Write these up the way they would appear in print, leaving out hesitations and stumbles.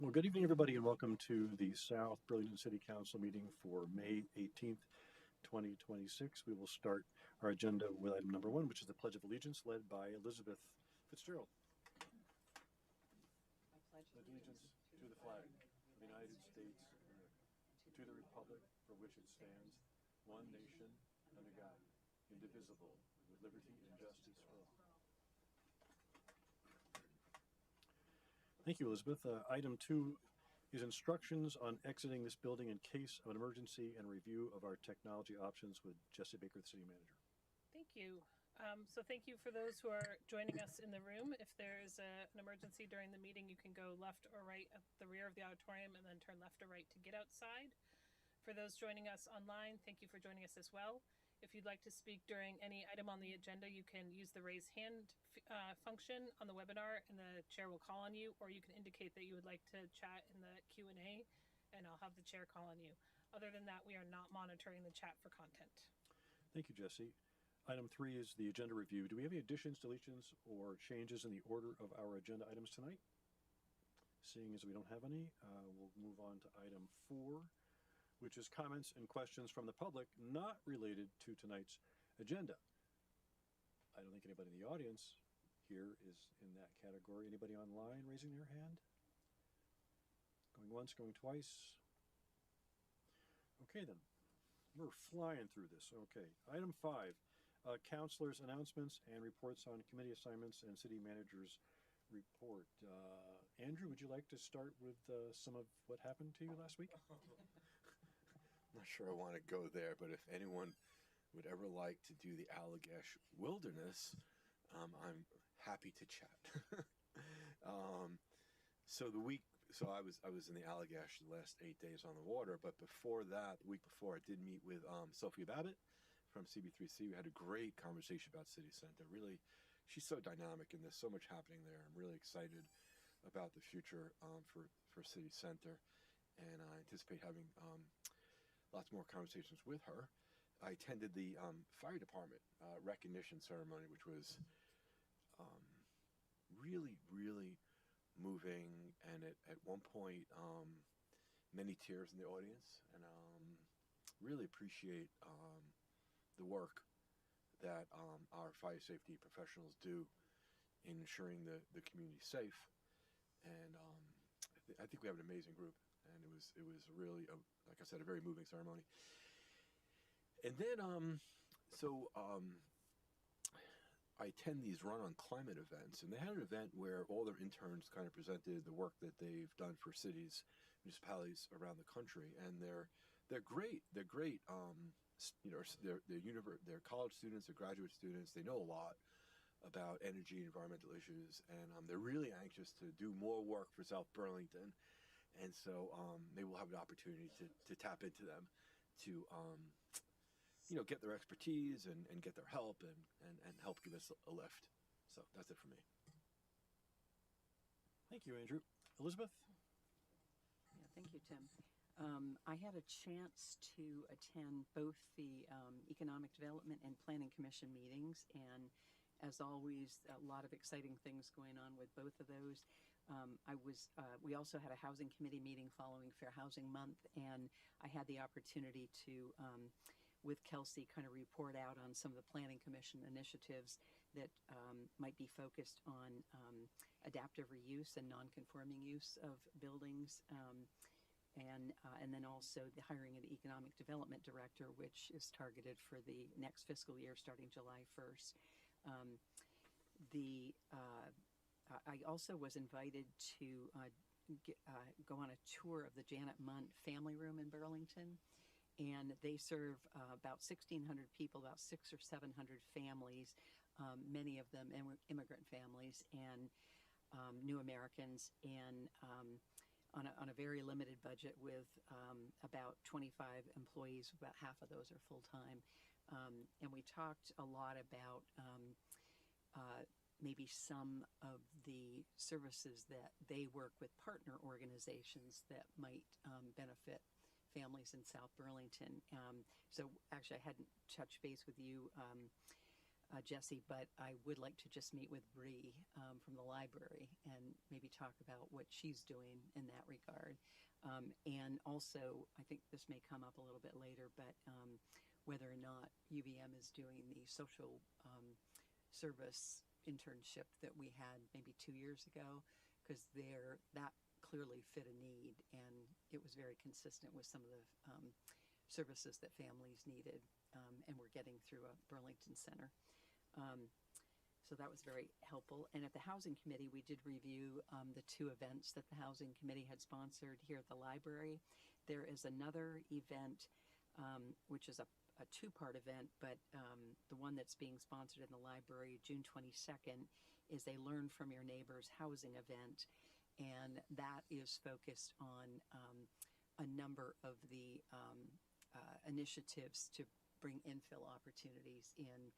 Well, good evening, everybody, and welcome to the South Burlington City Council meeting for May 18th, 2026. We will start our agenda with item number 1, which is the Pledge of Allegiance, led by Elizabeth Fitzgerald. I pledge Allegiance to the flag of the United States, to the republic for which it stands, one nation, under God, indivisible, with liberty and justice for all. Thank you, Elizabeth. Item 2 is instructions on exiting this building in case of an emergency and review of our technology options with Jesse Baker, the city manager. Thank you. So thank you for those who are joining us in the room. If there's an emergency during the meeting, you can go left or right at the rear of the auditorium and then turn left or right to get outside. For those joining us online, thank you for joining us as well. If you'd like to speak during any item on the agenda, you can use the raise hand function on the webinar and the chair will call on you, or you can indicate that you would like to chat in the Q&A and I'll have the chair call on you. Other than that, we are not monitoring the chat for content. Thank you, Jesse. Item 3 is the agenda review. Do we have any additions, deletions, or changes in the order of our agenda items tonight? Seeing as we don't have any, we'll move on to item 4, which is comments and questions from the public not related to tonight's agenda. I don't think anybody in the audience here is in that category. Anybody online raising their hand? Going once, going twice. Okay then, we're flying through this. Okay, item 5, councilors' announcements and reports on committee assignments and city managers' report. Andrew, would you like to start with some of what happened to you last week? I'm not sure I want to go there, but if anyone would ever like to do the Allagash Wilderness, I'm happy to chat. So I was in the Allagash the last 8 days on the water, but before that, the week before, I did meet with Sophia Babbitt from CB3C. We had a great conversation about City Center. Really, she's so dynamic and there's so much happening there. I'm really excited about the future for City Center, and I anticipate having lots more conversations with her. I attended the fire department recognition ceremony, which was really, really moving, and at one point many tears in the audience, and really appreciate the work that our fire safety professionals do in ensuring the community safe. And I think we have an amazing group, and it was really like I said, a very moving ceremony. And then I attend these Run on Climate events, and they had an event where all their interns kind of presented the work that they've done for cities, municipalities around the country, and they're great. They're great. They're college students, they're graduate students. They know a lot about energy and environmental issues, and they're really anxious to do more work for South Burlington. And so maybe we'll have an opportunity to tap into them to get their expertise and get their help and help give us a lift. So that's it for me. Thank you, Andrew. Elizabeth? Yeah, thank you, Tim. I had a chance to attend both the Economic Development and Planning Commission meetings, and as always, a lot of exciting things going on with both of those. We also had a housing committee meeting following Fair Housing Month, and I had the opportunity to, with Kelsey, kind of report out on some of the Planning Commission initiatives that might be focused on adaptive reuse and non-conforming use of buildings, and then also the hiring of the Economic Development Director, which is targeted for the next fiscal year starting July 1st. I also was invited to go on a tour of the Janet Munt Family Room in Burlington, and they serve about 1,600 people, about 600 or 700 families, many of them immigrant families and new Americans, and on a very limited budget with about 25 employees. About half of those are full-time, and we talked a lot about maybe some of the services that they work with partner organizations that might benefit families in South Burlington. So actually I hadn't touched base with you Jesse, but I would like to just meet with Bree from the library and maybe talk about what she's doing in that regard. And also, I think this may come up a little bit later, but whether or not UVM is doing the social service internship that we had maybe 2 years ago, because that clearly fit a need, and it was very consistent with some of the services that families needed and were getting through a Burlington center. So that was very helpful. And at the Housing Committee, we did review the 2 events that the Housing Committee had sponsored here at the library. There is another event, which is a 2-part event, but the one that's being sponsored in the library, June 22nd, is a Learn from Your Neighbors housing event. And that is focused on a number of the initiatives to bring infill opportunities in,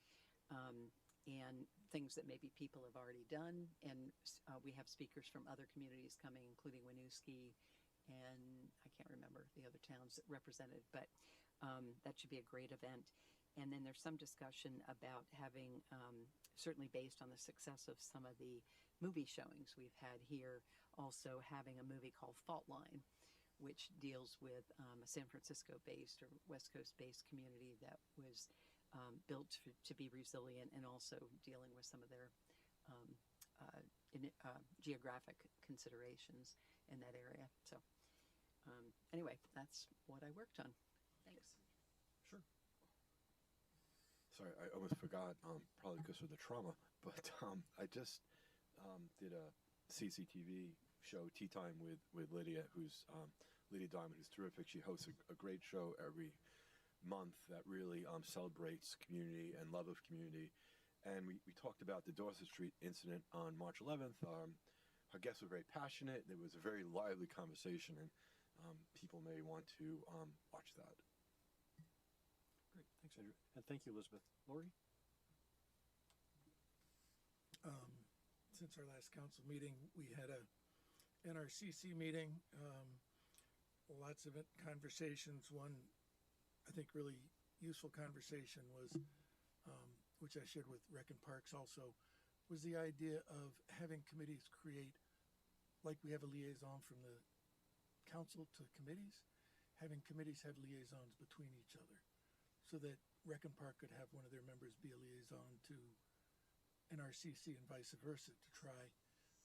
and things that maybe people have already done. And we have speakers from other communities coming, including Winooski, and I can't remember the other towns that represented, but that should be a great event. And then there's some discussion about having, certainly based on the success of some of the movie showings we've had here, also having a movie called Fault Line, which deals with a San Francisco-based or West Coast-based community that was built to be resilient, and also dealing with some of their geographic considerations in that area. So anyway, that's what I worked on. Thanks. Sure. Sorry, I almost forgot, probably because of the trauma, but I just did a CCTV show, Tea Time with Lydia, who's Lydia Diamond, who's terrific. She hosts a great show every month that really celebrates community and love of community. And we talked about the Dorset Street incident on March 11th. Our guests were very passionate. It was a very lively conversation, and people may want to watch that. Great. Thanks, Andrew. And thank you, Elizabeth. Lori? Since our last council meeting, we had a NRCC meeting, lots of conversations. One, I think, really useful conversation was, which I shared with Rec and Parks also, was the idea of having committees create, like we have a liaison from the council to committees, having committees have liaisons between each other, so that Rec and Park could have one of their members be a liaison to NRCC and vice versa, to try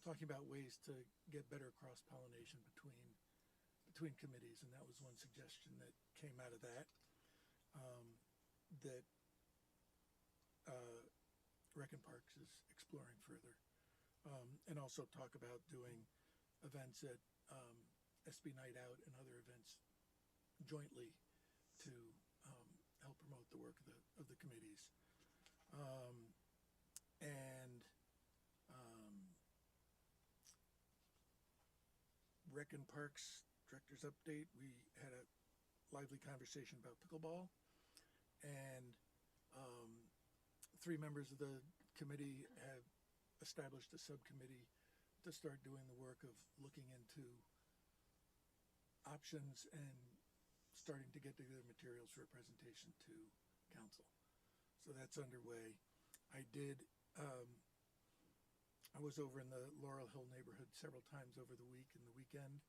talking about ways to get better cross-pollination between committees. And that was one suggestion that came out of that, that Rec and Parks is exploring further. And also talk about doing events at SB Night Out and other events jointly to help promote the work of the committees. Rec and Parks Director's Update, we had a lively conversation about pickleball, and 3 members of the committee have established a subcommittee to start doing the work of looking into options and starting to get together materials for a presentation to council. So that's underway. I was over in the Laurel Hill neighborhood several times over the week and the weekend.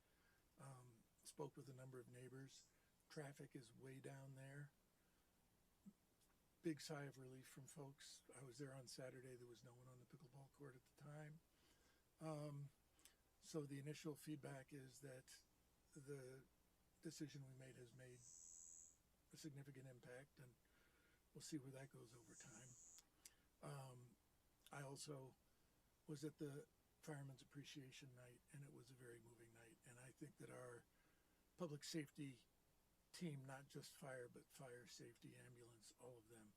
Spoke with a number of neighbors. Traffic is way down there. Big sigh of relief from folks. I was there on Saturday. There was no one on the pickleball court at the time. So the initial feedback is that the decision we made has made a significant impact, and we'll see where that goes over time. I also was at the Firemen's Appreciation Night, and it was a very moving night. And I think that our public safety team, not just fire, but fire, safety, ambulance, all of them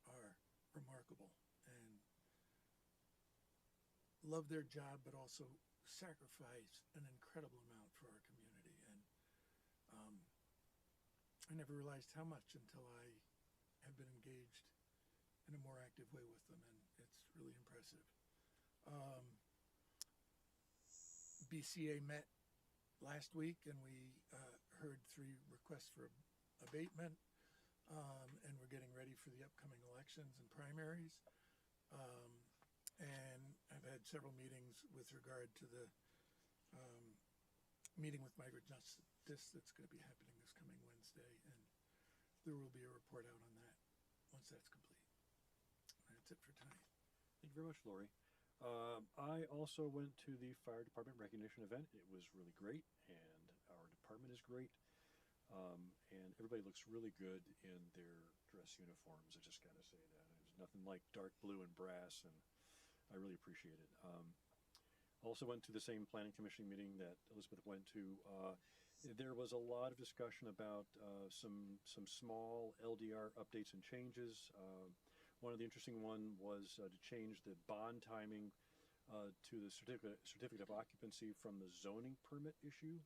are remarkable and love their job, but also sacrifice an incredible amount for our community. And I never realized how much until I have been engaged in a more active way with them, and it's really impressive. BCA met last week, and we heard 3 requests for abatement. and we're getting ready for the upcoming elections and primaries. And I've had several meetings with regard to the meeting with migrant justice that's going to be happening this coming Wednesday, and there will be a report out on that once that's complete. That's it for tonight. Thank you very much, Lori. I also went to the fire department recognition event. It was really great, and our department is great. And everybody looks really good in their dress uniforms. I just gotta say that. There's nothing like dark blue and brass, and I really appreciate it. Also went to the same planning commission meeting that Elizabeth went to. There was a lot of discussion about some small LDR updates and changes. One of the interesting one was to change the bond timing to the certificate of occupancy from the zoning permit issue.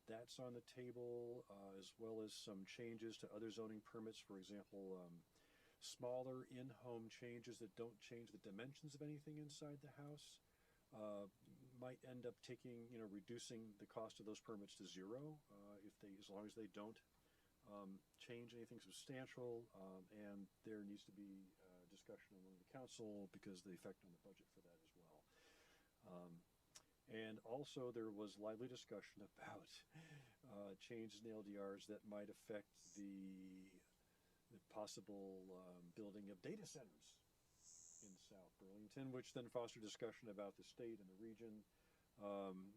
That's on the table, as well as some changes to other zoning permits. For example, smaller in-home changes that don't change the dimensions of anything inside the house might end up reducing the cost of those permits to zero as long as they don't change anything substantial. And there needs to be discussion among the council because of the effect on the budget for that as well. And also there was lively discussion about changes in the LDRs that might affect the possible building of data centers in South Burlington, which then fostered discussion about the state and the region.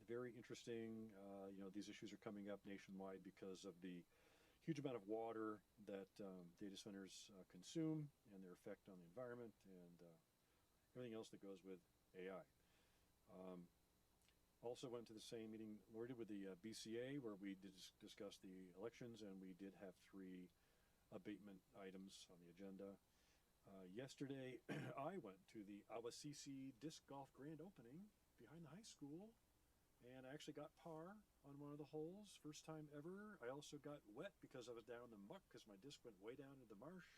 Very interesting. These issues are coming up nationwide because of the huge amount of water that data centers consume and their effect on the environment and everything else that goes with AI. Also went to the same meeting Lori did with the BCA, where we did discuss the elections, and we did have 3 abatement items on the agenda. Yesterday, I went to the Awasisi Disc Golf Grand Opening behind the high school, and I actually got par on one of the holes, first time ever. I also got wet because I was down in the muck because my disc went way down into the marsh.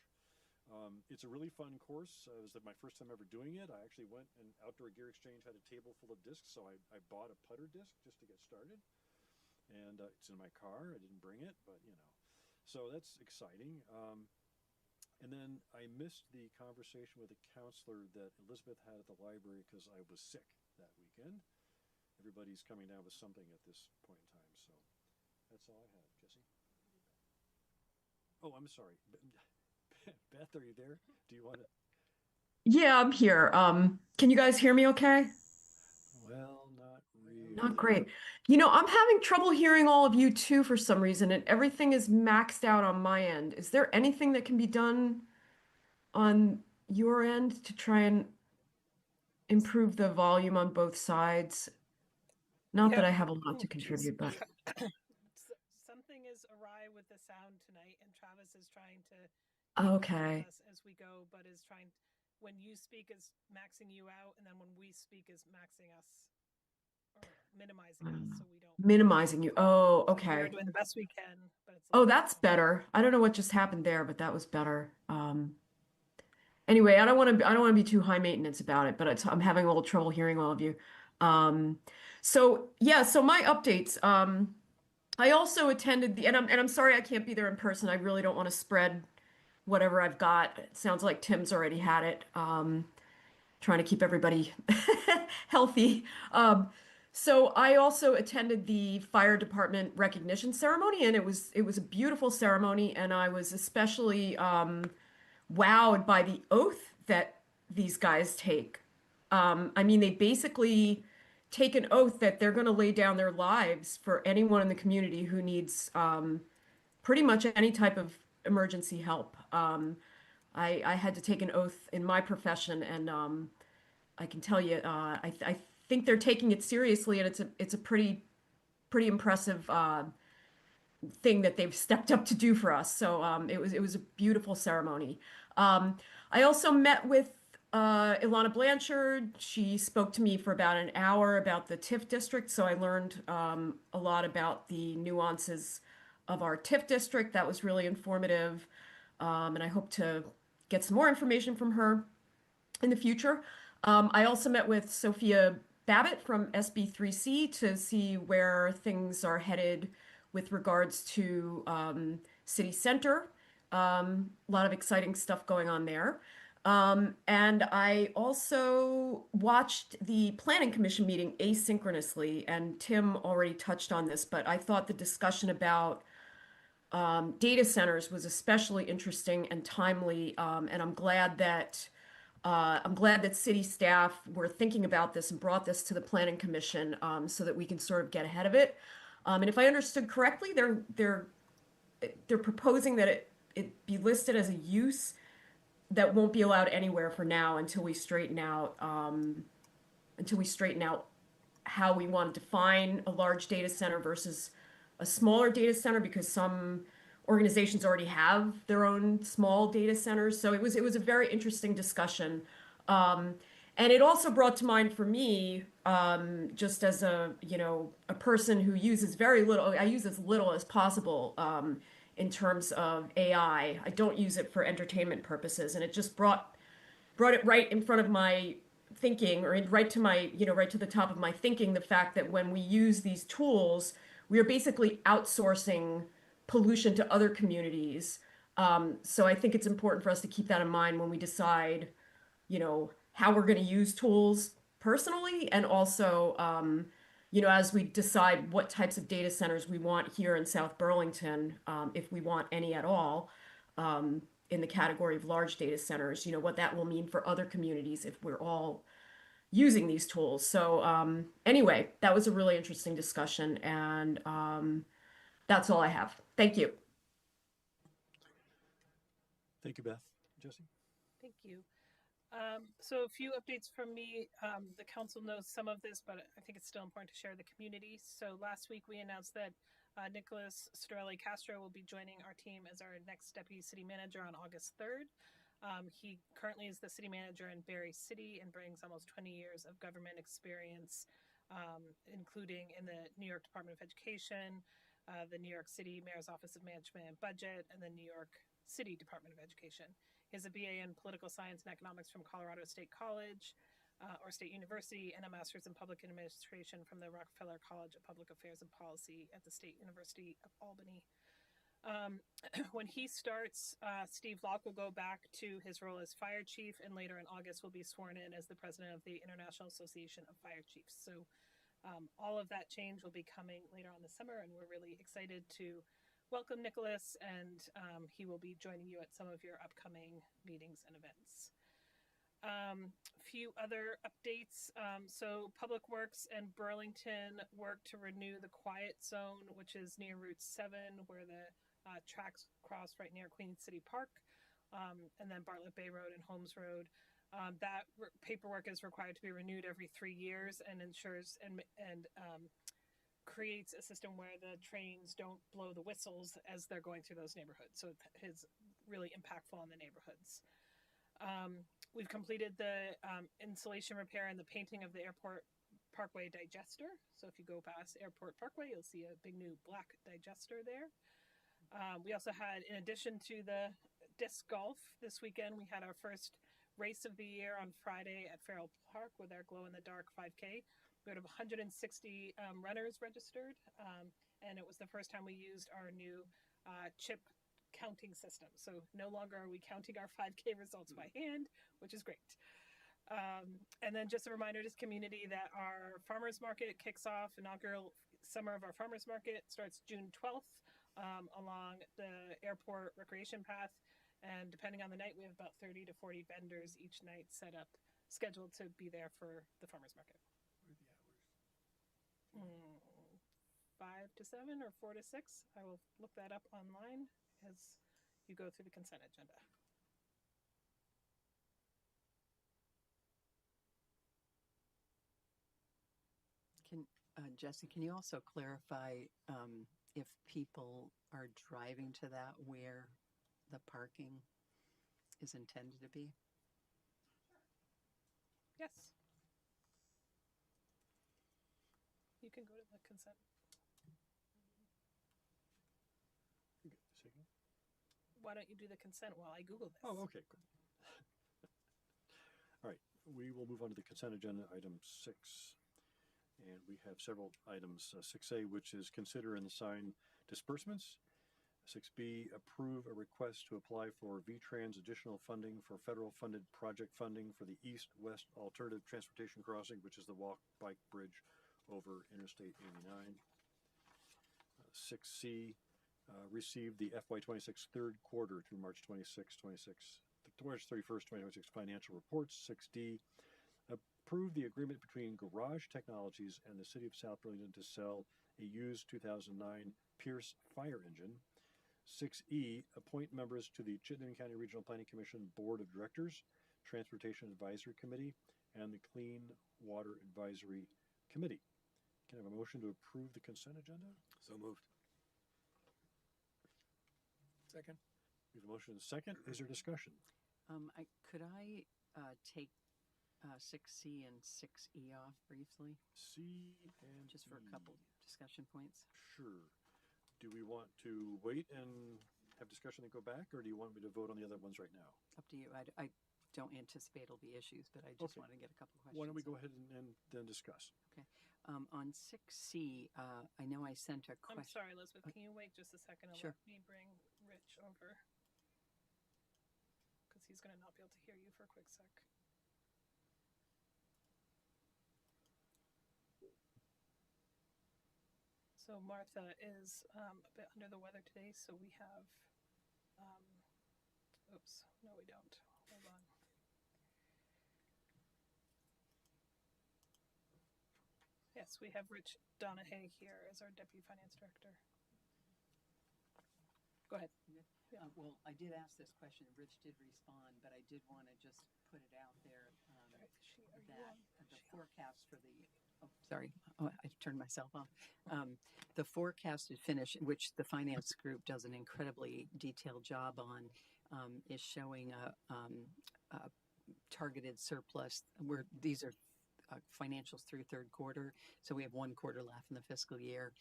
It's a really fun course. It was my first time ever doing it. I actually went and Outdoor Gear Exchange had a table full of discs, so I bought a putter disc just to get started. And it's in my car. I didn't bring it, but so that's exciting. And then I missed the conversation with a counselor that Elizabeth had at the library because I was sick that weekend. Everybody's coming down with something at this point in time, so that's all I have. Jesse? Oh, I'm sorry. Beth, are you there? Do you want to? Yeah, I'm here. Can you guys hear me okay? Well, not really. Not great. I'm having trouble hearing all of you too for some reason, and everything is maxed out on my end. Is there anything that can be done on your end to try and improve the volume on both sides? Not that I have a lot to contribute, but Something is awry with the sound tonight, and Travis is trying to okay. us as we go, but is trying when you speak is maxing you out, and then when we speak is maxing us or minimizing us, so we don't Minimizing you. Oh, okay. We're doing the best we can, but it's that's better. I don't know what just happened there, but that was better. Anyway, I don't want to be too high maintenance about it, but I'm having a little trouble hearing all of you. So my updates. I also attended and I'm sorry I can't be there in person. I really don't want to spread whatever I've got. It sounds like Tim's already had it. Trying to keep everybody healthy. So I also attended the fire department recognition ceremony, and it was a beautiful ceremony, and I was especially wowed by the oath that these guys take. They basically take an oath that they're going to lay down their lives for anyone in the community who needs pretty much any type of emergency help. I had to take an oath in my profession, and I can tell you, I think they're taking it seriously, and it's a pretty impressive thing that they've stepped up to do for us. So it was a beautiful ceremony. I also met with Ilana Blanchard. She spoke to me for about an hour about the TIF district, so I learned a lot about the nuances of our TIF district. That was really informative, and I hope to get some more information from her in the future. I also met with Sophia Babbitt from SB3C to see where things are headed with regards to City Center. A lot of exciting stuff going on there. And I also watched the Planning Commission meeting asynchronously, and Tim already touched on this, but I thought the discussion about data centers was especially interesting and timely. And I'm glad that city staff were thinking about this and brought this to the Planning Commission so that we can sort of get ahead of it. And if I understood correctly, they're proposing that it be listed as a use that won't be allowed anywhere for now until we straighten out how we want to define a large data center versus a smaller data center, because some organizations already have their own small data centers. So it was a very interesting discussion. And it also brought to mind for me, just as a person who uses very little, I use as little as possible in terms of AI. I don't use it for entertainment purposes, and it just brought it right in front of my thinking, or right to the top of my thinking, the fact that when we use these tools, we are basically outsourcing pollution to other communities. So I think it's important for us to keep that in mind when we decide, how we're going to use tools personally, and also, as we decide what types of data centers we want here in South Burlington, if we want any at all, in the category of large data centers, what that will mean for other communities if we're all using these tools. So anyway, that was a really interesting discussion, and that's all I have. Thank you. Thank you, Beth. Jesse? Thank you. So a few updates from me. The council knows some of this, but I think it's still important to share the community. So last week we announced that Nicholas Storelli Castro will be joining our team as our next deputy city manager on August 3rd. He currently is the city manager in Berry City and brings almost 20 years of government experience, including in the New York Department of Education, the New York City Mayor's Office of Management and Budget, and the New York City Department of Education. He has a BA in Political Science and Economics from Colorado State College or State University, and a master's in Public Administration from the Rockefeller College of Public Affairs and Policy at the State University of Albany. When he starts, Steve Locke will go back to his role as fire chief, and later in August will be sworn in as the president of the International Association of Fire Chiefs. So all of that change will be coming later on this summer, and we're really excited to welcome Nicholas, and he will be joining you at some of your upcoming meetings and events. Few other updates. So Public Works and Burlington work to renew the quiet zone, which is near Route 7, where the tracks cross right near Queen City Park, and then Bartlett Bay Road and Holmes Road. That paperwork is required to be renewed every 3 years, and ensures and creates a system where the trains don't blow the whistles as they're going through those neighborhoods. So it is really impactful on the neighborhoods. We've completed the insulation repair and the painting of the Airport Parkway digester. So if you go past Airport Parkway, you'll see a big new black digester there. We also had, in addition to the disc golf this weekend, we had our first race of the year on Friday at Farrell Park with our glow-in-the-dark 5K. We had 160 runners registered, and it was the first time we used our new chip counting system. So no longer are we counting our 5K results by hand, which is great. And then just a reminder to the community that our farmers market kicks off. Inaugural summer of our farmers market starts June 12th along the airport recreation path. And depending on the night, we have about 30 to 40 vendors each night set up, scheduled to be there for the farmers market. 5 to 7 or 4 to 6. I will look that up online as you go through the consent agenda. Jesse, can you also clarify if people are driving to that, where the parking is intended to be? Yes. You can go to the consent. Why don't you do the consent while I Google this? Oh, okay, good. All right, we will move on to the consent agenda, item 6. And we have several items, 6A, which is consider and assign disbursements. 6B, approve a request to apply for VTrans additional funding for federal funded project funding for the east-west alternative transportation crossing, which is the walk-bike bridge over Interstate 89. 6C, receive the FY26 third quarter through March 31st, 2026 financial reports. 6D, approve the agreement between Garage Technologies and the City of South Burlington to sell a used 2009 Pierce fire engine. 6E, appoint members to the Chittenden County Regional Planning Commission Board of Directors, Transportation Advisory Committee, and the Clean Water Advisory Committee. Can I have a motion to approve the consent agenda? So moved. Second. We have a motion and a second. Is there discussion? Could I take 6C and 6E off briefly, C and just for a E. couple discussion points? Sure. Do we want to wait and have discussion and go back, or do you want me to vote on the other ones right now? Up to you. I don't anticipate it'll be issues, but I just Okay. want to get a couple questions. Why don't we go ahead and then discuss? On 6C, I know I sent a I'm question. sorry, Elizabeth. Can you wait just a second and Sure. let me bring Rich over? Because he's going to not be able to hear you for a quick sec. So Martha is a bit under the weather today, so we have. Oops, no, we don't. Hold on. Yes, we have Rich Donahue here as our Deputy Finance Director. Go ahead. Well, I did ask this question. Rich did respond, but I did want to just put it out there Are you that on? the forecast for the. Oh, sorry, I turned myself off. The forecasted finish, which the finance group does an incredibly detailed job on, is showing a targeted surplus. These are financials through third quarter, so we have 1 quarter left in the fiscal year.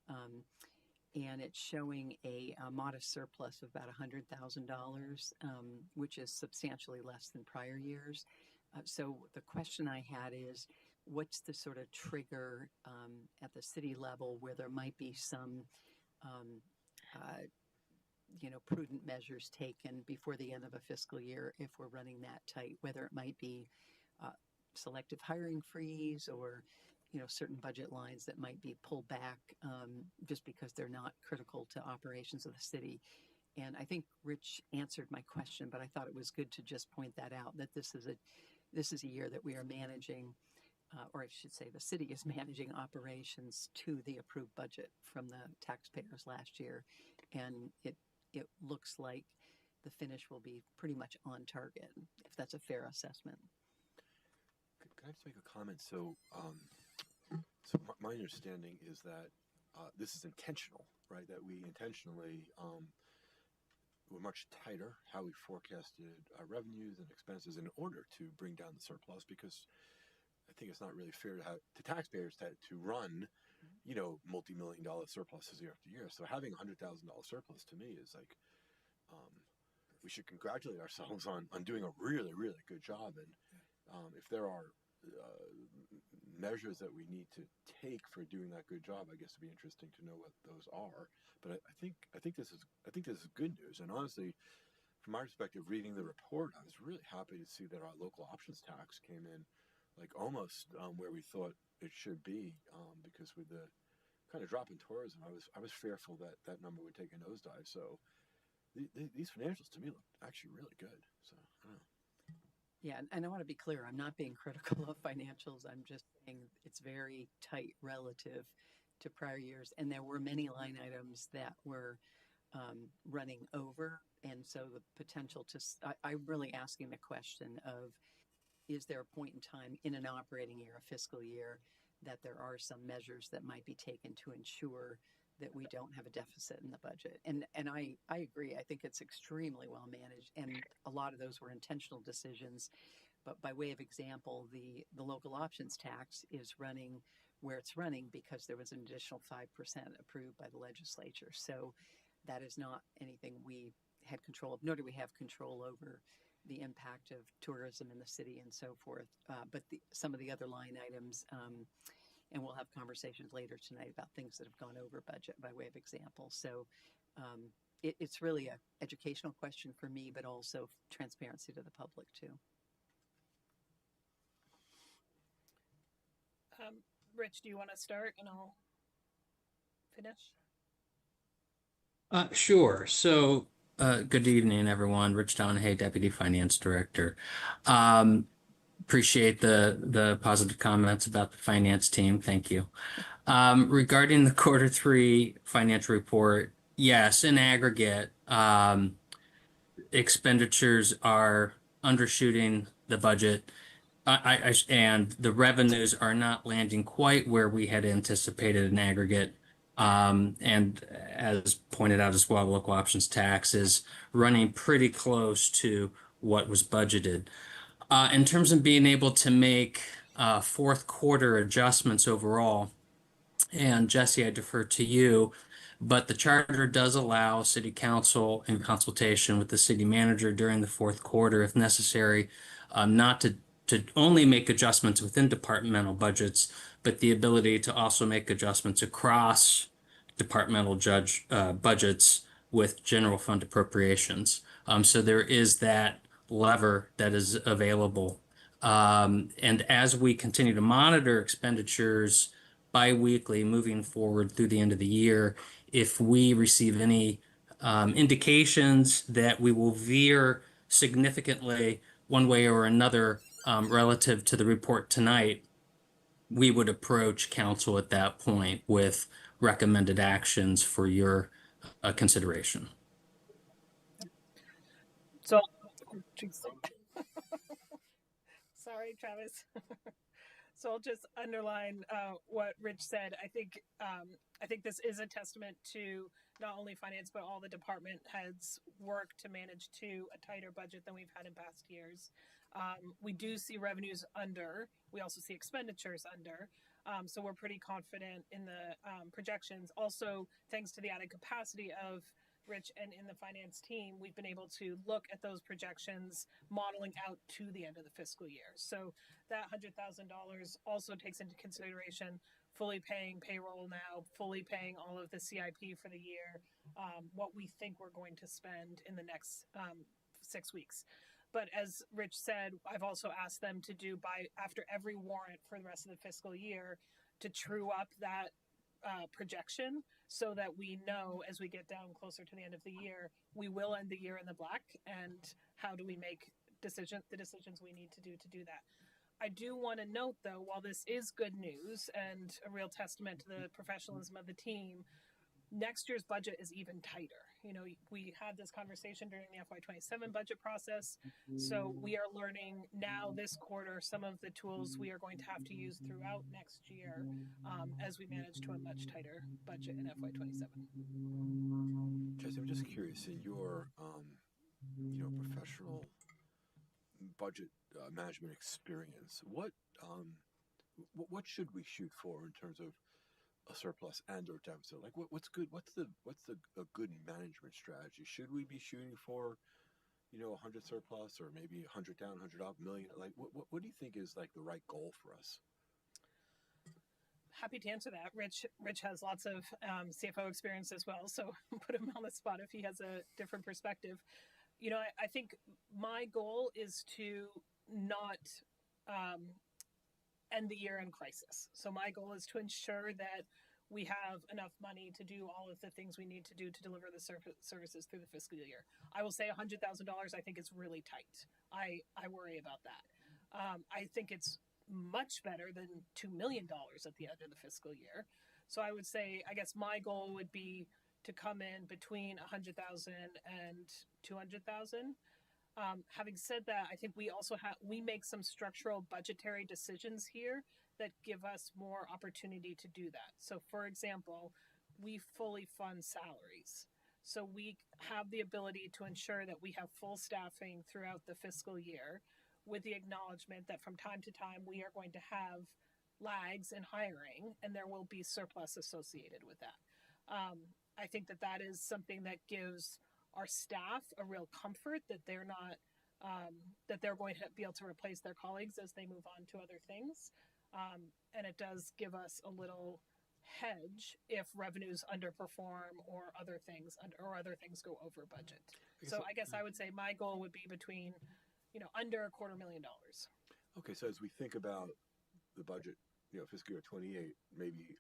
And it's showing a modest surplus of about $100,000, which is substantially less than prior years. So the question I had is, what's the sort of trigger at the city level where there might be some, prudent measures taken before the end of a fiscal year if we're running that tight, whether it might be selective hiring freeze or certain budget lines that might be pulled back just because they're not critical to operations of the city. And I think Rich answered my question, but I thought it was good to just point that out, that this is a year that we are managing, or I should say the city is managing operations to the approved budget from the taxpayers last year. And it looks like the finish will be pretty much on target, if that's a fair assessment. Can I just make a comment? So, my understanding is that this is intentional, right? That we intentionally were much tighter how we forecasted our revenues and expenses in order to bring down the surplus, because I think it's not really fair to taxpayers to run, multi-million-dollar surpluses year after year. So having $100,000 surplus to me is like, we should congratulate ourselves on doing a really, really good job. And if there are measures that we need to take for doing that good job, I guess it'd be interesting to know what those are. But I think this is good news. And honestly, from my perspective, reading the report, I was really happy to see that our local options tax came in like almost where we thought it should be, because with the kind of drop in tourism, I was fearful that that number would take a nosedive. So these financials to me look actually really good. So I don't know. Yeah, and I want to be clear, I'm not being critical of financials. I'm just saying it's very tight relative to prior years. And there were many line items that were running over. And so the potential I'm really asking the question of, is there a point in time in an operating year, a fiscal year, that there are some measures that might be taken to ensure that we don't have a deficit in the budget? And I agree. I think it's extremely well managed, and a lot of those were intentional decisions. But by way of example, the local options tax is running where it's running because there was an additional 5% approved by the legislature. So that is not anything we had control of, nor do we have control over the impact of tourism in the city and so forth. But some of the other line items, and we'll have conversations later tonight about things that have gone over budget by way of example. So it's really a educational question for me, but also transparency to the public too. Rich, do you want to start and I'll finish? Sure. So, good evening, everyone. Rich Donahue, Deputy Finance Director. Appreciate the positive comments about the finance team. Thank you. Regarding the Q3 financial report, yes, in aggregate, expenditures are undershooting the budget. And the revenues are not landing quite where we had anticipated in aggregate. And as pointed out as well, local options tax is running pretty close to what was budgeted. In terms of being able to make fourth quarter adjustments overall, and Jesse, I defer to you, but the charter does allow city council in consultation with the city manager during the fourth quarter, if necessary, not to only make adjustments within departmental budgets, but the ability to also make adjustments across departmental budgets with general fund appropriations. So there is that lever that is available. And as we continue to monitor expenditures bi-weekly moving forward through the end of the year, if we receive any indications that we will veer significantly one way or another relative to the report tonight, we would approach council at that point with recommended actions for your consideration. So, sorry, Travis. So I'll just underline what Rich said. I think this is a testament to not only finance, but all the department heads' work to manage to a tighter budget than we've had in past years. We do see revenues under. We also see expenditures under. So we're pretty confident in the projections. Also, thanks to the added capacity of Rich and in the finance team, we've been able to look at those projections, modeling out to the end of the fiscal year. So that $100,000 also takes into consideration fully paying payroll now, fully paying all of the CIP for the year, what we think we're going to spend in the next 6 weeks. But as Rich said, I've also asked them to do after every warrant for the rest of the fiscal year to true up that projection so that we know as we get down closer to the end of the year, we will end the year in the black. And how do we make the decisions we need to do that? I do want to note, though, while this is good news and a real testament to the professionalism of the team, next year's budget is even tighter. You know, we had this conversation during the FY27 budget process. So we are learning now this quarter some of the tools we are going to have to use throughout next year as we manage to a much tighter budget in FY27. Jesse, I'm just curious, in your professional budget management experience, what should we shoot for in terms of a surplus and or deficit? Like what's good? What's a good management strategy? Should we be shooting for, 100 surplus or maybe 100 down, 100 up, million? Like what do you think is like the right goal for us? Happy to answer that. Rich has lots of CFO experience as well, so put him on the spot if he has a different perspective. I think my goal is to not end the year in crisis. So my goal is to ensure that we have enough money to do all of the things we need to do to deliver the services through the fiscal year. I will say $100,000 I think is really tight. I worry about that. I think it's much better than $2 million at the end of the fiscal year. So I would say, I guess my goal would be to come in between 100,000 and 200,000. Having said that, I think we also we make some structural budgetary decisions here that give us more opportunity to do that. So for example, we fully fund salaries. So we have the ability to ensure that we have full staffing throughout the fiscal year with the acknowledgement that from time to time we are going to have lags in hiring and there will be surplus associated with that. I think that is something that gives our staff a real comfort that they're not, that they're going to be able to replace their colleagues as they move on to other things. And it does give us a little hedge if revenues underperform or other things go over budget. I guess I would say my goal would be between, under $250,000. Okay, so as we think about the budget, fiscal year 28, maybe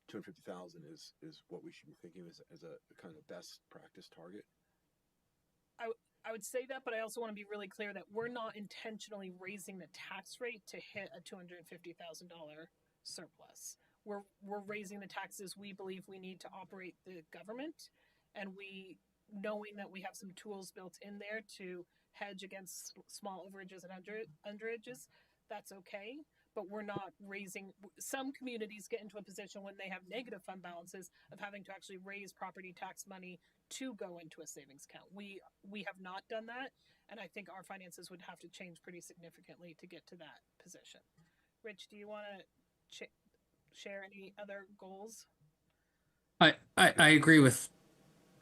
250,000 is what we should be thinking as a kind of best practice target. I would say that, but I also want to be really clear that we're not intentionally raising the tax rate to hit a $250,000 surplus. We're raising the taxes we believe we need to operate the government, and knowing that we have some tools built in there to hedge against small overages and underages, that's okay. But we're not raising. Some communities get into a position when they have negative fund balances of having to actually raise property tax money to go into a savings account. We have not done that, and I think our finances would have to change pretty significantly to get to that position. Rich, do you want to share any other goals? I agree with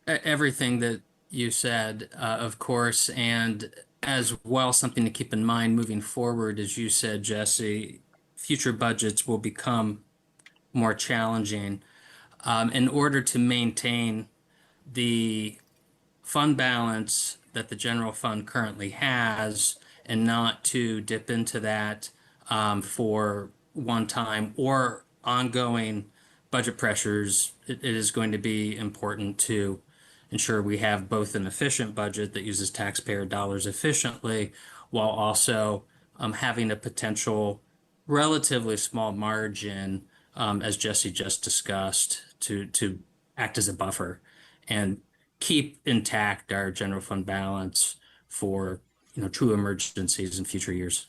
everything that you said, of course, and as well, something to keep in mind moving forward, as you said, Jesse, future budgets will become more challenging. In order to maintain the fund balance that the general fund currently has and not to dip into that for one time or ongoing budget pressures, it is going to be important to ensure we have both an efficient budget that uses taxpayer dollars efficiently while also having a potential relatively small margin, as Jesse just discussed, to act as a buffer and keep intact our general fund balance for true emergencies in future years.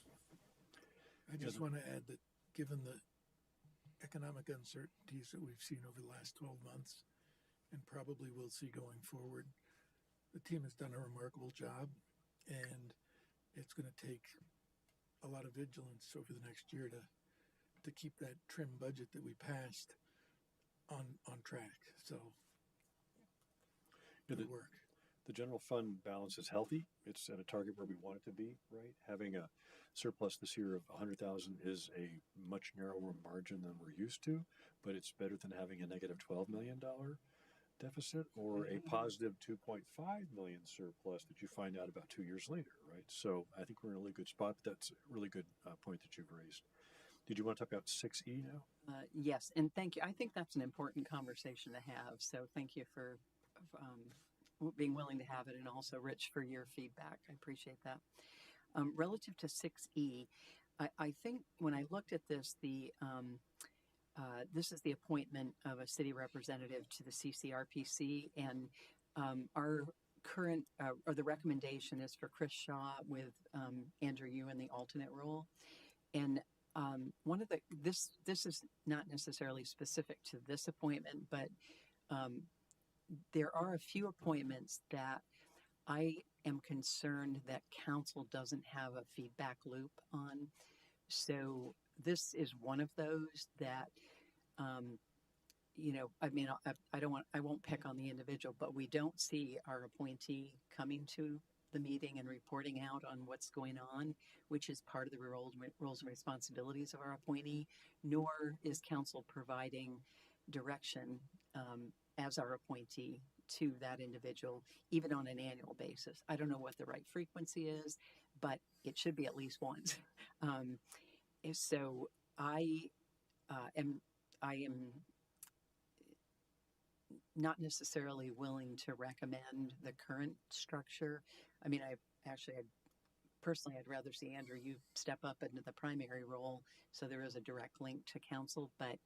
I just want to add that given the economic uncertainties that we've seen over the last 12 months, and probably will see going forward, the team has done a remarkable job, and it's going to take a lot of vigilance over the next year to keep that trim budget that we passed on track. So good work. The general fund balance is healthy. It's at a target where we want it to be, right? Having a surplus this year of 100,000 is a much narrower margin than we're used to, but it's better than having a negative $12 million deficit or a positive 2.5 million surplus that you find out about 2 years later, right? So I think we're in a really good spot. That's a really good point that you've raised. Did you want to talk about 6E now? Yes, and thank you. I think that's an important conversation to have. So thank you for being willing to have it, and also Rich for your feedback. I appreciate that. Relative to 6E, I think when I looked at this, this is the appointment of a city representative to the CCRPC, and our current or the recommendation is for Chris Shaw with Andrew Yu in the alternate role. And one of this is not necessarily specific to this appointment, but there are a few appointments that I am concerned that council doesn't have a feedback loop on. So this is one of those that, I won't pick on the individual, but we don't see our appointee coming to the meeting and reporting out on what's going on, which is part of the roles and responsibilities of our appointee, nor is council providing direction as our appointee to that individual, even on an annual basis. I don't know what the right frequency is, but it should be at least once. So I am not necessarily willing to recommend the current structure. I mean, personally, I'd rather see Andrew, you step up into the primary role, so there is a direct link to council, but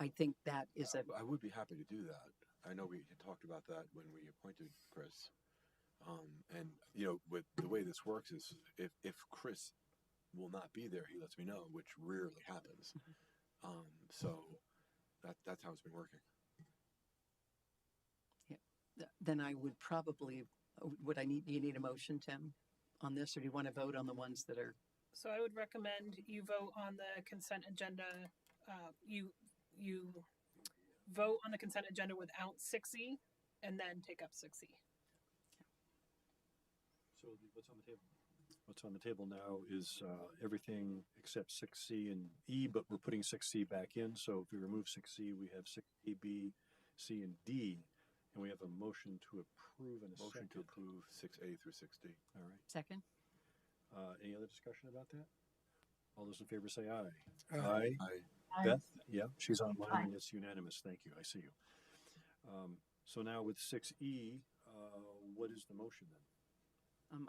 I think that is I would be happy to do that. I know we had talked about that when we appointed Chris. And with the way this works is if Chris will not be there, he lets me know, which rarely happens. So that's how it's been working. Yeah. Then I would probably, do you need a motion, Tim, on this, or do you want to vote on the ones that are? So I would recommend you vote on the consent agenda. You vote on the consent agenda without 6E and then take up 6E. So what's on the table? What's on the table now is everything except 6C and E, but we're putting 6C back in. So if we remove 6C, we have 6A, B, C, and D, and we have a motion to approve and a Motion to second. approve 6A through 6D. All right. Second? Any other discussion about that? All those in favor say aye. Aye. Aye. Beth? Yeah, she's online Aye. and it's unanimous. Thank you. I see you. So now with 6E, what is the motion then?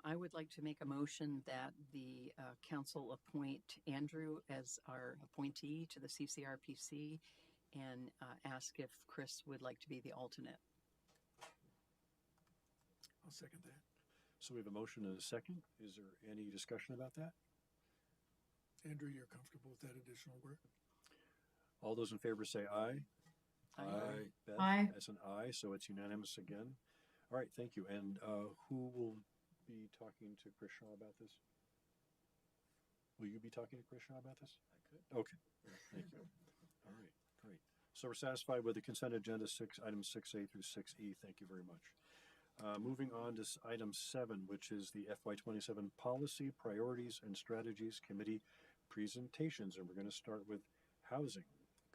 I would like to make a motion that the council appoint Andrew as our appointee to the CCRPC and ask if Chris would like to be the alternate. I'll second that. So we have a motion and a second. Is there any discussion about that? Andrew, you're comfortable with that additional work? All those in favor say aye. Aye. Beth, Aye. as an aye, so it's unanimous again. All right, thank you. And who will be talking to Chris Shaw about this? Will you be talking to Chris Shaw about this? I could. Okay, thank you. All right, great. So we're satisfied with the consent agenda items 6A through 6E. Thank you very much. Moving on to item 7, which is the FY27 Policy, Priorities, and Strategies Committee presentations. And we're going to start with housing.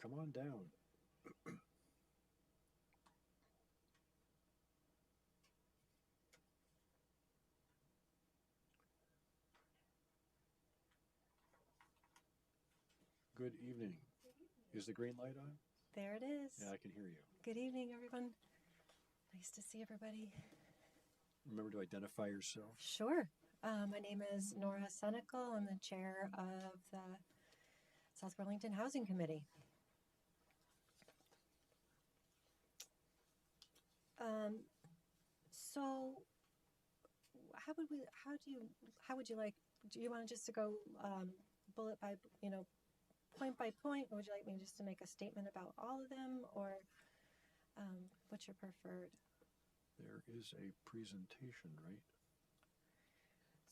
Come on down. Good evening. Is the green light on? There it is. Yeah, I can hear you. Good evening, everyone. Nice to see everybody. Remember to identify yourself. Sure. My name is Nora Senecal. I'm the chair of the South Burlington Housing Committee. So how would you like, do you want just to go bullet by, point by point, or would you like me just to make a statement about all of them, or what's your preferred? There is a presentation, right?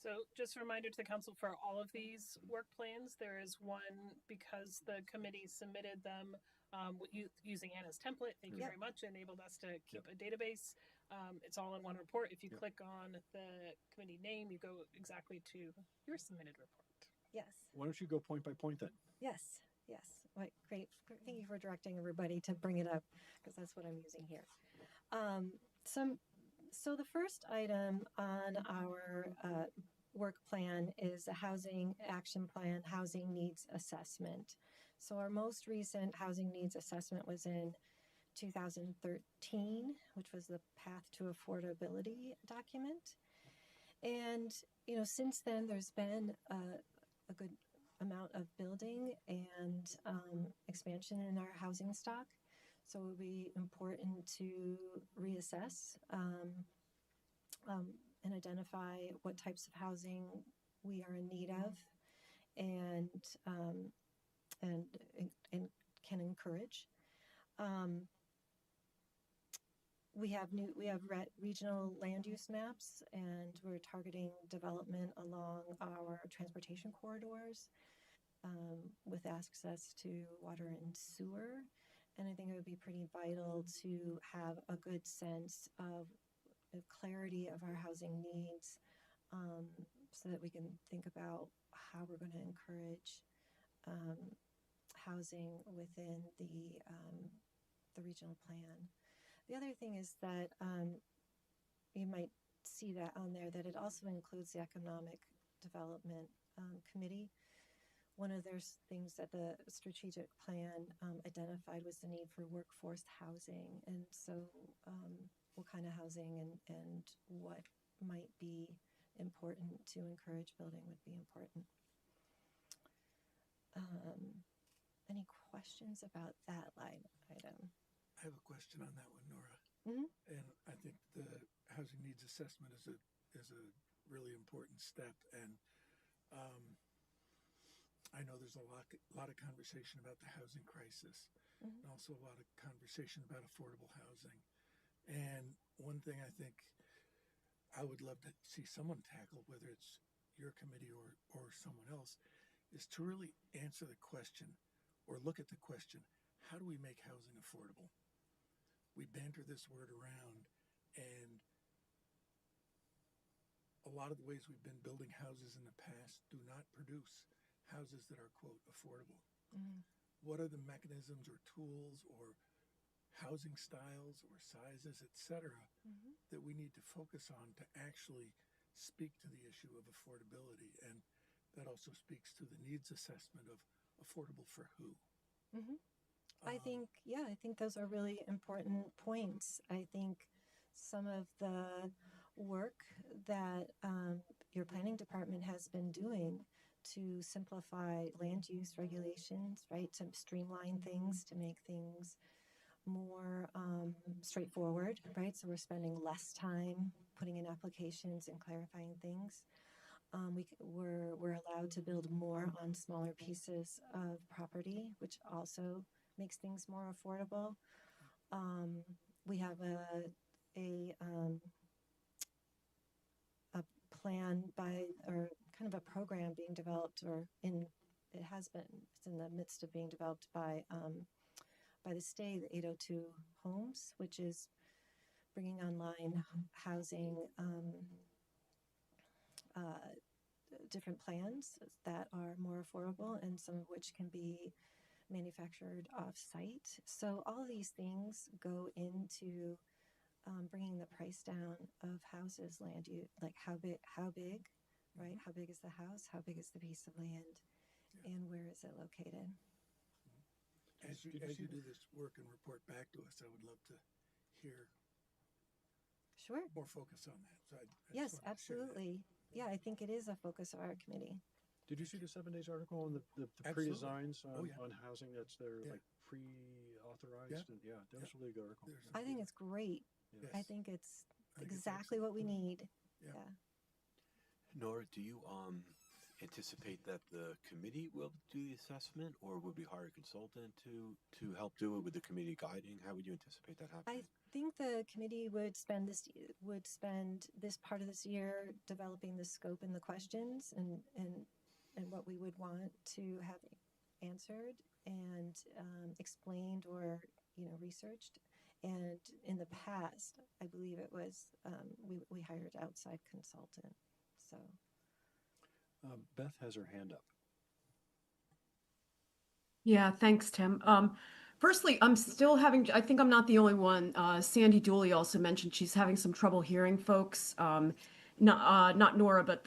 So just a reminder to the council for all of these work plans, there is one because the committee submitted them using Anna's template. Thank you Yep. very much. Enabled us to keep a database. It's all in one report. If you click on the committee name, you go exactly to your submitted report. Yes. Why don't you go point by point then? Yes, yes. Right, great. Thank you for directing everybody to bring it up, because that's what I'm using here. So the first item on our work plan is a housing action plan, housing needs assessment. So our most recent housing needs assessment was in 2013, which was the Path to Affordability document. And, since then, there's been a good amount of building and expansion in our housing stock. So it would be important to reassess and identify what types of housing we are in need of and can encourage. We have regional land use maps, and we're targeting development along our transportation corridors with access to water and sewer. And I think it would be pretty vital to have a good sense of the clarity of our housing needs, so that we can think about how we're going to encourage housing within the regional plan. The other thing is that you might see that on there, that it also includes the Economic Development Committee. One of those things that the strategic plan identified was the need for workforce housing. And so what kind of housing and what might be important to encourage building would be important. Any questions about that line item? I have a question on that one, Nora. Mhm. And I think the housing needs assessment is a really important step. And I know there's a lot of conversation about the housing crisis, and also a lot of conversation about affordable housing. And one thing I think I would love to see someone tackle, whether it's your committee or someone else, is to really answer the question or look at the question, how do we make housing affordable? We banter this word around, and a lot of the ways we've been building houses in the past do not produce houses that are, quote, affordable. Mhm. What are the mechanisms or tools or housing styles or sizes, et cetera, Mhm. that we need to focus on to actually speak to the issue of affordability? And that also speaks to the needs assessment of affordable for who. Mhm. I Um, think, yeah, I think those are really important points. I think some of the work that your planning department has been doing to simplify land use regulations, right, to streamline things, to make things more straightforward, right? So we're spending less time putting in applications and clarifying things. We're allowed to build more on smaller pieces of property, which also makes things more affordable. We have a plan by, or kind of a program being developed, it has been, it's in the midst of being developed by the state, the 802 Homes, which is bringing online housing, different plans that are more affordable, and some of which can be manufactured off-site. So all these things go into bringing the price down of houses, land use, like how big, right? How big is the house? How big is the piece of land? And where is it located? As you do this work and report back to us, I would love to hear Sure. more focus on that. So I just Yes, wanted to share that. absolutely. Yeah, I think it is a focus of our committee. Did you see the 7 Days article on the Absolutely. pre-designs on, Oh, yeah. on housing that's there, Yeah. like pre-authorized? Yeah. And yeah, that was a really good article. There's- I think it's great. Yeah. I think it's I think it's exactly what we need. Yeah. Yeah. Nora, do you anticipate that the committee will do the assessment, or would we hire a consultant to help do it with the committee guiding? How would you anticipate that happening? I think the committee would spend this part of this year developing the scope and the questions and what we would want to have answered and explained or researched. And in the past, I believe it was we hired outside consultant. So Beth has her hand up. Yeah, thanks, Tim. Firstly, I'm still having, I think I'm not the only one. Sandy Dooley also mentioned she's having some trouble hearing folks. Not Nora, but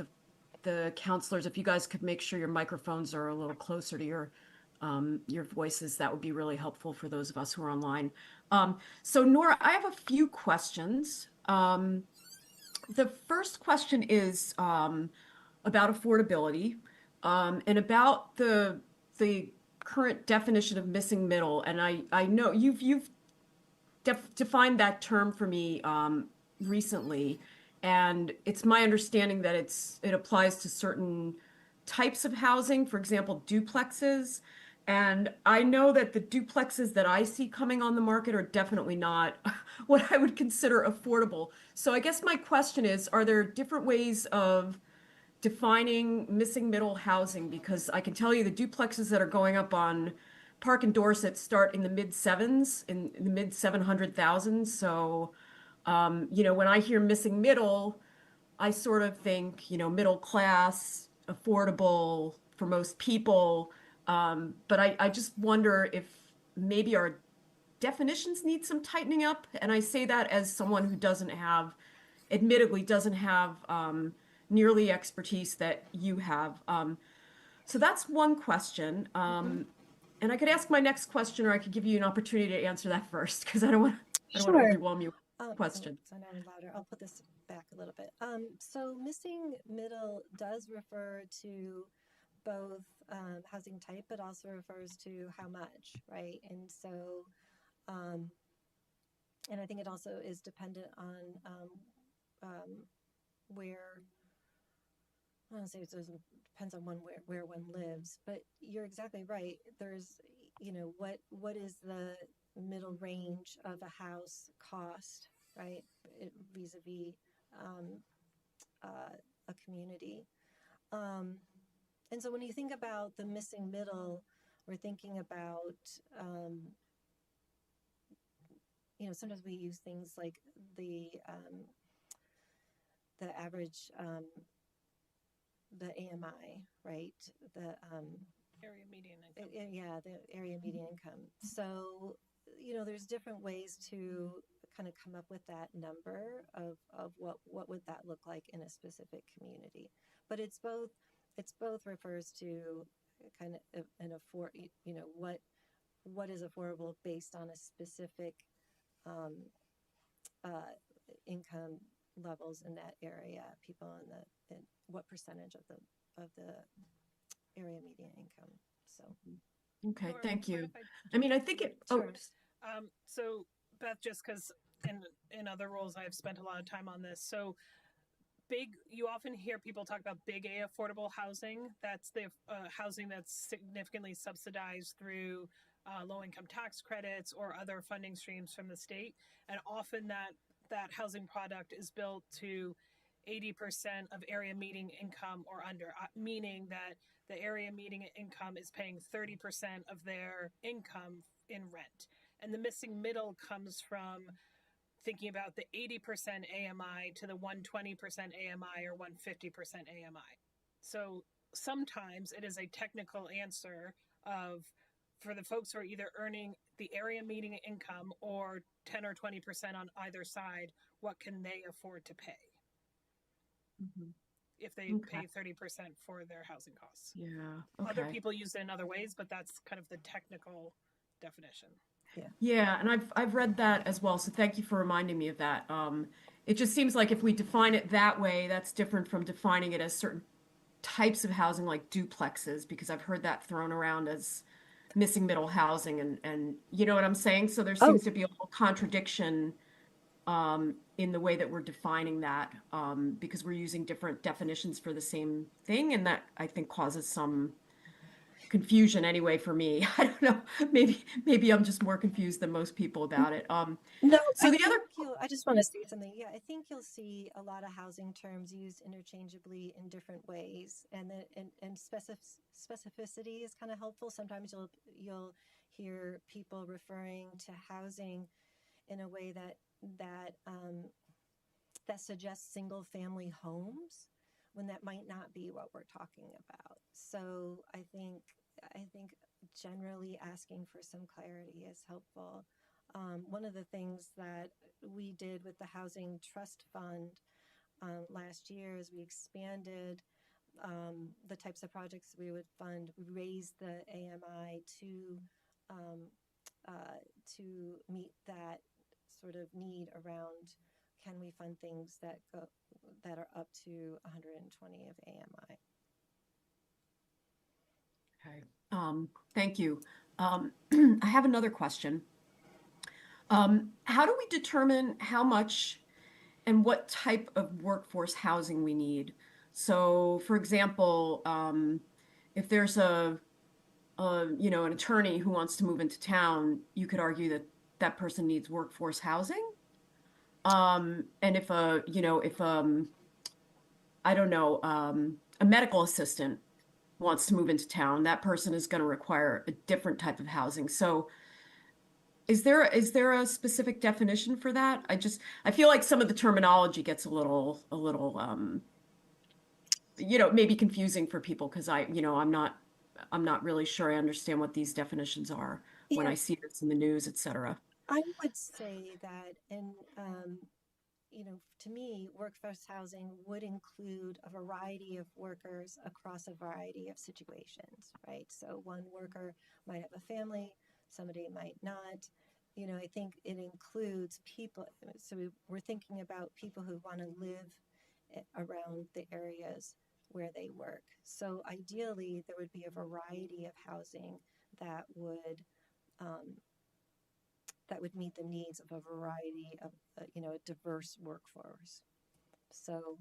the counselors. If you guys could make sure your microphones are a little closer to your voices, that would be really helpful for those of us who are online. So Nora, I have a few questions. The first question is about affordability and about the current definition of missing middle. And I know you've defined that term for me recently, and it's my understanding that it applies to certain types of housing, for example, duplexes. And I know that the duplexes that I see coming on the market are definitely not what I would consider affordable. So I guess my question is, are there different ways of defining missing middle housing? Because I can tell you the duplexes that are going up on Park and Dorset start in the mid sevens, in the mid 700,000. So, when I hear missing middle, I sort of think, middle class, affordable for most people. But I just wonder if maybe our definitions need some tightening up. And I say that as someone who admittedly doesn't have nearly expertise that you have. So that's one question. And I could ask my next question, or I could give you an opportunity to answer that first, because I don't want to Sure. overwhelm you with question. So now I'm louder. I'll put this back a little bit. So missing middle does refer to both housing type, but also refers to how much, right? And so, and I think it also is dependent on where. I don't say it depends on where one lives, but you're exactly right. There's, what is the middle range of a house cost, right? Vis-a-vis a community. And so when you think about the missing middle, we're thinking about, sometimes we use things like the the average, the AMI, right? The, Area median income. yeah, the area median income. So, there's different ways to kind of come up with that number of what would that look like in a specific community. But it's both refers to kind of an what is affordable based on a specific income levels in that area, people in what percentage of the area median income. So Okay, Nora, thank mind you. if I mean, I think it, oh, Sure. So Beth, just because in other roles I've spent a lot of time on this. So you often hear people talk about big A affordable housing. That's the housing that's significantly subsidized through low income tax credits or other funding streams from the state. And often that housing product is built to 80% of area median income or under, meaning that the area median income is paying 30% of their income in rent. And the missing middle comes from thinking about the 80% AMI to the 120% AMI or 150% AMI. So sometimes it is a technical answer of, for the folks who are either earning the area median income or 10 or 20% on either side, what can they afford to pay if they Okay. pay 30% for their housing costs? yeah, Other okay. people use it in other ways, but that's kind of the technical definition. Yeah, and I've read that as well, so thank you for reminding me of that. It just seems like if we define it that way, that's different from defining it as certain types of housing like duplexes, because I've heard that thrown around as missing middle housing and you know what I'm saying? So there seems to be a little contradiction in the way that we're defining that, because we're using different definitions for the same thing, and that I think causes some confusion anyway for me. I don't know. Maybe I'm just more confused than most people about it. No, So the other, I just want to say something. Yeah, I think you'll see a lot of housing terms used interchangeably in different ways, and specificity is kind of helpful. Sometimes you'll hear people referring to housing in a way that suggests single family homes, when that might not be what we're talking about. So I think generally asking for some clarity is helpful. One of the things that we did with the Housing Trust Fund last year is we expanded the types of projects we would fund. We raised the AMI to meet that sort of need around, can we fund things that are up to 120 of AMI? okay. Thank you. I have another question. How do we determine how much and what type of workforce housing we need? So, for example, if there's an attorney who wants to move into town, you could argue that that person needs workforce housing. And if I don't know, a medical assistant wants to move into town, that person is going to require a different type of housing. So is there a specific definition for that? I feel like some of the terminology gets a little maybe confusing for people, because I'm not really sure I understand what these definitions are when I see this in the news, etc. I would say that, to me, workforce housing would include a variety of workers across a variety of situations, right? So one worker might have a family, somebody might not. I think it includes people. So we're thinking about people who want to live around the areas where they work. So ideally, there would be a variety of housing that would meet the needs of a variety of, a diverse workforce. So,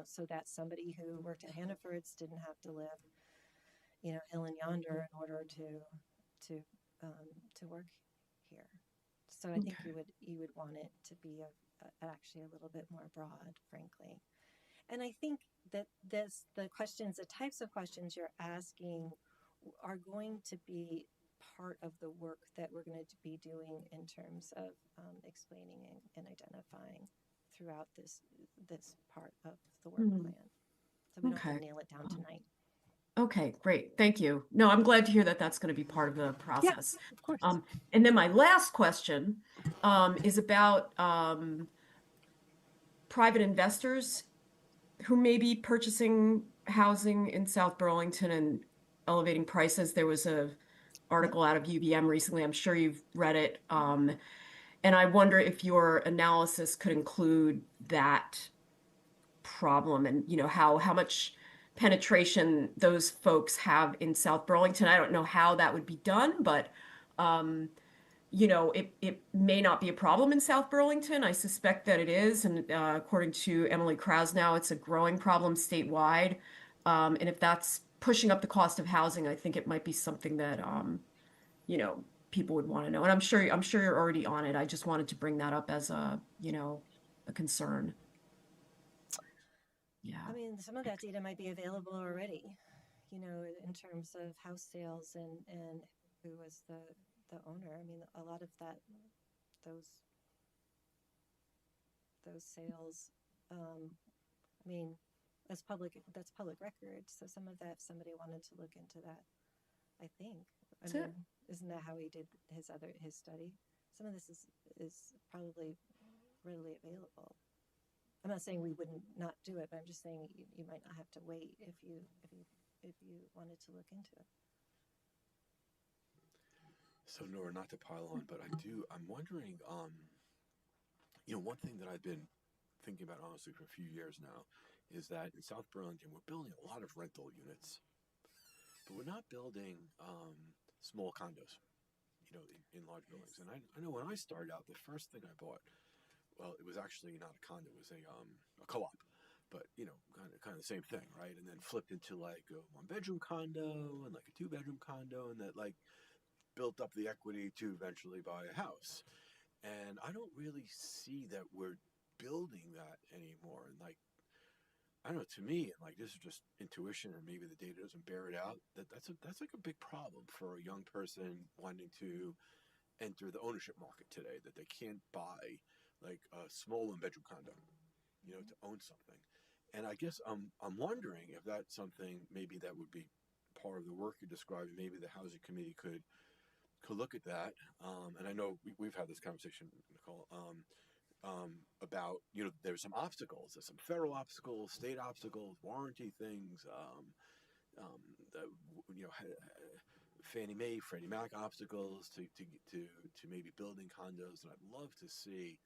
so that somebody who worked at Hannaford's didn't have to live, hill and yonder in order to work here. So I think you would want it to be actually a little bit more broad, frankly. And I think that the types of questions you're asking are going to be part of the work that we're going to be doing in terms of explaining and identifying throughout this part of the work Mhm. plan. So we don't have Okay. to nail it down tonight. Okay, great. Thank you. No, I'm glad to hear that that's going to be part of the process. Of course. And then my last question is about private investors who may be purchasing housing in South Burlington and elevating prices. There was a article out of UVM recently. I'm sure you've read it. And I wonder if your analysis could include that problem and, you know, how much penetration those folks have in South Burlington. I don't know how that would be done, but you know, it may not be a problem in South Burlington. I suspect that it is. And according to Emily Krasnow, it's a growing problem statewide. And if that's pushing up the cost of housing, I think it might be something that, you know, people would want to know. And I'm sure you're already on it. I just wanted to bring that up as a, you know, a concern. Yeah. I mean, some of that data might be available already, you know, in terms of house sales and who was the owner. I mean, a lot of those sales, I mean, that's public record. So some of that, if somebody wanted to look into that, I think. I mean, isn't that how he did his study? Some of this is probably readily available. I'm not saying we wouldn't not do it, but I'm just saying you might not have to wait if you wanted to look into it. So Nora, not to pile on, but I'm wondering, you know, one thing that I've been thinking about honestly for a few years now is that in South Burlington, we're building a lot of rental units, but we're not building small condos, you know, in large buildings. And I know when I started out, the first thing I bought, well, it was actually not a condo, it was a co-op, but you know, kind of the same thing, right? And then flipped into like a 1-bedroom condo and like a 2-bedroom condo, and that like built up the equity to eventually buy a house. And I don't really see that we're building that anymore. And like, I don't know, to me, like this is just intuition, or maybe the data doesn't bear it out, that's like a big problem for a young person wanting to enter the ownership market today, that they can't buy like a small 1-bedroom condo, you know, to own something. And I guess I'm wondering if that's something maybe that would be part of the work you're describing. Maybe the housing committee could look at that. And I know we've had this conversation, Nicole, about, you know, there's some obstacles. There's some federal obstacles, state obstacles, warranty things, you know, Fannie Mae, Freddie Mac obstacles to maybe building condos. And I'd love to see,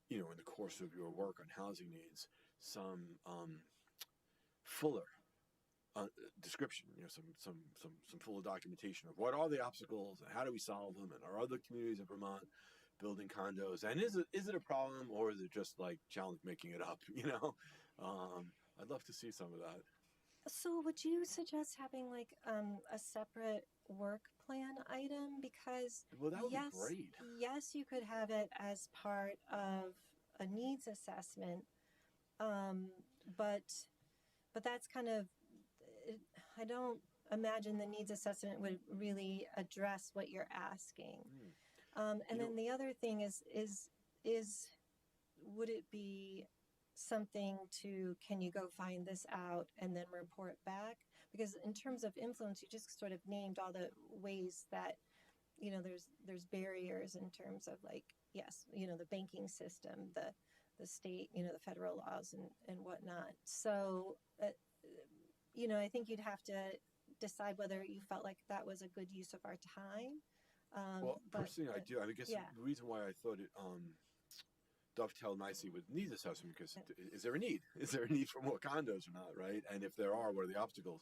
you know, in the course of your work on housing needs, some fuller description, you know, some fuller documentation of what are the obstacles and how do we solve them, and are other communities in Vermont building condos, and is it a problem, or is it just like challenge making it up, you know? I'd love to see some of that. So would you suggest having like a separate work plan item? Because Well, that would yes, be great. yes, you could have it as part of a needs assessment, but that's kind of, I don't imagine the needs assessment would really address what you're asking. And then the other thing is would it be something to, can you go find this out and then report back? Because in terms of influence, you just sort of named all the ways that, you know, there's barriers in terms of like, yes, you know, the banking system, the state, you know, the federal laws and whatnot. So, you know, I think you'd have to decide whether you felt like that was a good use of our time. Well, personally, I do. I guess the reason why I thought it dovetailed nicely with needs assessment, because is there a need? Is there a need for more condos or not, right? And if there are, what are the obstacles?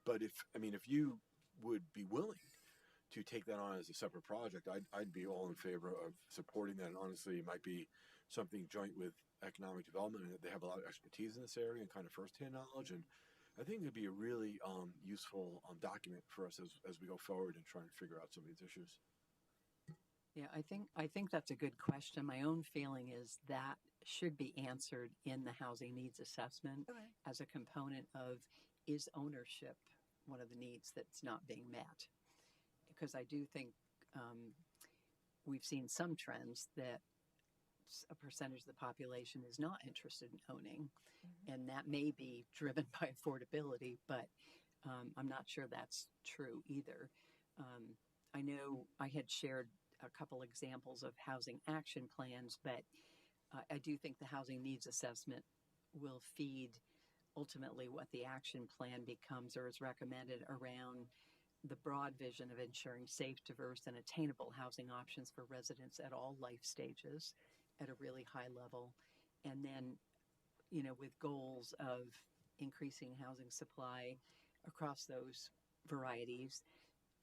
But if you would be willing to take that on as a separate project, I'd be all in favor of supporting that. And honestly, it might be something joint with economic development, and they have a lot of expertise in this area and kind of firsthand knowledge. And I think it'd be a really useful document for us as we go forward and try and figure out some of these issues. Yeah, I think that's a good question. My own feeling is that should be answered in the housing needs assessment as a component of, is ownership one of the needs that's not being met? Because I do think we've seen some trends that a percentage of the population is not interested in owning, and that may be driven by affordability, but I'm not sure that's true either. I know I had shared a couple examples of housing action plans, but I do think the housing needs assessment will feed ultimately what the action plan becomes or is recommended around the broad vision of ensuring safe, diverse, and attainable housing options for residents at all life stages at a really high level. And then, you know, with goals of increasing housing supply across those varieties,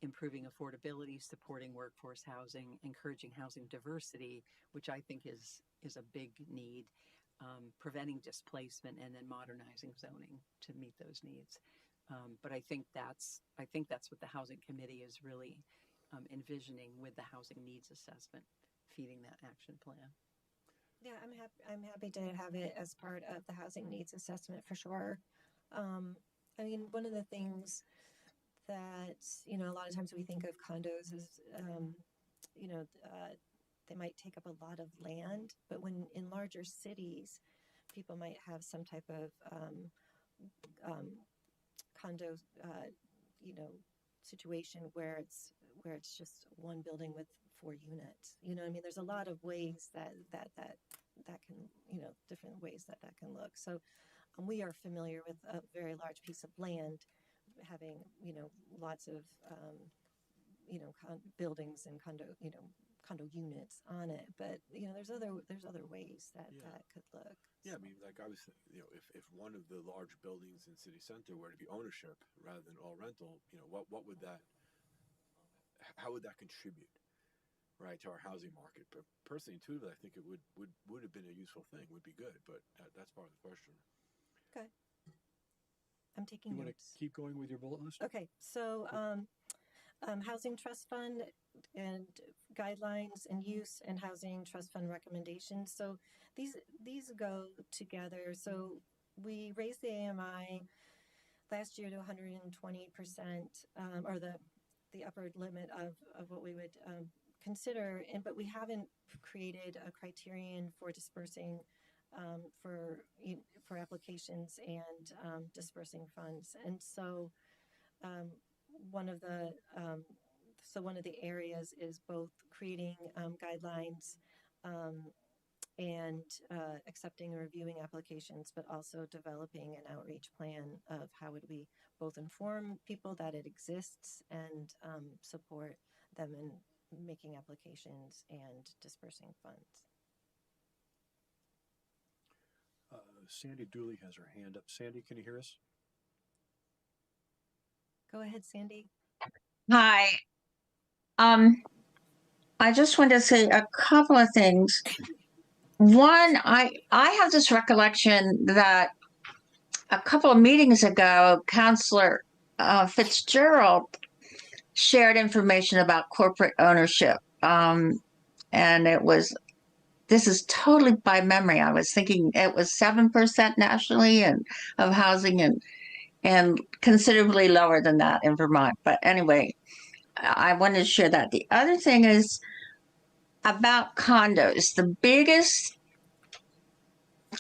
improving affordability, supporting workforce housing, encouraging housing diversity, which I think is a big need, preventing displacement, and then modernizing zoning to meet those needs. But I think that's what the housing committee is really envisioning with the housing needs assessment, feeding that action plan. Yeah, I'm happy to have it as part of the housing needs assessment for sure. I mean, one of the things that, you know, a lot of times we think of condos as, you know, they might take up a lot of land, but when in larger cities, people might have some type of condo, you know, situation where it's just one building with 4 units. You know, I mean, there's a lot of ways that can, you know, different ways that can look. So we are familiar with a very large piece of land having, you know, lots of, you know, buildings and condo units on it. But, you know, there's other ways that could look. Yeah, I mean, like I was, you know, if one of the large buildings in city center were to be ownership rather than all rental, you know, what would that, how would that contribute, right, to our housing market? But personally, intuitively, I think it would have been a useful thing, would be good, but that's part of the question. Okay. I'm taking You want notes. to keep going with your bullet list? Okay, so housing trust fund and guidelines and use and housing trust fund recommendations. So these go together. So we raised the AMI last year to 120%, or the upper limit of what we would consider, but we haven't created a criterion for dispersing for applications and dispersing funds. And so one of the areas is both creating guidelines and accepting and reviewing applications, but also developing an outreach plan of how would we both inform people that it exists and support them in making applications and dispersing funds. Sandy Dooley has her hand up. Sandy, can you hear us? Go ahead, Sandy. Hi. I just want to say a couple of things. One, I have this recollection that a couple of meetings ago, Councilor Fitzgerald shared information about corporate ownership. And this is totally by memory. I was thinking it was 7% nationally and of housing and considerably lower than that in Vermont. But anyway, I wanted to share that. The other thing is about condos. The biggest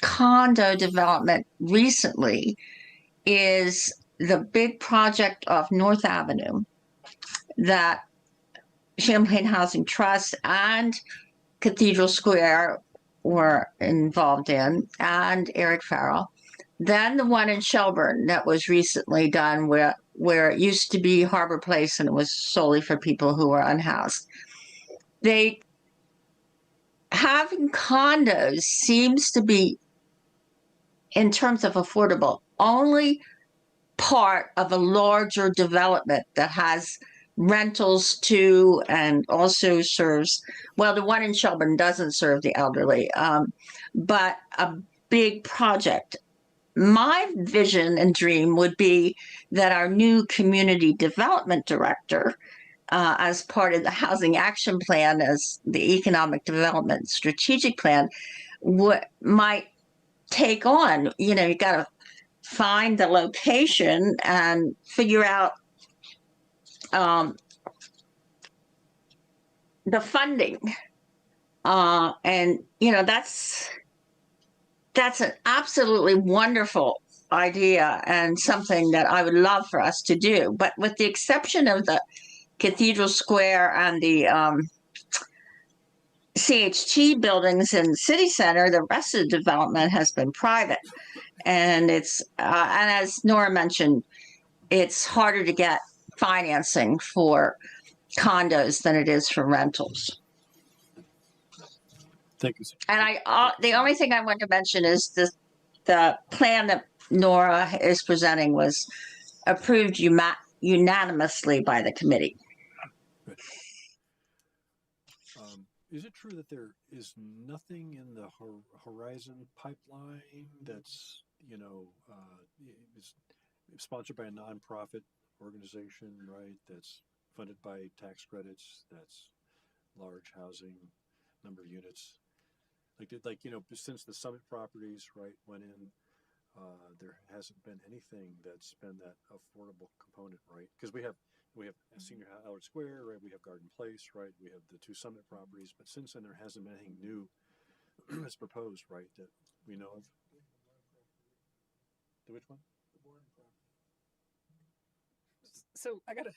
condo development recently is the big project off North Avenue that Champlain Housing Trust and Cathedral Square were involved in, and Eric Farrell. Then the one in Shelburne that was recently done where it used to be Harbor Place and it was solely for people who were unhoused. Having condos seems to be, in terms of affordable, only part of a larger development that has rentals too and also serves, well, the one in Shelburne doesn't serve the elderly, but a big project. My vision and dream would be that our new community development director, as part of the housing action plan, as the economic development strategic plan, might take on, you know, you got to find the location and figure out the funding And that's an absolutely wonderful idea and something that I would love for us to do. But with the exception of the Cathedral Square and the CHT buildings in the city center, the rest of the development has been private. And and as Nora mentioned, it's harder to get financing for condos than it is for rentals. Thank you. And the only thing I want to mention is the plan that Nora is presenting was approved unanimously by the committee. Good. Is it true that there is nothing in the Horizon pipeline that's, is sponsored by a nonprofit organization, right? That's funded by tax credits, that's large housing, number of units. Since the Summit properties, right, went in, there hasn't been anything that's been that affordable component, right? Because we have Senior Howard Square, right? We have Garden Place, right? We have the two Summit properties, but since then there hasn't been anything new that's proposed, right? That we know of. The which one? So I gotta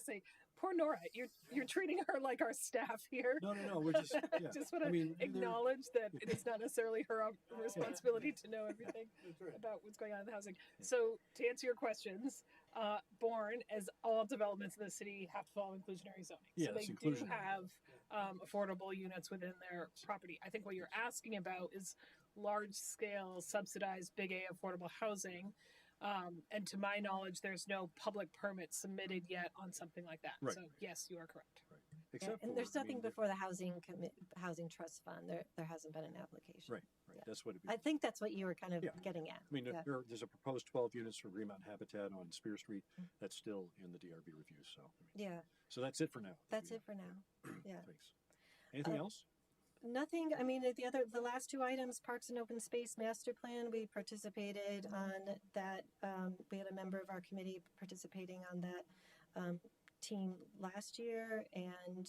say, poor Nora, you're treating her like our staff here. No, we're just. Yeah. Just want to acknowledge that it is not necessarily her responsibility to know everything about what's going on in the housing. So to answer your questions, Bourne, as all developments in the city, have to follow inclusionary zoning. Yeah, so they do have affordable units within their property. I think what you're asking about is large scale subsidized big A affordable housing. And to my knowledge, there's no public permit submitted yet on something like that. Right. So yes, you are correct. Right. And there's nothing before the housing trust fund. There hasn't been an application. Right. Yeah. That's what I think that's what you were kind of getting at. I mean, there's a proposed 12 units for Green Mountain Habitat on Spear Street. That's still in the DRB review. So So that's it for now. That's it for now. Yeah. Thanks. Anything else? Nothing. I mean, the last two items, Parks and Open Space Master Plan, we participated on that. We had a member of our committee participating on that team last year, and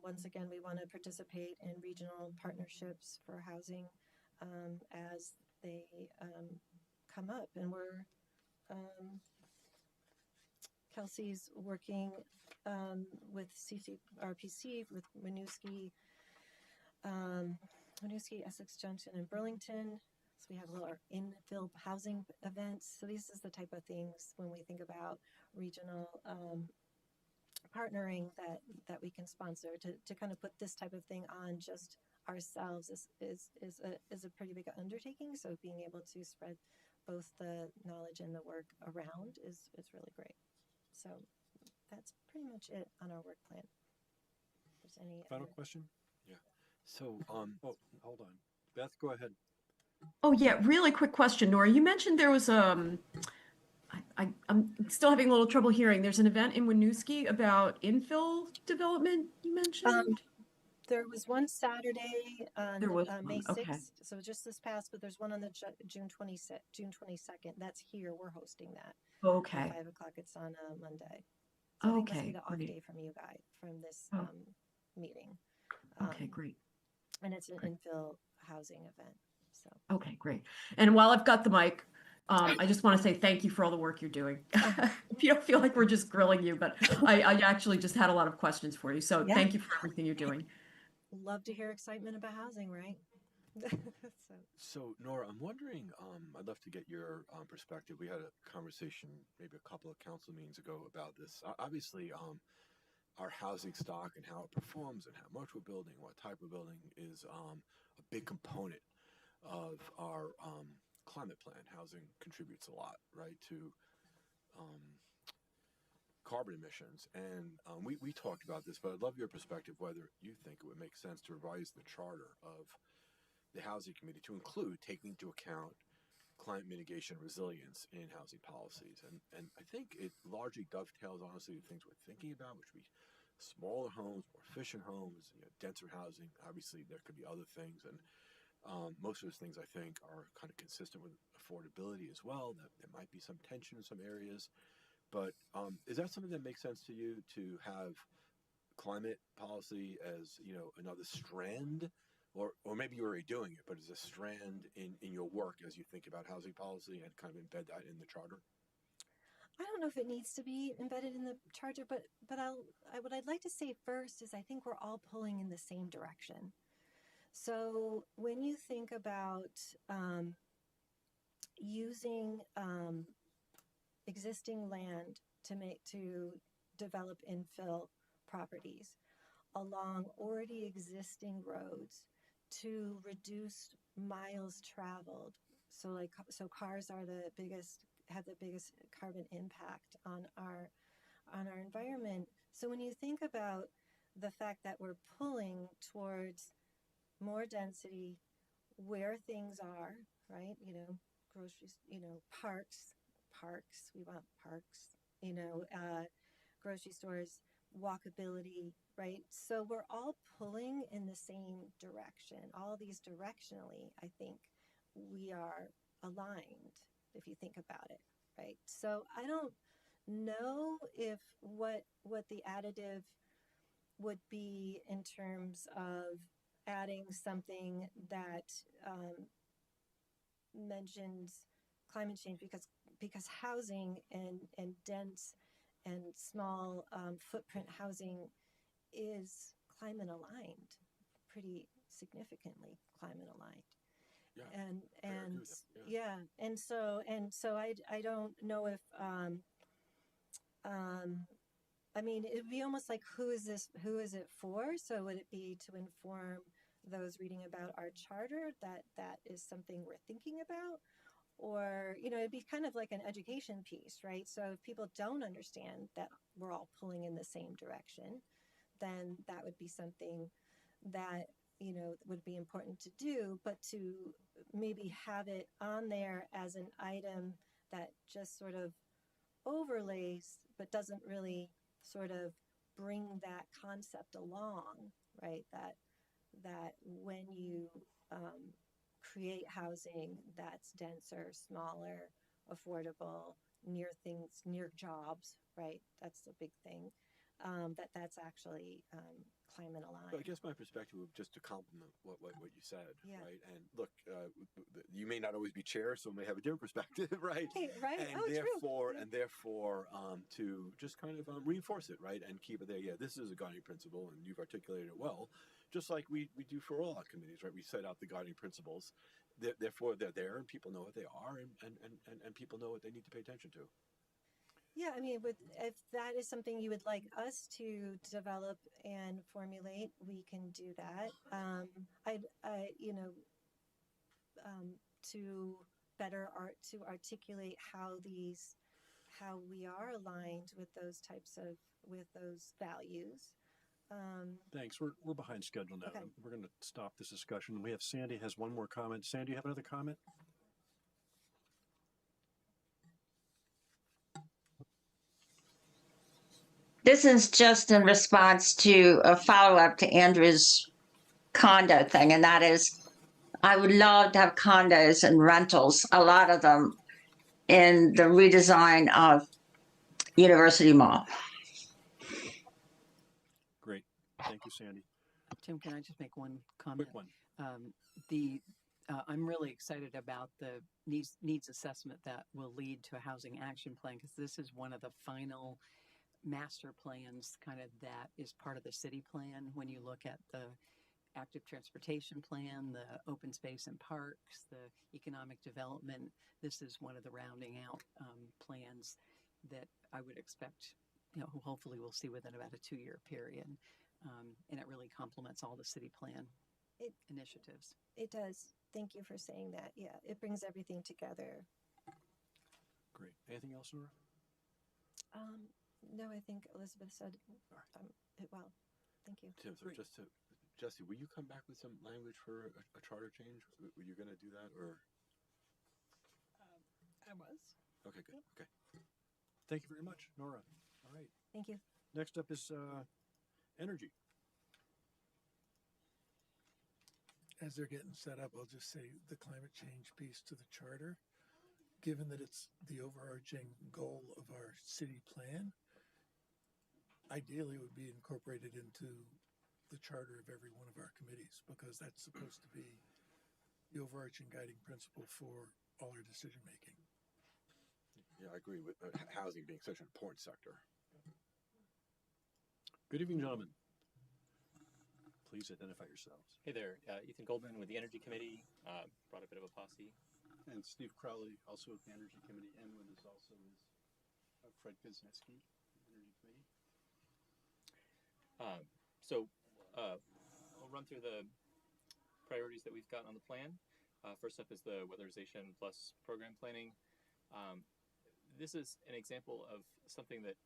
once again, we want to participate in regional partnerships for housing as they come up. And we're Kelsey's working with CCRPC, with Winooski, Essex Junction, and Burlington. So we have a little infill housing events. So this is the type of things when we think about regional partnering that we can sponsor to kind of put this type of thing on just ourselves is a pretty big undertaking. So being able to spread both the knowledge and the work around is really great. So that's pretty much it on our work plan. If there's any final question? Yeah. So oh, hold on. Beth, go ahead. Oh yeah, really quick question, Nora. You mentioned there was I'm still having a little trouble hearing. There's an event in Winooski about infill development. You mentioned. There was one Saturday on May 6th, okay. So just this past, but there's one on the June 22nd. That's here. We're hosting that. Okay. At 5 o'clock. It's on a Monday. So I think this will be the off great. day from you guys from this meeting. Okay, great. And it's an infill housing event. So okay, great. And while I've got the mic, I just want to say thank you for all the work you're doing. If you don't feel like we're just grilling you, but I actually just had a lot of questions for you. So thank you for everything you're doing. Love to hear excitement about housing, right? So Nora, I'm wondering, I'd love to get your perspective. We had a conversation maybe a couple of council meetings ago about this. Obviously, our housing stock and how it performs and how much we're building, what type of building is a big component of our climate plan. Housing contributes a lot, right, to carbon emissions. And we talked about this, but I'd love your perspective, whether you think it would make sense to revise the charter of the housing committee to include taking into account climate mitigation resilience in housing policies. And I think it largely dovetails, honestly, with things we're thinking about, which would be smaller homes, more efficient homes, denser housing. Obviously, there could be other things. And most of those things, I think, are kind of consistent with affordability as well. That there might be some tension in some areas. But is that something that makes sense to you, to have climate policy as, you know, another strand, or maybe you're already doing it, but as a strand in your work as you think about housing policy and kind of embed that in the charter? I don't know if it needs to be embedded in the charter, but what I'd like to say first is I think we're all pulling in the same direction. So when you think about using existing land to develop infill properties along already existing roads to reduce miles traveled, so cars are have the biggest carbon impact on our environment. So when you think about the fact that we're pulling towards more density where things are, right? You know, groceries, you know, parks, we want parks, you know, grocery stores, walkability, right? So we're all pulling in the same direction. All these directionally, I think we are aligned, if you think about it, right? So I don't know if what the additive would be in terms of adding something that mentions climate change, because housing and dense and small footprint housing is climate aligned, pretty significantly climate aligned. Yeah, and I agree and with that, yeah. yeah, and so I don't know if I mean, it'd be almost like, who is it for? So would it be to inform those reading about our charter that is something we're thinking about? Or, you know, it'd be kind of like an education piece, right? So if people don't understand that we're all pulling in the same direction, then that would be something that, you know, would be important to do, but to maybe have it on there as an item that just sort of overlays, but doesn't really sort of bring that concept along, right? That when you create housing that's denser, smaller, affordable, near things, near jobs, right? That's a big thing. That's actually climate aligned. So I guess my perspective would just to complement what you said, Yeah. right? And look, you may not always be chair, so may have a different perspective, right? Right. And Oh, therefore, true. to just kind of reinforce it, right, and keep it there. Yeah, this is a guiding principle, and you've articulated it well, just like we do for all our committees, right? We set out the guiding principles. Therefore, they're there, and people know what they are, and people know what they need to pay attention to. Yeah, I mean, if that is something you would like us to develop and formulate, we can do that. You know, to better to articulate how we are aligned with those values. Thanks. We're behind schedule now. Okay. We're going to stop this discussion. We have Sandy has one more comment. Sandy, you have another comment? This is just in response to a follow-up to Andrew's condo thing, and that is, I would love to have condos and rentals, a lot of them, in the redesign of University Mall. Great. Thank you, Sandy. Tim, can I just make one comment? Quick one. I'm really excited about the needs assessment that will lead to a housing action plan, because this is one of the final master plans kind of that is part of the city plan. When you look at the active transportation plan, the open space and parks, the economic development, this is one of the rounding out plans that I would expect, you know, hopefully we'll see within about a 2-year period. And it really complements all the city plan initiatives. It does. Thank you for saying that. Yeah, it brings everything together. Great. Anything else, Nora? No, I think Elizabeth said it well. Thank you. Tim, so Jesse, will you come back with some language for a charter change? Were you going to do that, or? I was. Okay, good. Okay. Thank you very much, Nora. All right. Thank you. Next up is energy. As they're getting set up, I'll just say the climate change piece to the charter, given that it's the overarching goal of our city plan, ideally would be incorporated into the charter of every one of our committees, because that's supposed to be the overarching guiding principle for all our decision making. Yeah, I agree with housing being such an important sector. Good evening, gentlemen. Please identify yourselves. Hey there, Ethan Goldman with the Energy Committee. Brought a bit of a posse. And Steve Crowley, also with the Energy Committee, and with us also is Fred Kuznetsky, Energy Committee. I'll run through the priorities that we've got on the plan. First up is the Weatherization Plus program planning. This is an example of something that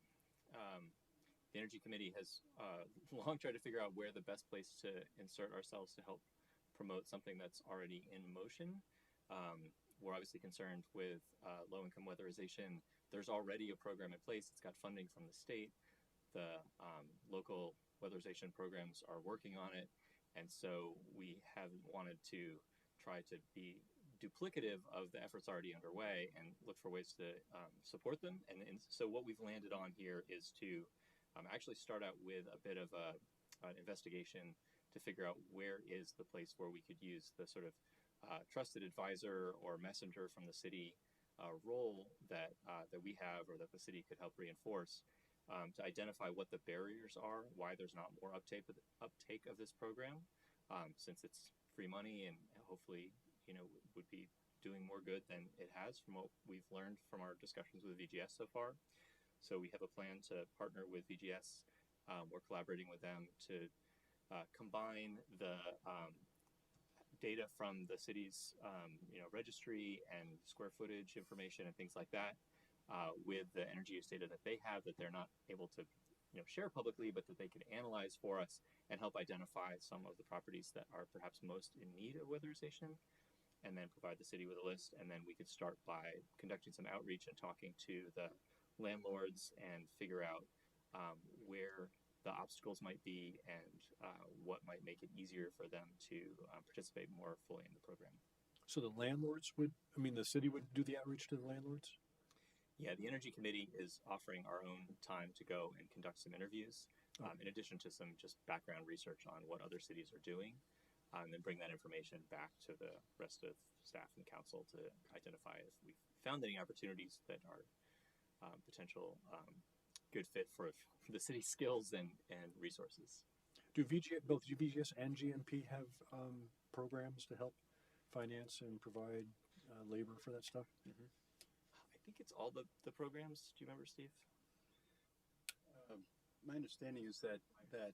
the Energy Committee has long tried to figure out where the best place to insert ourselves to help promote something that's already in motion. We're obviously concerned with low-income weatherization. There's already a program in place. It's got funding from the state. The local weatherization programs are working on it. And so we have wanted to try to be duplicative of the efforts already underway and look for ways to support them. And so what we've landed on here is to actually start out with a bit of an investigation to figure out where is the place where we could use the sort of trusted advisor or messenger from the city role that we have, or that the city could help reinforce, to identify what the barriers are, why there's not more uptake of this program, since it's free money and hopefully, would be doing more good than it has from what we've learned from our discussions with VGS so far. So we have a plan to partner with VGS. We're collaborating with them to combine the data from the city's registry and square footage information and things like that with the energy use data that they have that they're not able to share publicly, but that they can analyze for us and help identify some of the properties that are perhaps most in need of weatherization, and then provide the city with a list. And then we could start by conducting some outreach and talking to the landlords and figure out where the obstacles might be and what might make it easier for them to participate more fully in the program. So the landlords the city would do the outreach to the landlords? Yeah, the Energy Committee is offering our own time to go and conduct some interviews, in addition to some just background research on what other cities are doing, and then bring that information back to the rest of staff and council to identify if we've found any opportunities that are potential good fit for the city's skills and resources. Do both VGS and GNP have programs to help finance and provide labor for that stuff? Mm-hmm. I think it's all the programs. Do you remember, Steve? My understanding is that the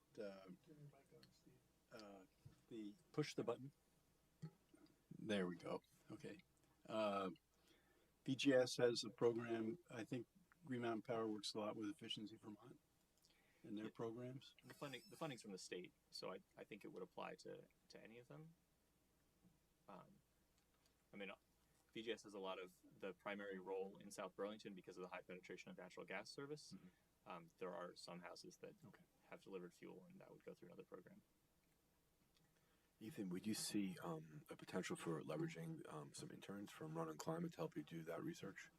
push the button. There we go. Okay. VGS has a program. I think Green Mountain Power works a lot with Efficiency Vermont and their programs. The funding's from the state, so I think it would apply to any of them. VGS has a lot of the primary role in South Burlington because of the high penetration of natural gas service. Mm-hmm. There are some houses that have delivered fuel, and that would go through another program. Ethan, would you see a potential for leveraging some interns from Run on Climate to help you do that research?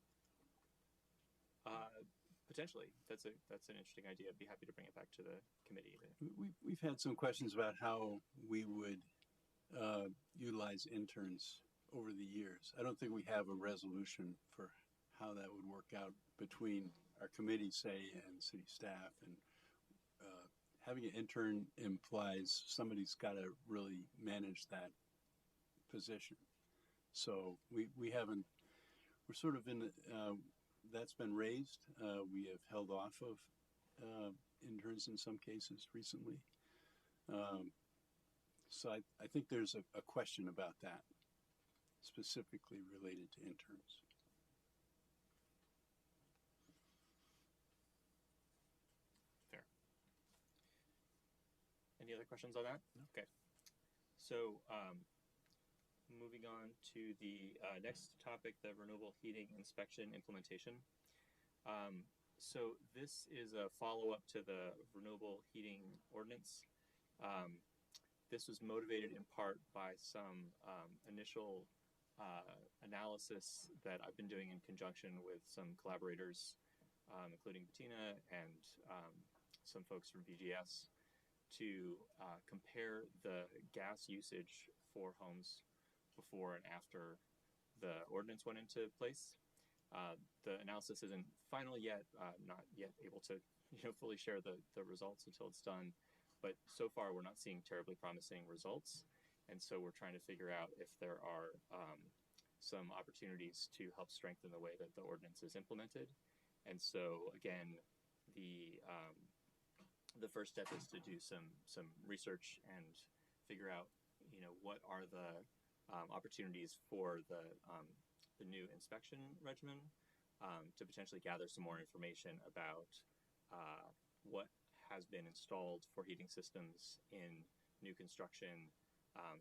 Potentially, that's an interesting idea. I'd be happy to bring it back to the committee. We've had some questions about how we would utilize interns over the years. I don't think we have a resolution for how that would work out between our committee, say, and city staff. And having an intern implies somebody's got to really manage that position. So we haven't. We're sort of in. That's been raised. We have held off of interns in some cases recently. So I think there's a question about that, specifically related to interns. Fair. Any other questions on that? No. Okay. So moving on to the next topic, the renewable heating inspection implementation. So this is a follow-up to the renewable heating ordinance. This was motivated in part by some initial analysis that I've been doing in conjunction with some collaborators, including Bettina and some folks from VGS to compare the gas usage for homes before and after the ordinance went into place. The analysis isn't final yet, not yet able to fully share the results until it's done, but so far we're not seeing terribly promising results, and so we're trying to figure out if there are some opportunities to help strengthen the way that the ordinance is implemented. And so again, the first step is to do some research and figure out what are the opportunities for the new inspection regimen, to potentially gather some more information about what has been installed for heating systems in new construction,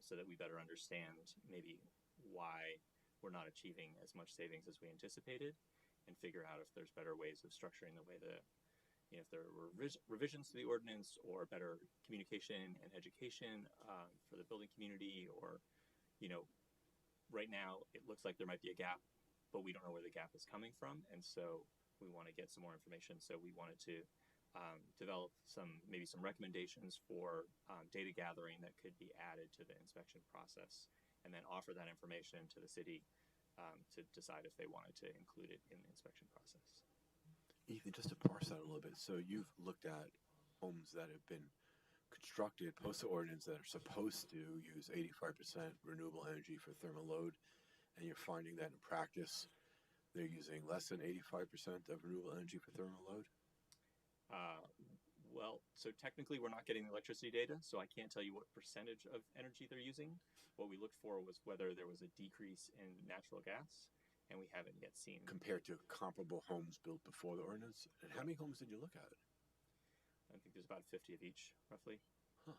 so that we better understand maybe why we're not achieving as much savings as we anticipated, and figure out if there's better ways of structuring the way that, if there were revisions to the ordinance or better communication and education for the building community, or, right now it looks like there might be a gap, but we don't know where the gap is coming from, and so we want to get some more information. So we wanted to develop maybe some recommendations for data gathering that could be added to the inspection process, and then offer that information to the city to decide if they wanted to include it in the inspection process. Ethan, just to parse that a little bit, so you've looked at homes that have been constructed post the ordinance that are supposed to use 85% renewable energy for thermal load, and you're finding that in practice they're using less than 85% of renewable energy for thermal load? Well, so technically we're not getting the electricity data, so I can't tell you what percentage of energy they're using. What we looked for was whether there was a decrease in natural gas, and we haven't yet seen. Compared to comparable homes built before the ordinance? And how many homes did you look at? I think there's about 50 of each, roughly. Huh.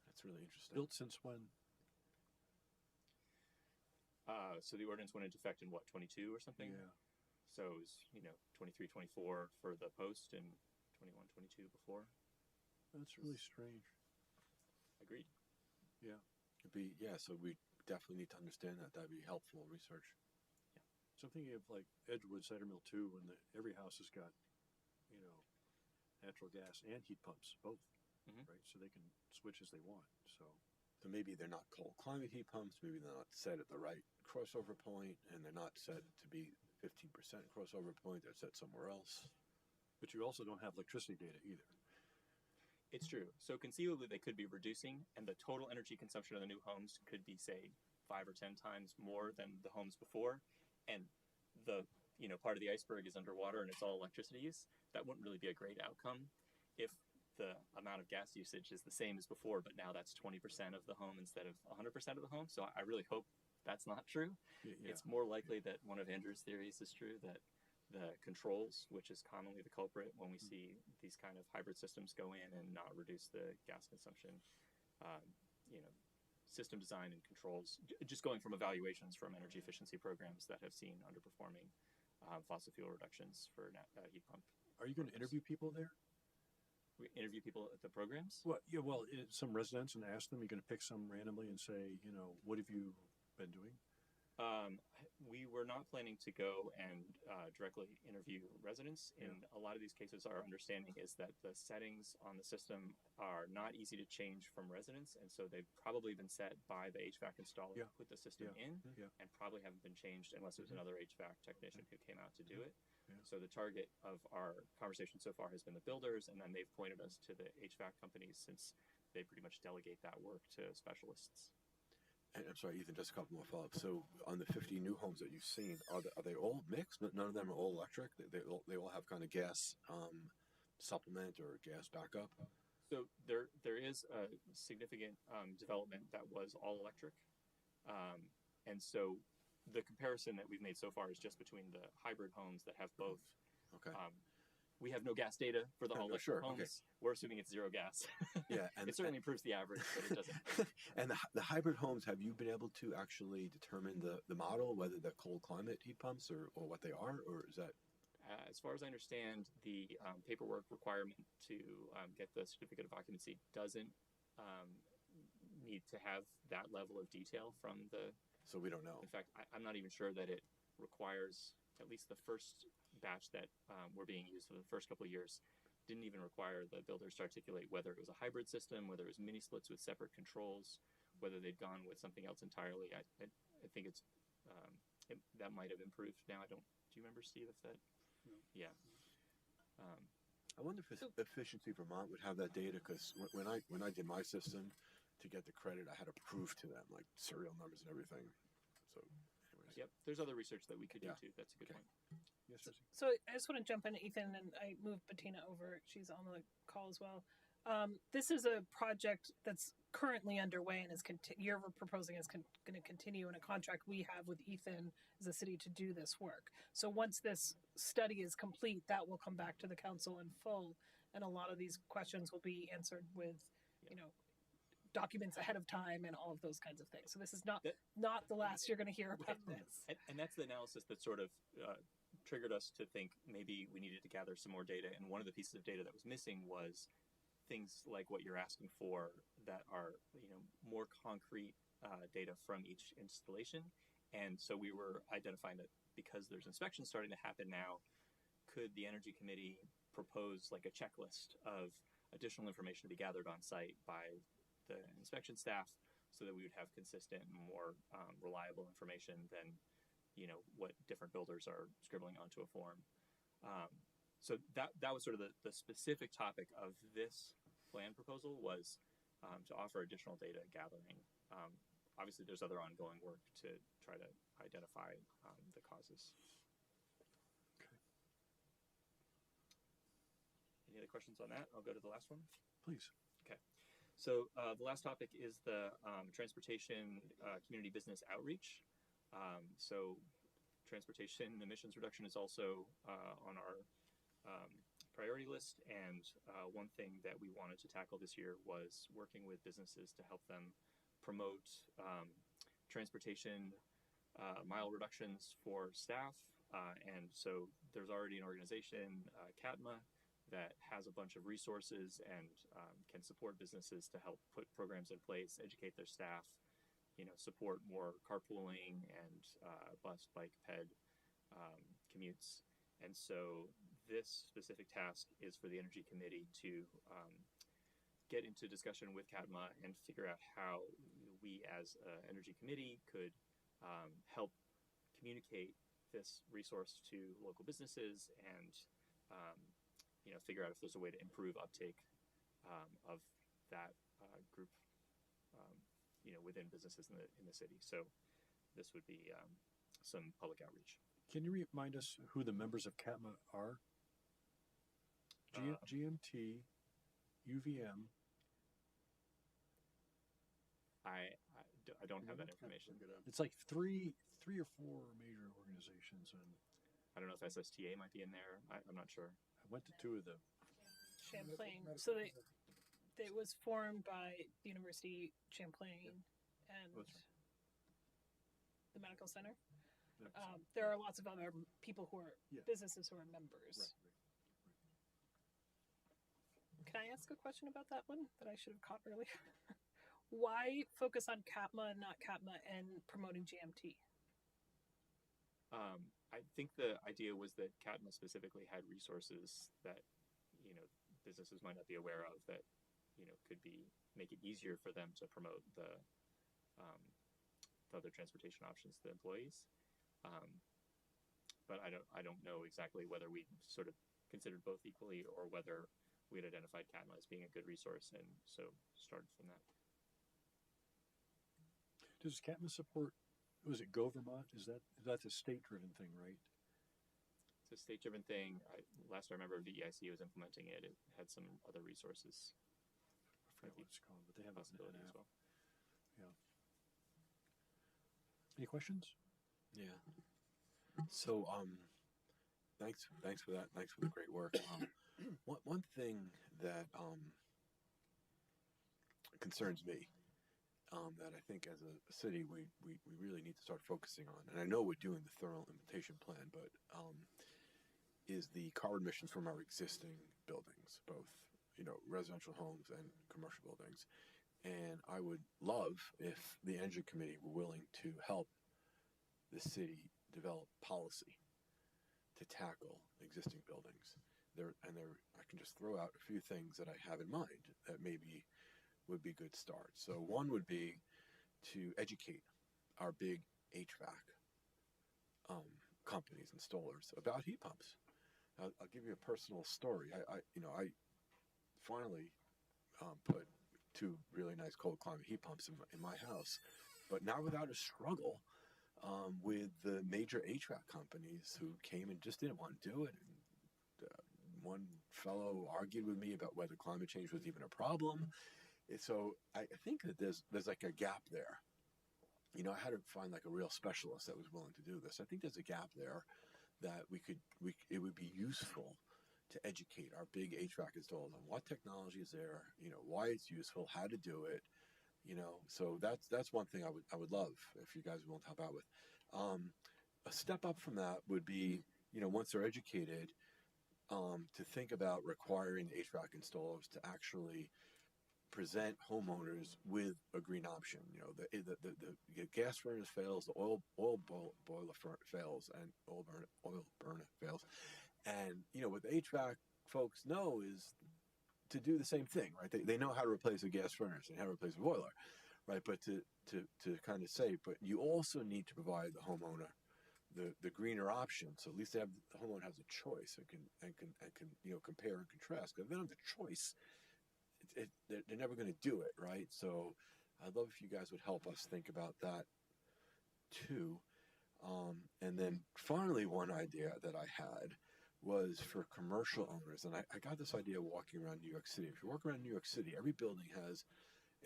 That's really interesting. Built since when? So the ordinance went into effect in what, 22 or something? Yeah. So it was, 23, 24 for the post, and 21, 22 before. That's really strange. Agreed. Yeah. So we definitely need to understand that. That'd be helpful research. Yeah. So I'm thinking of like Edgewood Cider Mill 2, when every house has got, natural gas and heat pumps, both, right? So they can switch as they want. So maybe they're not cold climate heat pumps. Maybe they're not set at the right crossover point, and they're not set to be 15% crossover point. They're set somewhere else. But you also don't have electricity data either. It's true. So conceivably they could be reducing, and the total energy consumption of the new homes could be, say, 5 or 10 times more than the homes before. And the part of the iceberg is underwater and it's all electricity use. That wouldn't really be a great outcome if the amount of gas usage is the same as before, but now that's 20% of the home instead of 100% of the home. So I really hope that's not true. Yeah. It's more likely that one of Andrew's theories is true, that the controls, which is commonly the culprit when we see these kind of hybrid systems go in and not reduce the gas consumption, system design and controls, just going from evaluations from energy efficiency programs that have seen underperforming fossil fuel reductions for heat pump. Are you going to interview people there? We interview people at the programs? Well, yeah. Well, some residents, and ask them. You're going to pick some randomly and say, what have you been doing? We were not planning to go and directly interview residents. In a lot of these cases, our understanding is that the settings on the system are not easy to change from residents, and so they've probably been set by the HVAC installer who put the system in, and probably haven't been changed unless it was another HVAC technician who came out to do it. Yeah. So the target of our conversation so far has been the builders, and then they've pointed us to the HVAC companies, since they pretty much delegate that work to specialists. And I'm sorry, Ethan, just a couple more follow-ups. So on the 50 new homes that you've seen, are they all mixed? None of them are all electric? They all have kind of gas supplement or gas backup? So there is a significant development that was all electric. And so the comparison that we've made so far is just between the hybrid homes that have both. Okay. We have no gas data for the all electric homes. Okay. We're assuming it's zero gas. Yeah, and it certainly improves the average, but it doesn't. And the hybrid homes, have you been able to actually determine the model, whether they're cold climate heat pumps or what they are, or is that? As far as I understand, the paperwork requirement to get the certificate of occupancy doesn't need to have that level of detail from the. So we don't know. In fact, I'm not even sure that it requires, at least the first batch that were being used for the first couple of years, didn't even require the builders to articulate whether it was a hybrid system, whether it was mini splits with separate controls, whether they'd gone with something else entirely. I think that might have improved now. Do you remember, Steve, if that? No. Yeah. I wonder if Efficiency Vermont would have that data, because when I did my system, to get the credit, I had to prove to them like serial numbers and everything. So, anyways. Yep. There's other research that we could do Yeah. too. That's a good Okay. point. Yes, Rosie? So I just want to jump in, Ethan, and I moved Bettina over. She's on the call as well. This is a project that's currently underway and you're proposing is going to continue in a contract we have with Ethan as a city to do this work. So once this study is complete, that will come back to the council in full, and a lot of these questions will be answered with, documents ahead of time and all of those kinds of things. So this is not the last you're going to hear about this. And that's the analysis that sort of triggered us to think maybe we needed to gather some more data. And one of the pieces of data that was missing was things like what you're asking for, that are more concrete data from each installation. And so we were identifying that because there's inspections starting to happen now, could the Energy Committee propose like a checklist of additional information to be gathered on site by the inspection staff, so that we would have consistent and more reliable information than what different builders are scribbling onto a form. So that was sort of the specific topic of this plan proposal, was to offer additional data gathering. Obviously, there's other ongoing work to try to identify the causes. Okay. Any other questions on that? I'll go to the last one. Please. Okay. So the last topic is the transportation community business outreach. So transportation emissions reduction is also on our priority list, and one thing that we wanted to tackle this year was working with businesses to help them promote transportation mile reductions for staff. And so there's already an organization, CATMA, that has a bunch of resources and can support businesses to help put programs in place, educate their staff, support more carpooling and bus, bike, ped commutes. And so this specific task is for the Energy Committee to get into discussion with CATMA and figure out how we as an Energy Committee could help communicate this resource to local businesses and figure out if there's a way to improve uptake of that group, within businesses in the city. So this would be some public outreach. Can you remind us who the members of CATMA are? GMT, UVM. I don't have that information. It's like three or four major organizations, and I don't know if SSTA might be in there. I'm not sure. I went to two of them. Champlain. So it was formed by the University Champlain and the Medical Center. There are lots of other people who are businesses who are members. Right. Can I ask a question about that one that I should have caught earlier? Why focus on CATMA and not CATMA and promoting GMT? I think the idea was that CATMA specifically had resources that businesses might not be aware of, that could make it easier for them to promote the other transportation options to the employees. But I don't know exactly whether we sort of considered both equally or whether we had identified CATMA as being a good resource and so started from that. Does CATMA support? Was it Go Vermont? That's a state-driven thing, right? It's a state-driven thing. Last I remember, the EIC was implementing it. It had some other resources. I forget what it's called, but they have a Possibility as well. Yeah. Any questions? Yeah. So, thanks for that. Thanks for the great work. One thing that concerns me, that I think as a city we really need to start focusing on, and I know we're doing the thorough implementation plan, but is the carbon emissions from our existing buildings, both residential homes and commercial buildings. And I would love if the Energy Committee were willing to help the city develop policy to tackle existing buildings. I can just throw out a few things that I have in mind that maybe would be good starts. So one would be to educate our big HVAC companies, installers, about heat pumps. I'll give you a personal story. I finally put two really nice cold climate heat pumps in my house, but not without a struggle with the major HVAC companies who came and just didn't want to do it. And one fellow argued with me about whether climate change was even a problem. And so I think that there's like a gap there. I had to find like a real specialist that was willing to do this. I think there's a gap there that it would be useful to educate our big HVAC installers on what technology is there, why it's useful, how to do it, So that's one thing I would love if you guys will help out with. A step up from that would be, once they're educated, to think about requiring HVAC installers to actually present homeowners with a green option. The gas furnace fails, the oil boiler fails, and oil burner fails. And what the HVAC folks know is to do the same thing, right? They know how to replace a gas furnace and how to replace a boiler, right? But to kind of say, but you also need to provide the homeowner the greener option, so at least the homeowner has a choice and can compare and contrast. Because if they don't have the choice, they're never going to do it, right? So I'd love if you guys would help us think about that too. And then finally, one idea that I had was for commercial owners, and I got this idea walking around New York City. If you walk around New York City, every building has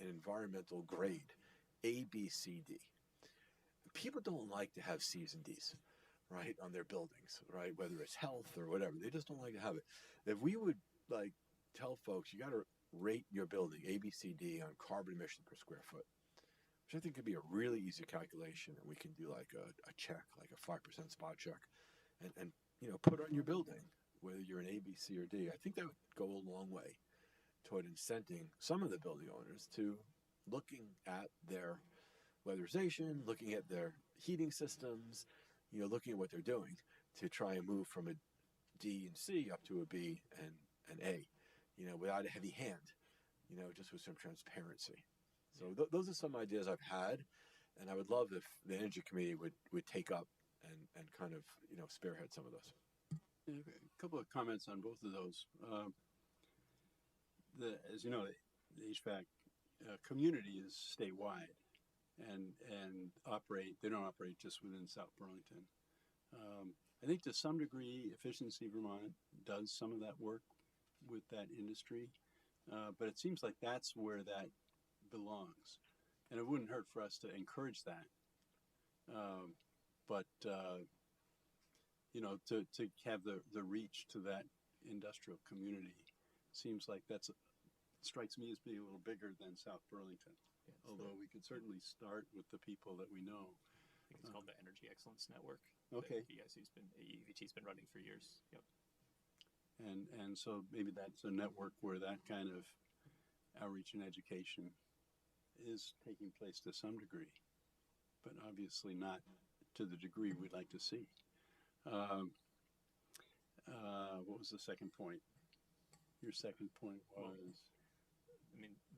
an environmental grade, A, B, C, D. People don't like to have C's and D's, right, on their buildings, right, whether it's health or whatever. They just don't like to have it. If we would tell folks, you got to rate your building A, B, C, D on carbon emissions per square foot, which I think could be a really easy calculation, and we can do like a check, like a 5% spot check, and put on your building whether you're an A, B, C, or D. I think that would go a long way toward incenting some of the building owners to looking at their weatherization, looking at their heating systems, looking at what they're doing to try and move from a D and C up to a B and an A, without a heavy hand, just with some transparency. So those are some ideas I've had, and I would love if the Energy Committee would take up and kind of, spearhead some of those. A couple of comments on both of those. As you know, the HVAC community is statewide and they don't operate just within South Burlington. I think to some degree, Efficiency Vermont does some of that work with that industry, but it seems like that's where that belongs. And it wouldn't hurt for us to encourage that. But to have the reach to that industrial community seems like strikes me as being a little bigger than South Burlington. Yeah, although we could certainly start with the people that we know. I think it's called the Energy Excellence Network. Okay. EVT's been running for years. Yep. And so maybe that's a network where that kind of outreach and education is taking place to some degree, but obviously not to the degree we'd like to see. What was the second point? Your second point was?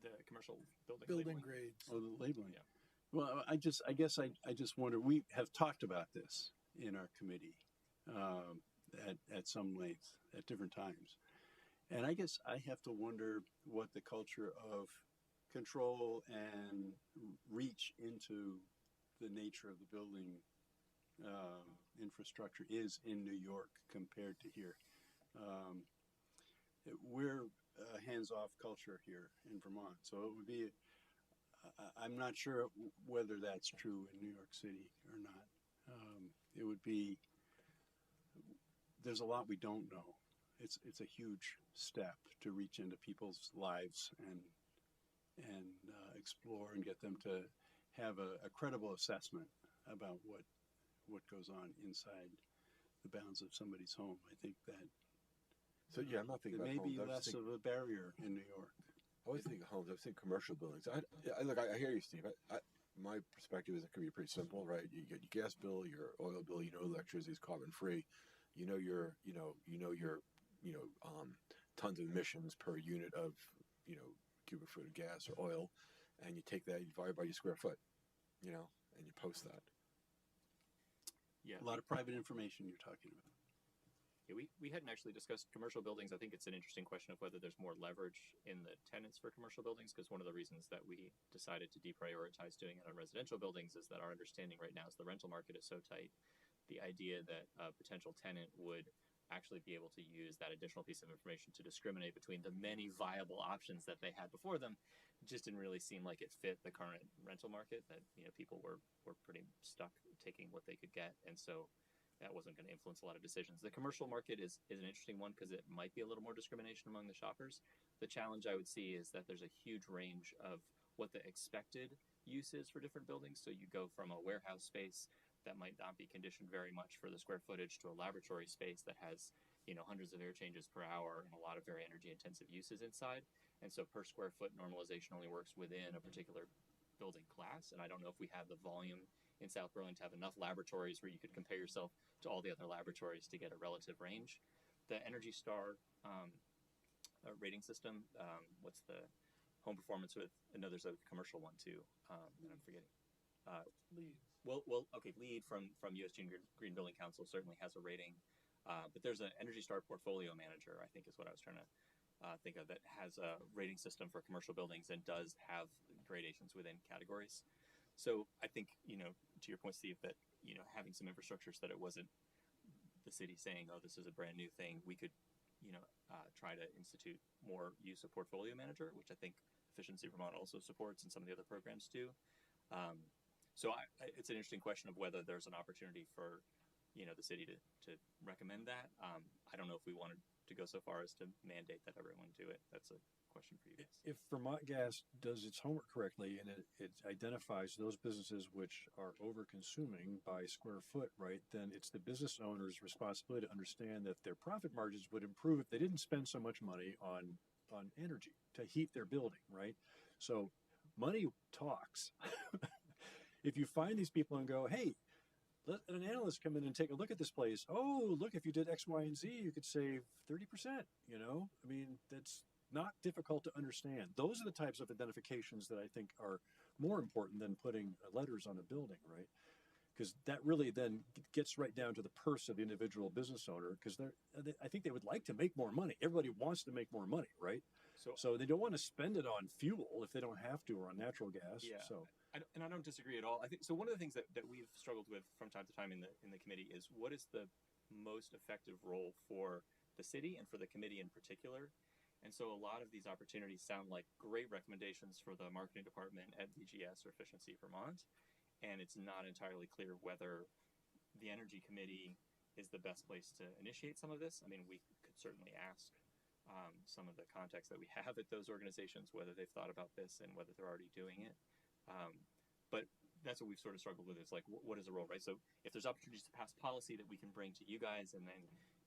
The commercial building Building labeling. grades. Oh, the labeling. Yeah. Well, I guess I just wonder, we have talked about this in our committee at some length at different times. And I guess I have to wonder what the culture of control and reach into the nature of the building infrastructure is in New York compared to here. We're a hands-off culture here in Vermont, so it would be, I'm not sure whether that's true in New York City or not. It would be, there's a lot we don't know. It's a huge step to reach into people's lives and explore and get them to have a credible assessment about what goes on inside the bounds of somebody's home. I think that So yeah, I'm not thinking it about may be homes. less of a barrier in New York. I always think of homes. I was thinking commercial buildings. I hear you, Steve. My perspective is it could be pretty simple, right? You get your gas bill, your oil bill, electricity is carbon free. Your tons of emissions per unit of, cubic foot of gas or oil, and you take that, you divide by your square foot, and you post that. Yeah, A lot of private information you're talking about. yeah, we hadn't actually discussed commercial buildings. I think it's an interesting question of whether there's more leverage in the tenants for commercial buildings, because one of the reasons that we decided to deprioritize doing it on residential buildings is that our understanding right now is the rental market is so tight. The idea that a potential tenant would actually be able to use that additional piece of information to discriminate between the many viable options that they had before them just didn't really seem like it fit the current rental market, that people were pretty stuck taking what they could get, and so that wasn't going to influence a lot of decisions. The commercial market is an interesting one because it might be a little more discrimination among the shoppers. The challenge I would see is that there's a huge range of what the expected use is for different buildings. So you go from a warehouse space that might not be conditioned very much for the square footage to a laboratory space that has hundreds of air changes per hour and a lot of very energy intensive uses inside. And so per square foot normalization only works within a particular building class. And I don't know if we have the volume in South Burlington to have enough laboratories where you could compare yourself to all the other laboratories to get a relative range. The Energy Star rating system, what's the home performance with, and no, there's a commercial one too, that I'm forgetting. LEED. Well, okay, LEED from US Green Building Council certainly has a rating, but there's an Energy Star portfolio manager, I think is what I was trying to think of, that has a rating system for commercial buildings and does have gradations within categories. So I think, to your point, Steve, that, having some infrastructure so that it wasn't the city saying, oh, this is a brand new thing, we could, try to institute more use of portfolio manager, which I think Efficiency Vermont also supports and some of the other programs do. So it's an interesting question of whether there's an opportunity for, the city to recommend that. I don't know if we wanted to go so far as to mandate that everyone do it. That's a question for you guys. If Vermont Gas does its homework correctly and it identifies those businesses which are over consuming by square foot, right, then it's the business owner's responsibility to understand that their profit margins would improve if they didn't spend so much money on energy to heat their building, right? So money talks. If you find these people and go, hey, let an analyst come in and take a look at this place. Oh, look, if you did X, Y, and Z, you could save 30%, I mean, that's not difficult to understand. Those are the types of identifications that I think are more important than putting letters on a building, right? Because that really then gets right down to the purse of the individual business owner, because I think they would like to make more money. Everybody wants to make more money, right? So they don't want to spend it on fuel if they don't have to, or on natural gas. Yeah. So. And I don't disagree at all. I think so. One of the things that we've struggled with from time to time in the committee is what is the most effective role for the city and for the committee in particular. And so a lot of these opportunities sound like great recommendations for the marketing department at VGS or Efficiency Vermont, and it's not entirely clear whether the energy committee is the best place to initiate some of this. I mean, we could certainly ask some of the contacts that we have at those organizations whether they've thought about this and whether they're already doing it. But that's what we've sort of struggled with, is like, what is the role, right? So if there's opportunities to pass policy that we can bring to you guys, and then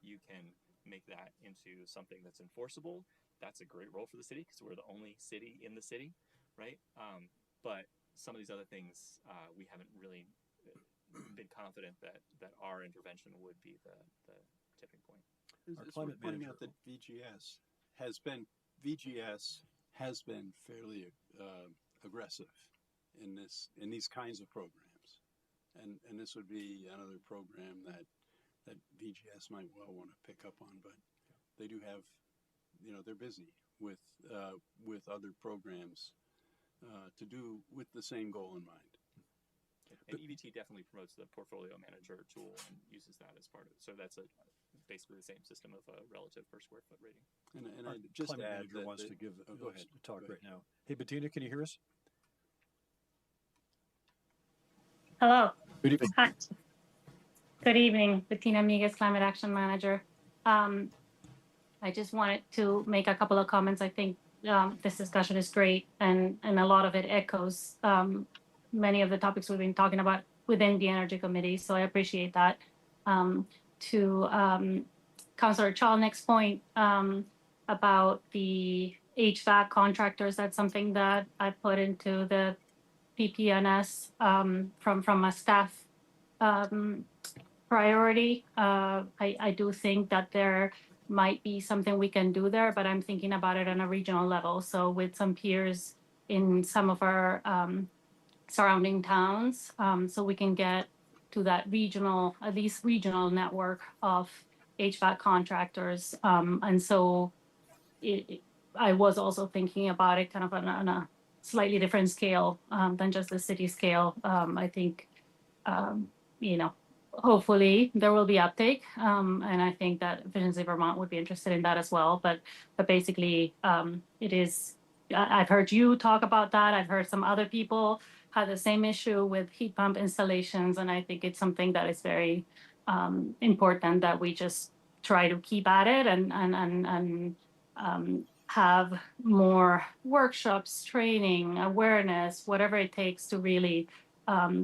you can make that into something that's enforceable, that's a great role for the city because we're the only city in the city, right? But some of these other things, we haven't really been confident that our intervention would be the tipping point. It's worth pointing out that VGS has been fairly aggressive in these kinds of programs, and this would be another program that VGS might well want to pick up on, but they do have, they're busy with other programs to do with the same goal in mind. And EVT definitely promotes the portfolio manager tool and uses that as part of it. So that's basically the same system of a relative per square foot rating. And I just climate add manager that wants to give go ahead. talk Go right now. Hey, Bettina, can you hear us? Hello. Good evening. Hi. Good evening, Bettina Miguez, Climate Action Manager. I just wanted to make a couple of comments. I think this discussion is great, and a lot of it echoes many of the topics we've been talking about within the Energy Committee, so I appreciate that. To Councilor Chalnick's point about the HVAC contractors, that's something that I put into the PPNS from a staff priority. I do think that there might be something we can do there, but I'm thinking about it on a regional level. So with some peers in some of our surrounding towns, so we can get to that regional, at least regional network of HVAC contractors. And so I was also thinking about it kind of on a slightly different scale than just the city scale. I think, you know, hopefully there will be uptake. And I think that Efficiency Vermont would be interested in that as well. But basically, it is, I've heard you talk about that. I've heard some other people had the same issue with heat pump installations. And I think it's something that is very important that we just try to keep at it and have more workshops, training, awareness, whatever it takes to really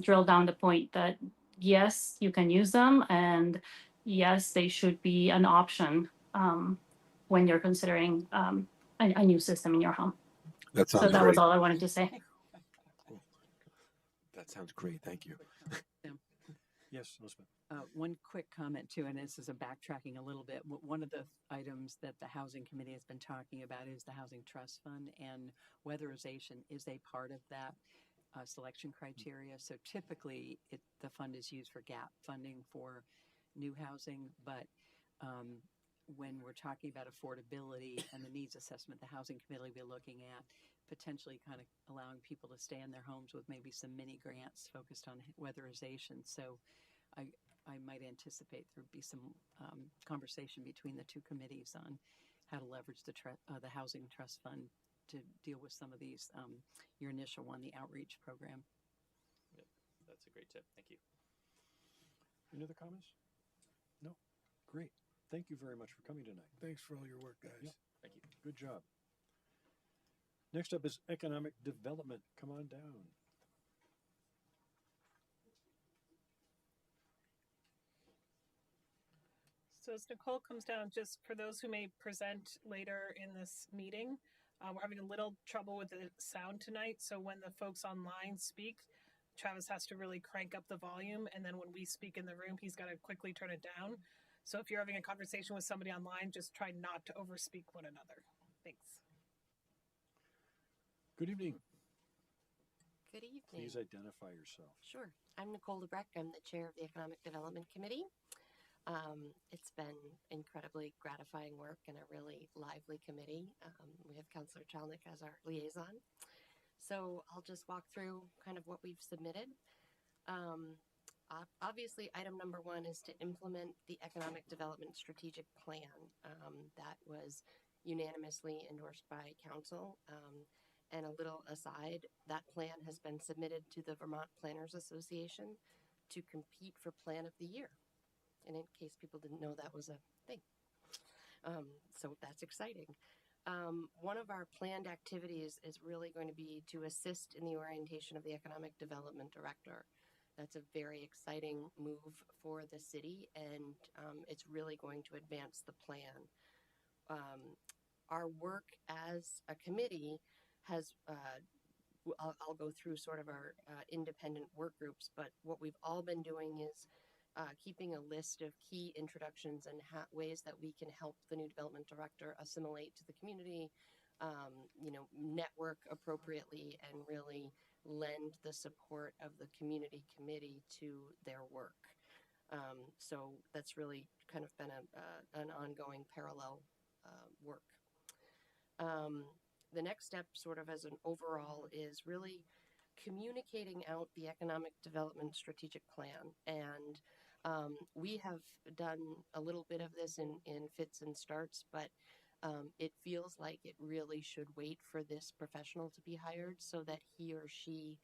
drill down the point that yes, you can use them, and yes, they should be an option when you're considering a new system in your home. That sounds So that great. was all I wanted to say. That sounds great. Thank you. Yes, Elizabeth. One quick comment too, and this is a backtracking a little bit. One of the items that the Housing Committee has been talking about is the Housing Trust Fund, and weatherization is a part of that selection criteria. So typically the fund is used for gap funding for new housing, but when we're talking about affordability and the needs assessment, the Housing Committee will be looking at potentially kind of allowing people to stay in their homes with maybe some mini grants focused on weatherization. So I might anticipate there would be some conversation between the two committees on how to leverage the Housing Trust Fund to deal with some of these, your initial one, the outreach program. Yep, that's a great tip. Thank you. Any other comments? No? Great. Thank you very much for coming tonight. Thanks for all your work, guys. Yep. Thank you. Good job. Next up is economic development. Come on down. So as Nicole comes down, just for those who may present later in this meeting, we're having a little trouble with the sound tonight. So when the folks online speak, Travis has to really crank up the volume. And then when we speak in the room, he's got to quickly turn it down. So if you're having a conversation with somebody online, just try not to overspeak one another. Thanks. Good evening. Good evening. Please identify yourself. Sure. I'm Nicole Lebrecht. I'm the chair of the Economic Development Committee. It's been incredibly gratifying work and a really lively committee. We have Councilor Chalnick as our liaison. So I'll just walk through kind of what we've submitted. Obviously, item number 1 is to implement the Economic Development Strategic Plan that was unanimously endorsed by Council. And a little aside, that plan has been submitted to the Vermont Planners Association to compete for Plan of the Year. And in case people didn't know that was a thing. So that's exciting. One of our planned activities is really going to be to assist in the orientation of the Economic Development Director. That's a very exciting move for the city, and it's really going to advance the plan. Our work as a committee has, I'll go through sort of our independent work groups, but what we've all been doing is keeping a list of key introductions and ways that we can help the new development director assimilate to the community, network appropriately, and really lend the support of the community committee to their work. So that's really kind of been an ongoing parallel work. The next step, sort of as an overall, is really communicating out the economic development strategic plan. And we have done a little bit of this in fits and starts, but it feels like it really should wait for this professional to be hired so that he or she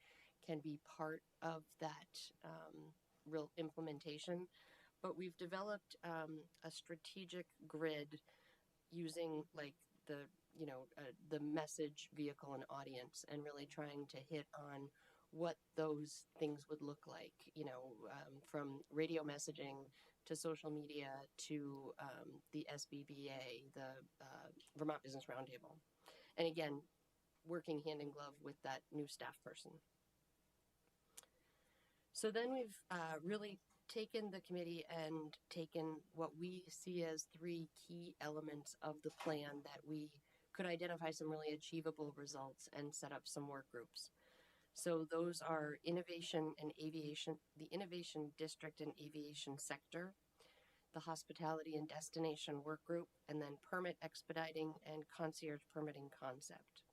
can be part of that real implementation. But we've developed a strategic grid using like the message, vehicle, and audience, and really trying to hit on what those things would look like, from radio messaging to social media to the SBBA, the Vermont Business Roundtable. And again, working hand in glove with that new staff person. So then we've really taken the committee and taken what we see as 3 key elements of the plan that we could identify some really achievable results and set up some work groups. So those are innovation and aviation, the innovation district and aviation sector, the hospitality and destination work group, and then permit expediting and concierge permitting concept.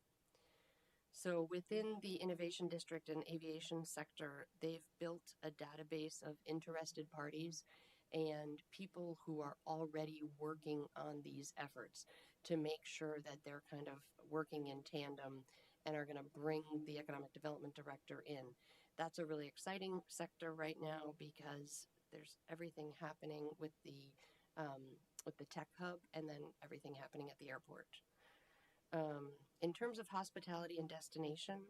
So within the innovation district and aviation sector, they've built a database of interested parties and people who are already working on these efforts to make sure that they're kind of working in tandem and are going to bring the economic development director in. That's a really exciting sector right now because there's everything happening with the tech hub and then everything happening at the airport. In terms of hospitality and destination,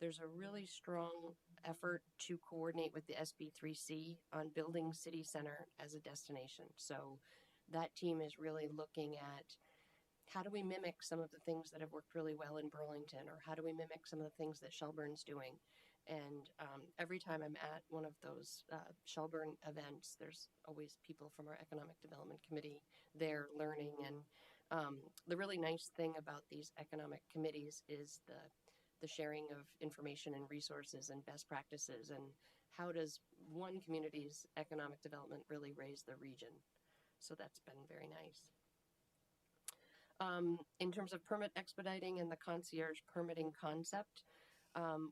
there's a really strong effort to coordinate with the SB3C on building City Center as a destination. So that team is really looking at how do we mimic some of the things that have worked really well in Burlington, or how do we mimic some of the things that Shelburne's doing? And every time I'm at one of those Shelburne events, there's always people from our Economic Development Committee there learning. And the really nice thing about these economic committees is the sharing of information and resources and best practices, and how does one community's economic development really raise the region. So that's been very nice. In terms of permit expediting and the concierge permitting concept,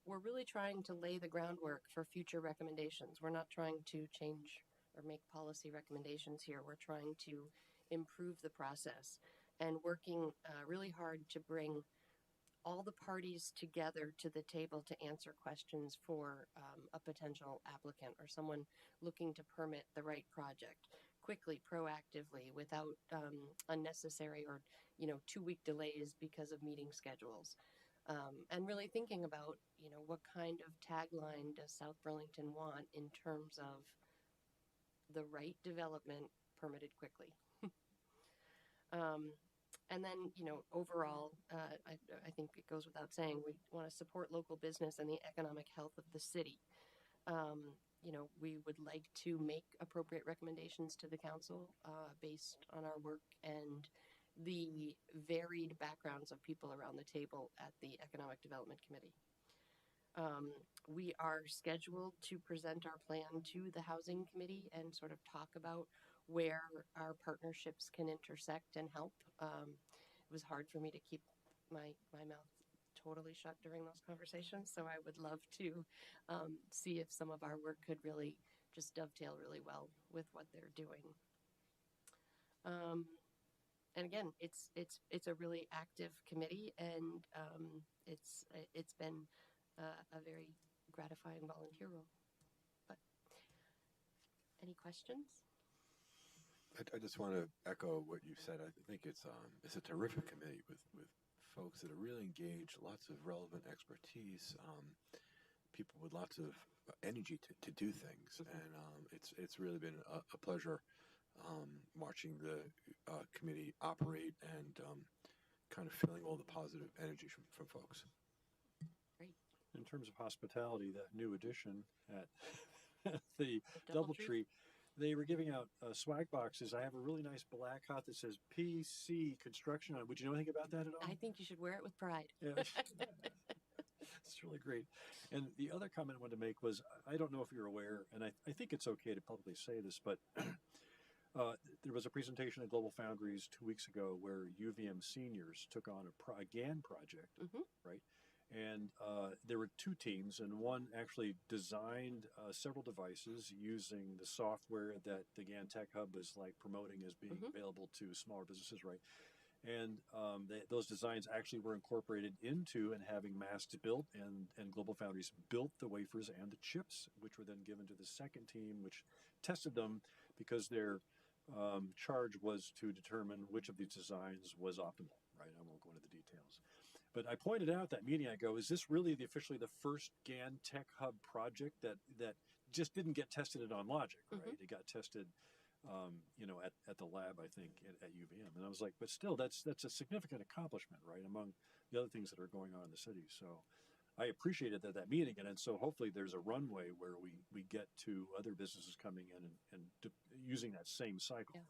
we're really trying to lay the groundwork for future recommendations. We're not trying to change or make policy recommendations here. We're trying to improve the process and working really hard to bring all the parties together to the table to answer questions for a potential applicant or someone looking to permit the right project quickly, proactively, without unnecessary or 2-week delays because of meeting schedules. And really thinking about, what kind of tagline does South Burlington want in terms of the right development permitted quickly. And then, overall, I think it goes without saying, we want to support local business and the economic health of the city. We would like to make appropriate recommendations to the council based on our work and the varied backgrounds of people around the table at the Economic Development Committee. We are scheduled to present our plan to the Housing Committee and sort of talk about where our partnerships can intersect and help. It was hard for me to keep my mouth totally shut during those conversations, so I would love to see if some of our work could really just dovetail really well with what they're doing. And again, it's a really active committee, and it's been a very gratifying volunteer role. But any questions? I just want to echo what you said. I think it's a terrific committee with folks that are really engaged, lots of relevant expertise, people with lots of energy to do things, and it's really been a pleasure watching the committee operate and kind of feeling all the positive energy from folks. Great. In terms of hospitality, that new addition at the Doubletree, they were giving out swag boxes. I have a really nice black hat that says PC Construction on it. Would you know anything about that at all? I think you should wear it with pride. Yeah. It's really great. And the other comment I wanted to make was, I don't know if you're aware, and I think it's okay to publicly say this, but there was a presentation at Global Foundries 2 weeks ago where UVM seniors took on a GAN project, right? And there were 2 teams, and one actually designed several devices using the software that the GAN Tech Hub is like promoting as being available to smaller businesses, right? And those designs actually were incorporated into and having masks built, and Global Foundries built the wafers and the chips, which were then given to the second team, which tested them because their charge was to determine which of these designs was optimal, right? I won't go into the details. But I pointed out that meeting, I go, is this really officially the first GAN Tech Hub project that just didn't get tested at OnLogic, right? It got tested, at the lab, I think, at UVM. And I was like, but still, that's a significant accomplishment, right? Among the other things that are going on in the city. So I appreciated that meeting, and so hopefully there's a runway where we get to other businesses coming in and using that same cycle, Yeah. right?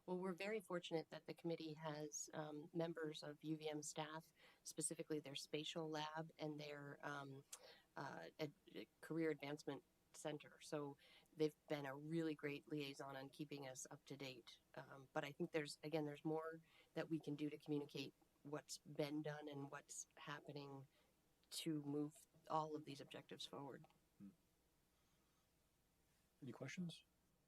Well, we're very fortunate that the committee has members of UVM staff, specifically their spatial lab and their career advancement center. So they've been a really great liaison on keeping us up to date. But I think there's more that we can do to communicate what's been done and what's happening to move all of these objectives forward. Any questions,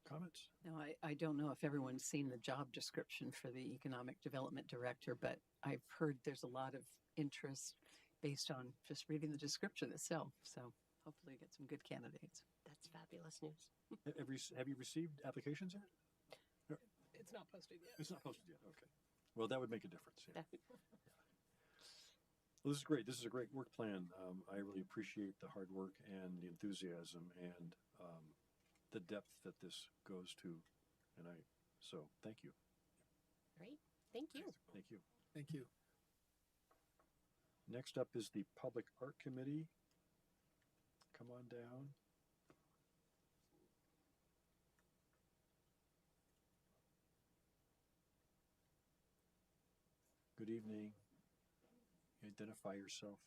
comments? No, I don't know if everyone's seen the job description for the Economic Development Director, but I've heard there's a lot of interest based on just reading the description itself. So hopefully get some good candidates. That's fabulous news. Have you received applications yet? It's not posted yet. It's not posted yet. Okay. Well, that would make a difference. Yeah. Yeah. Well, this is great. This is a great work plan. I really appreciate the hard work and the enthusiasm and the depth that this goes to. So thank you. Great. Thank you. Thank you. Thank you. Next up is the Public Art Committee. Come on down. Good evening. Identify yourself.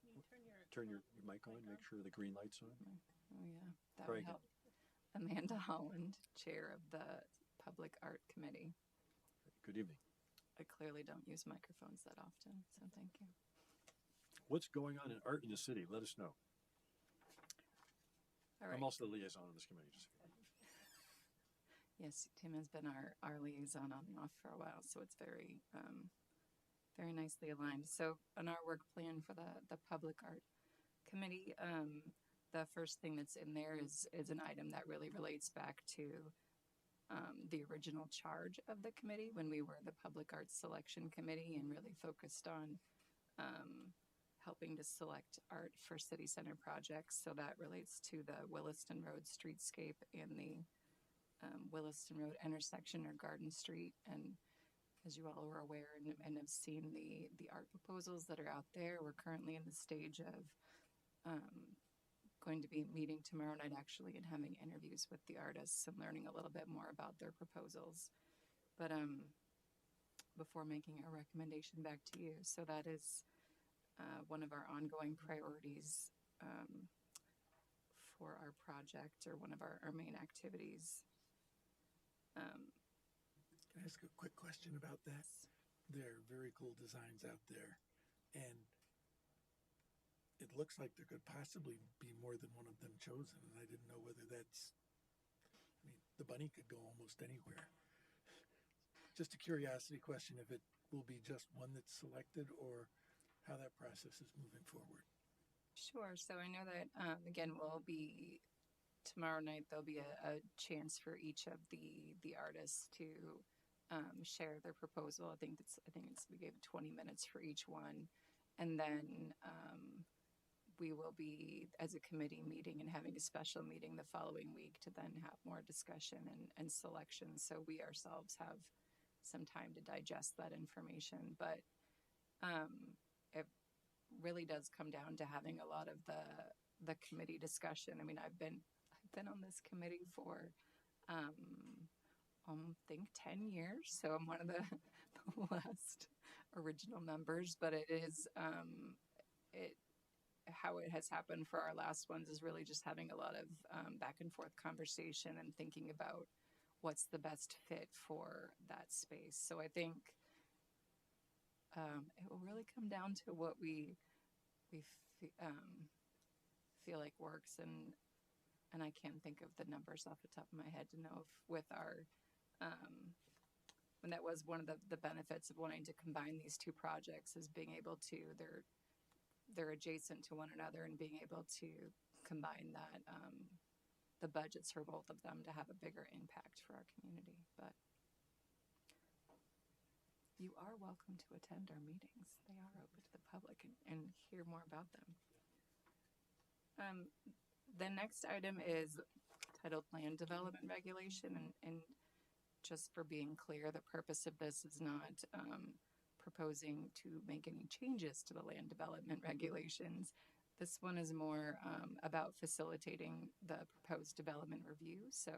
Can you Turn your mic on, make sure the green light's on. Oh, yeah, that Try would again. help. Amanda Holland, Chair of the Public Art Committee. Good evening. I clearly don't use microphones that often, so thank you. What's going on in art in the city? Let us know. All right. I'm also the liaison of this committee. Yes, Tim has been our liaison on and off for a while, so it's very, very nicely aligned. So on our work plan for the Public Art Committee, the first thing that's in there is an item that really relates back to the original charge of the committee when we were the Public Arts Selection Committee and really focused on helping to select art for city center projects. So that relates to the Williston Road streetscape and the Williston Road intersection or Garden Street. And as you all are aware and have seen the art proposals that are out there, we're currently in the stage of going to be meeting tomorrow night actually and having interviews with the artists and learning a little bit more about their proposals. But before making a recommendation back to you, so that is one of our ongoing priorities for our project, or one of our main activities. Can I ask a quick question about that? There are very cool designs out there, and it looks like there could possibly be more than one of them chosen, and I didn't know whether that's, I mean, the bunny could go almost anywhere. Just a curiosity question, if it will be just one that's selected or how that process is moving forward. Sure. So I know that, again, tomorrow night, there'll be a chance for each of the artists to share their proposal. I think we gave 20 minutes for each one. And then we will be, as a committee, meeting and having a special meeting the following week to then have more discussion and selection. So we ourselves have some time to digest that information. But it really does come down to having a lot of the committee discussion. I mean, I've been on this committee for I think 10 years, so I'm one of the last original members. But it is how it has happened for our last ones is really just having a lot of back and forth conversation and thinking about what's the best fit for that space. So I think it will really come down to what we feel like works, and I can't think of the numbers off the top of my head to know if with our and that was one of the benefits of wanting to combine these two projects, is being able to they're adjacent to one another and being able to combine that the budgets for both of them to have a bigger impact for our community. But you are welcome to attend our meetings. They are open to the public and hear more about them. The next item is titled Land Development Regulation, and just for being clear, the purpose of this is not proposing to make any changes to the land development regulations. This one is more about facilitating the proposed development review. So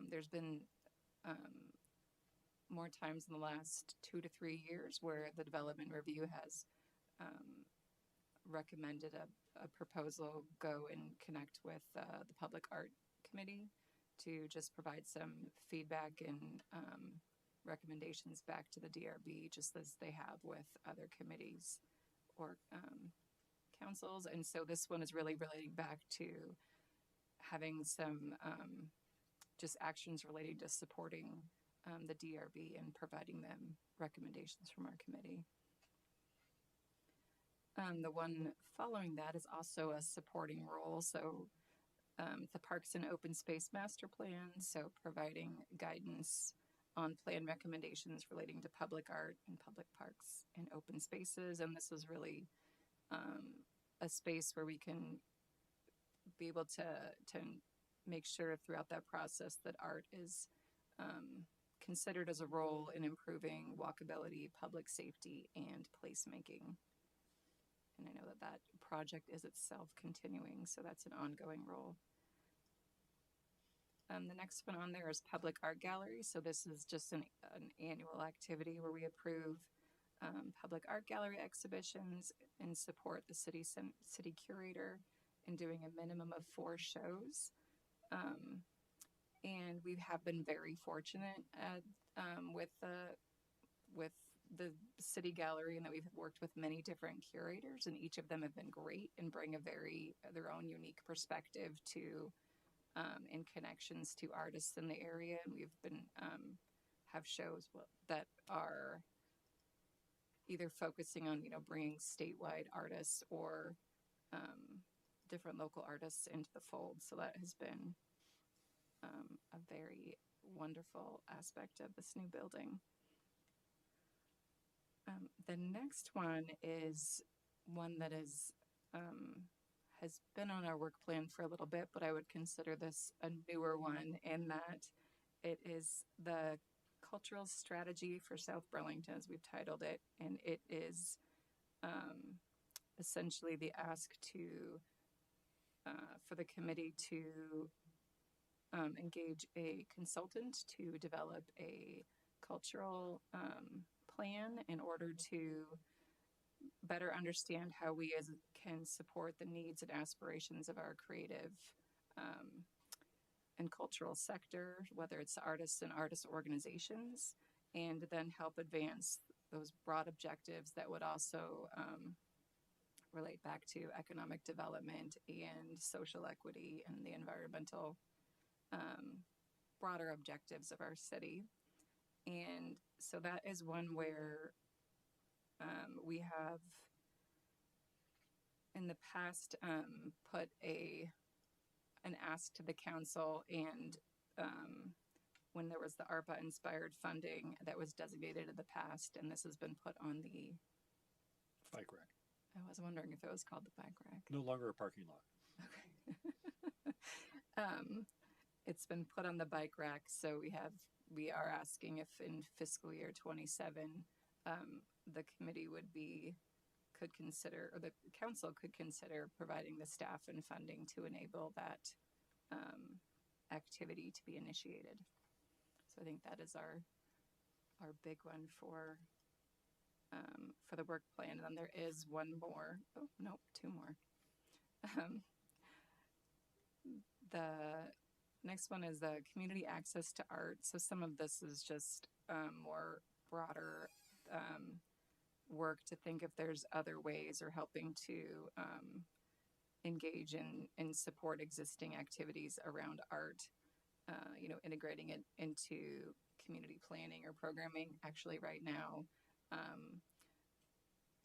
there's been more times in the last 2 to 3 years where the development review has recommended a proposal go and connect with the Public Art Committee to just provide some feedback and recommendations back to the DRB, just as they have with other committees or councils. And so this one is really relating back to having some just actions relating to supporting the DRB and providing them recommendations from our committee. The one following that is also a supporting role. So the Parks and Open Space Master Plan, so providing guidance on plan recommendations relating to public art and public parks and open spaces. And this is really a space where we can be able to make sure throughout that process that art is considered as a role in improving walkability, public safety, and placemaking. And I know that that project is itself continuing, so that's an ongoing role. The next one on there is Public Art Gallery. So this is just an annual activity where we approve public art gallery exhibitions and support the city curator in doing a minimum of 4 shows. And we have been very fortunate at, with the city gallery, and that we've worked with many different curators, and each of them have been great and bring their own unique perspective to and connections to artists in the area. And we've been have shows that are either focusing on bringing statewide artists or different local artists into the fold. So that has been a very wonderful aspect of this new building. The next one is one that is has been on our work plan for a little bit, but I would consider this a newer one in that it is the cultural strategy for South Burlington, as we've titled it, and it is essentially the ask for the committee to engage a consultant to develop a cultural plan in order to better understand how we can support the needs and aspirations of our creative and cultural sector, whether it's artists and artist organizations, and then help advance those broad objectives that would also relate back to economic development and social equity and the environmental broader objectives of our city. And so that is one where we have in the past put an ask to the council, and when there was the ARPA inspired funding that was designated in the past, and this has been put on the bike rack. I was wondering if it was called the bike rack. No longer a parking lot. Okay. It's been put on the bike rack, so we are asking if in fiscal year 27 the committee could consider, or the council could consider providing the staff and funding to enable that activity to be initiated. So I think that is our big one for the work plan. And then there is one more. Oh, nope, 2 more. The next one is the community access to art. So some of this is just more broader work to think if there's other ways, or helping to engage and support existing activities around art, integrating it into community planning or programming. Actually, right now,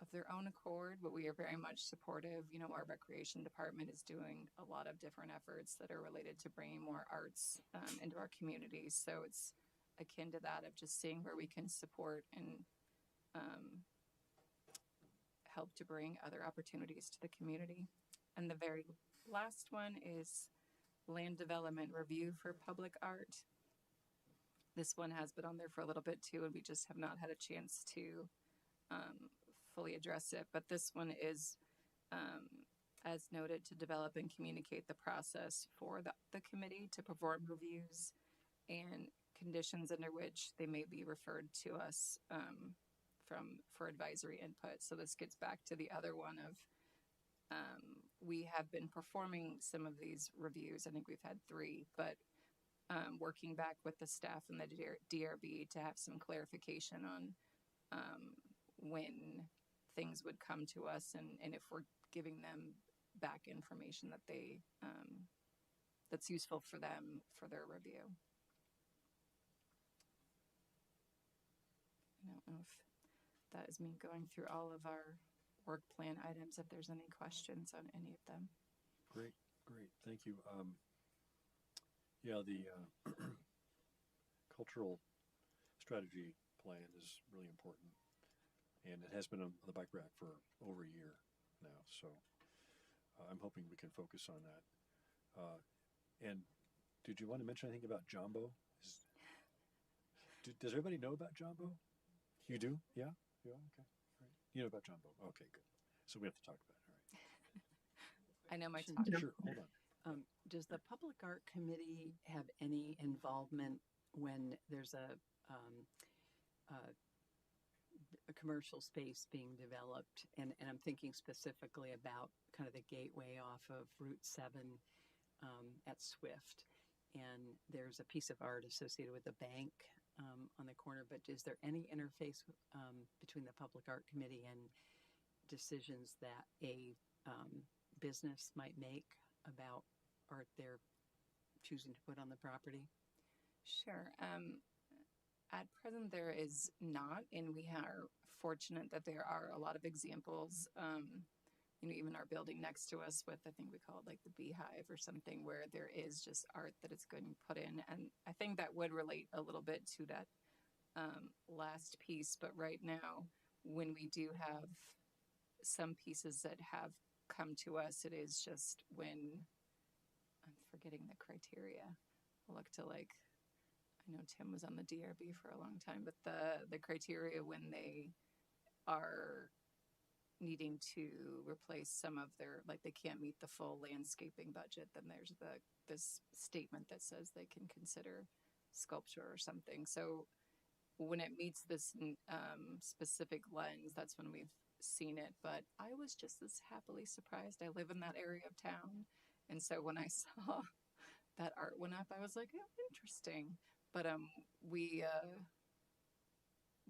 of their own accord, but we are very much supportive. Our recreation department is doing a lot of different efforts that are related to bringing more arts into our communities. So it's akin to that of just seeing where we can support and help to bring other opportunities to the community. And the very last one is land development review for public art. this one has been on there for a little bit too, and we just have not had a chance to fully address it. But this one is, as noted, to develop and communicate the process for the committee to perform reviews and conditions under which they may be referred to us for advisory input. So this gets back to the other one of we have been performing some of these reviews. I think we've had 3, but working back with the staff and the DRB to have some clarification on when things would come to us and if we're giving them back information that they that's useful for them for their review. I don't know if that is me going through all of our work plan items, if there's any questions on any of them. Great, thank you. Yeah, the cultural strategy plan is really important, and it has been on the bike rack for over a year now, so I'm hoping we can focus on that. And did you want to mention anything about Jumbo? Does everybody know about Jumbo? You do? Yeah? Yeah, okay. Right. You know about Jumbo. Okay, good. So we have to talk about it, all right. I know my Sure. talk. Sure, hold on. Does the Public Art Committee have any involvement when there's a commercial space being developed? And I'm thinking specifically about kind of the gateway off of Route 7 at Swift. And there's a piece of art associated with the bank on the corner, but is there any interface between the Public Art Committee and decisions that a business might make about art they're choosing to put on the property? Sure. At present, there is not, and we are fortunate that there are a lot of examples. Even our building next to us with, I think we call it like the Beehive or something, where there is just art that is going to put in. And I think that would relate a little bit to that last piece. But right now, when we do have some pieces that have come to us, it is just when I'm forgetting the criteria. I'll look to I know Tim was on the DRB for a long time, but the criteria when they are needing to replace some of their, they can't meet the full landscaping budget, then there's this statement that says they can consider sculpture or something. So when it meets this specific lens, that's when we've seen it. But I was just as happily surprised. I live in that area of town, and so when I saw that art went up, I was like, oh, interesting.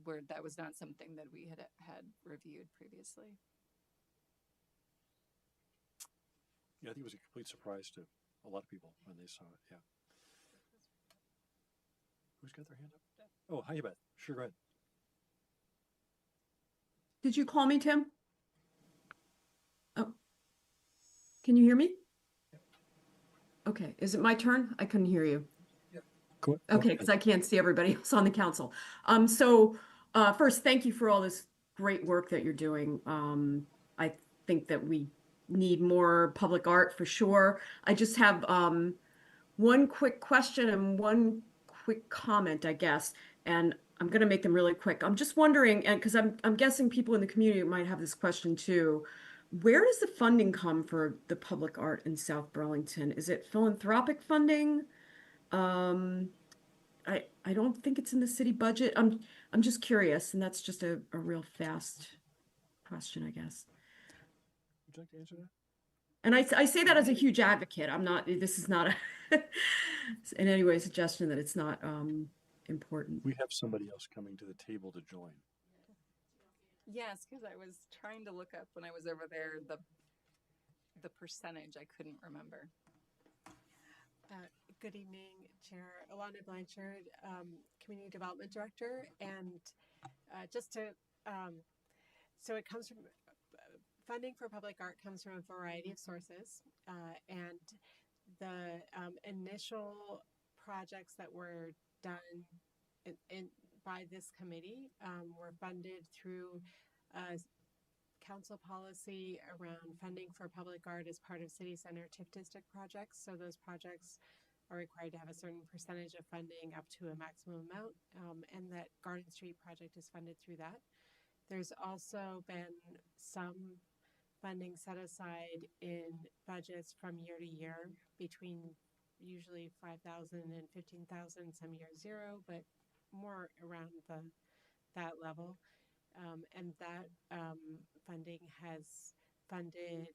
But that was not something that we had reviewed previously. Yeah, I think it was a complete surprise to a lot of people when they saw it. Yeah. Who's got their hand up? Oh, hi, Beth. Sure, go ahead. Did you call me, Tim? Oh, can you hear me? Okay, is it my turn? I couldn't hear you. Go Okay, because I can't see everybody else on the council. First, thank you for all this great work that you're doing. I think that we need more public art for sure. I just have one quick question and one quick comment, I guess, and I'm going to make them really quick. I'm just wondering, and because I'm guessing people in the community might have this question too, where does the funding come for the public art in South Burlington? Is it philanthropic funding? I don't think it's in the city budget. I'm just curious, and that's just a real fast question, I guess. Would you like to answer that? And I say that as a huge advocate. This is not in any way a suggestion that it's not important. We have somebody else coming to the table to join. Yes, because I was trying to look up when I was over there the percentage. I couldn't remember. Good evening, Chair Alana Blanchard, Community Development Director, and so it comes from funding for public art comes from a variety of sources, and the initial projects that were done by this committee were funded through council policy around funding for public art as part of city center TIF district projects. So those projects are required to have a certain percentage of funding up to a maximum amount, and that Garden Street project is funded through that. There's also been some funding set aside in budgets from year to year between usually 5,000 and 15,000, some years zero, but more around that level. And that funding has funded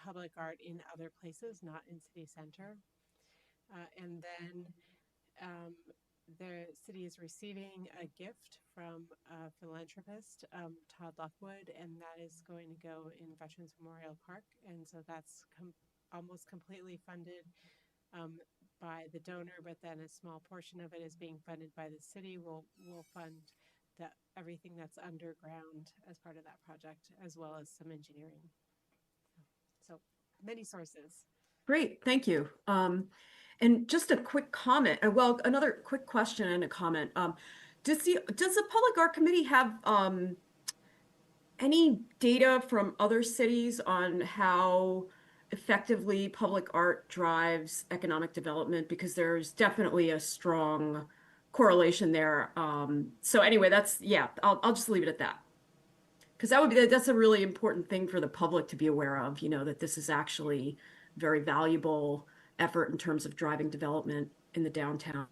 public art in other places, not in city center. And then the city is receiving a gift from a philanthropist, Todd Lockwood, and that is going to go in Veterans Memorial Park. And so that's almost completely funded by the donor, but then a small portion of it is being funded by the city. We'll fund everything that's underground as part of that project, as well as some engineering. So many sources. Great, thank you. And just a quick comment, well, another quick question and a comment. Does the Public Art Committee have any data from other cities on how effectively public art drives economic development? Because there's definitely a strong correlation there. So anyway, I'll just leave it at that. Because that's a really important thing for the public to be aware of, that this is actually very valuable effort in terms of driving development in the downtown.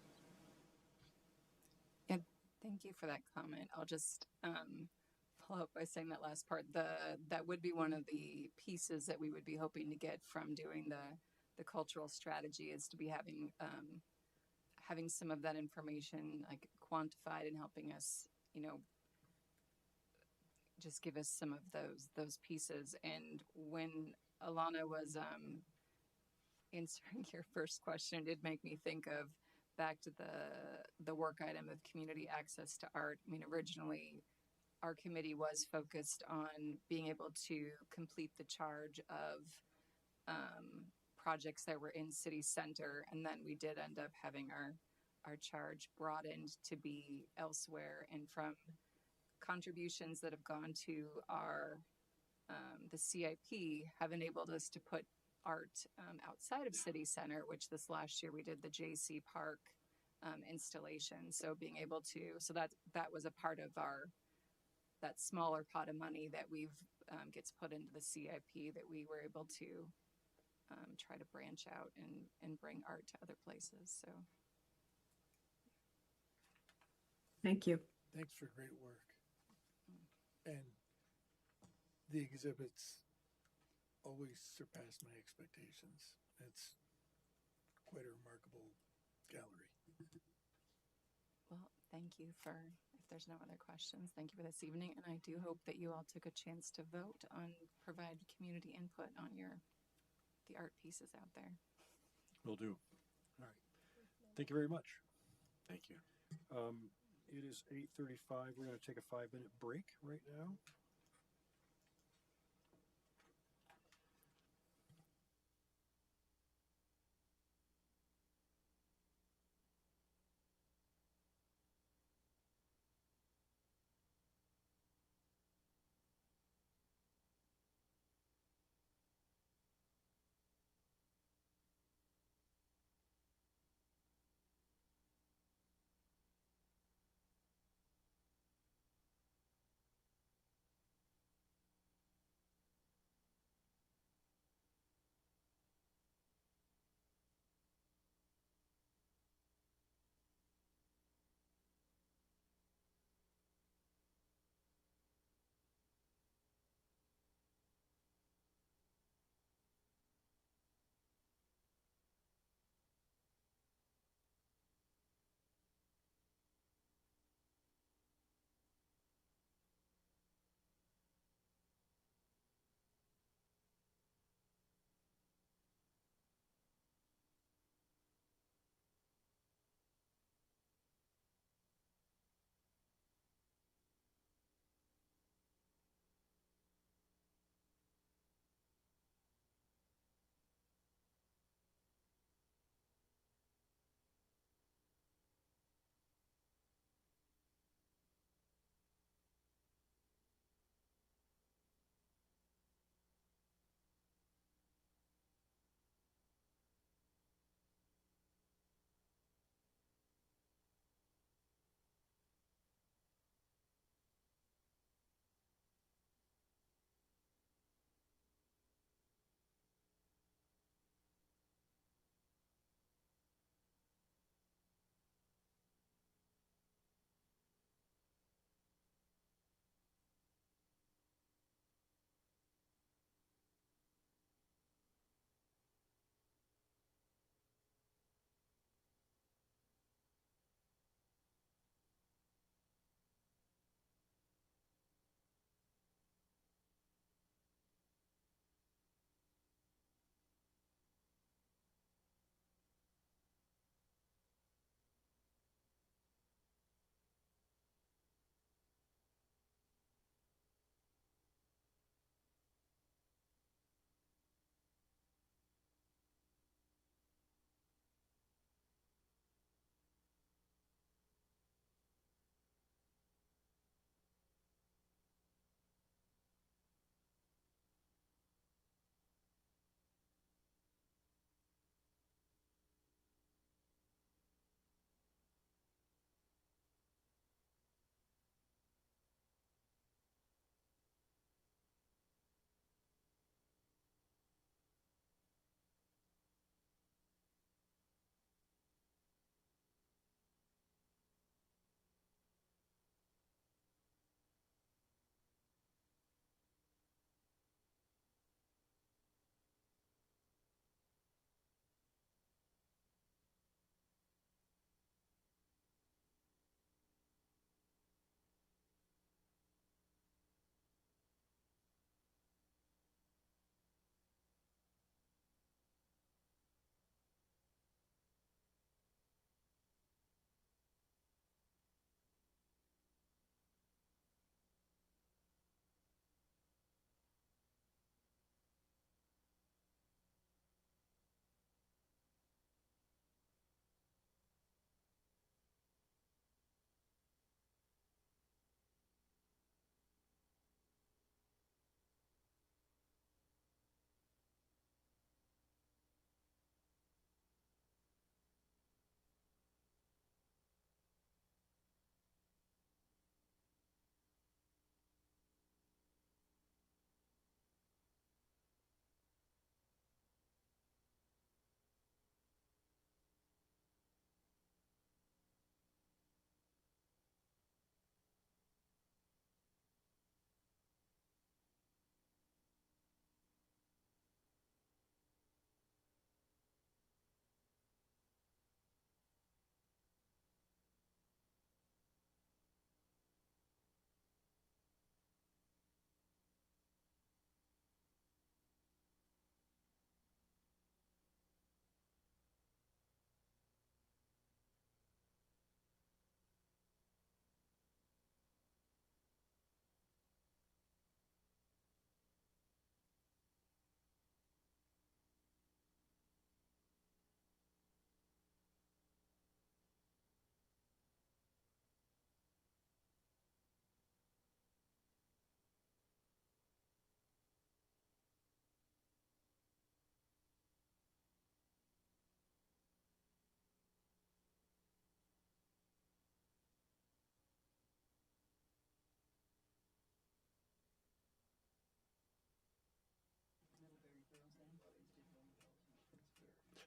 Yeah, thank you for that comment. I'll just follow up by saying that last part. That would be one of the pieces that we would be hoping to get from doing the cultural strategy, is to be having some of that information like quantified and helping us, just give us some of those pieces. And when Alana was answering your first question, it did make me think of back to the work item of community access to art. I mean, originally our committee was focused on being able to complete the charge of projects that were in city center, and then we did end up having our charge broadened to be elsewhere. And from contributions that have gone to our the CIP have enabled us to put art outside of city center, which this last year we did the JC Park installation. So being able to, that was a part of that smaller pot of money that gets put into the CIP, that we were able to try to branch out and bring art to other places. So thank you. Thanks for great work. And the exhibits always surpass my expectations. It's quite a remarkable gallery. Well, thank you if there's no other questions, thank you for this evening. And I do hope that you all took a chance to vote provide community input on the art pieces out there. Will do. All right. Thank you very much. Thank you. It is 8:35. We're going to take a 5-minute break right now.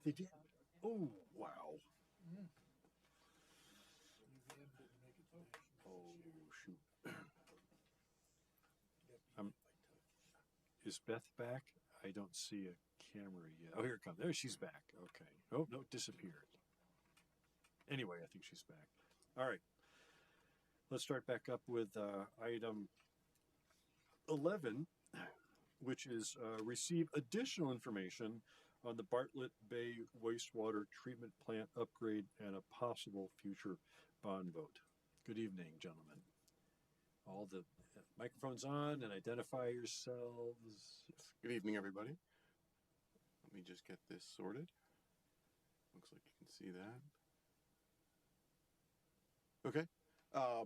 They did. Oh, wow. Oh, shoot. Is Beth back? I don't see a camera yet. Oh, here it comes. There, she's back. Okay. Oh, no, disappeared. Anyway, I think she's back. All right. Let's start back up with item 11, which is receive additional information on the Bartlett Bay Wastewater Treatment Plant upgrade and a possible future bond vote. Good evening, gentlemen. All the microphones on and identify yourselves. Good evening, everybody. Let me just get this sorted. Looks like you can see that. Okay.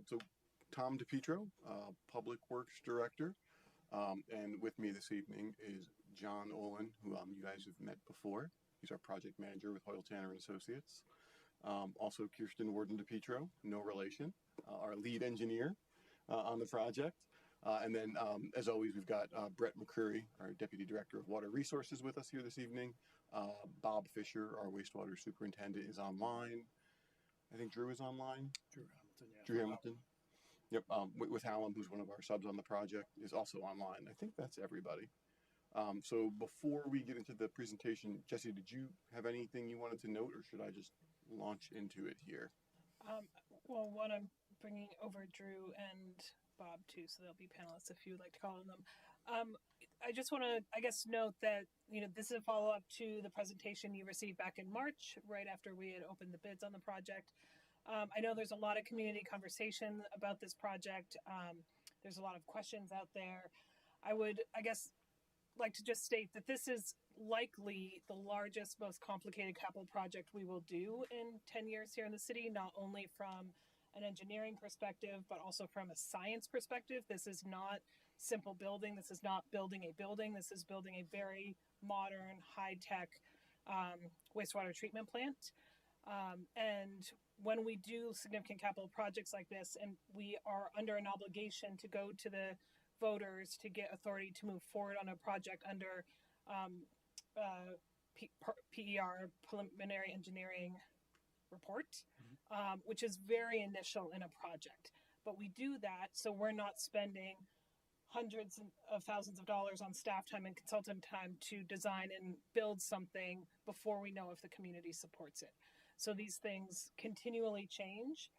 So Tom DePietro, Public Works Director. And with me this evening is John Olin, who you guys have met before. He's our project manager with Hoyle Tanner and Associates. Also Kirsten Warden DePietro, no relation, our lead engineer on the project. And then, as always, we've got Brett McCreary, our Deputy Director of Water Resources, with us here this evening. Bob Fisher, our wastewater superintendent, is online. I think Drew is online. Drew Hamilton, yeah. Drew Hamilton. Yep. With Hallam, who's one of our subs on the project, is also online. I think that's everybody. So before we get into the presentation, Jesse, did you have anything you wanted to note, or should I just launch into it here? Well, one, I'm bringing over Drew and Bob too, so they'll be panelists if you would like to call on them. I just want to, I guess, note that, this is a follow-up to the presentation you received back in March, right after we had opened the bids on the project. I know there's a lot of community conversation about this project. There's a lot of questions out there. I would, I guess, like to just state that this is likely the largest, most complicated capital project we will do in 10 years here in the city, not only from an engineering perspective, but also from a science perspective. This is not simple building. This is not building a building. This is building a very modern, high-tech wastewater treatment plant. And when we do significant capital projects like this, and we are under an obligation to go to the voters to get authority to move forward on a project under PER, Preliminary Engineering Report, which is very initial in a project. But we do that so we're not spending hundreds of thousands of dollars on staff time and consultant time to design and build something before we know if the community supports it. So these things continually change,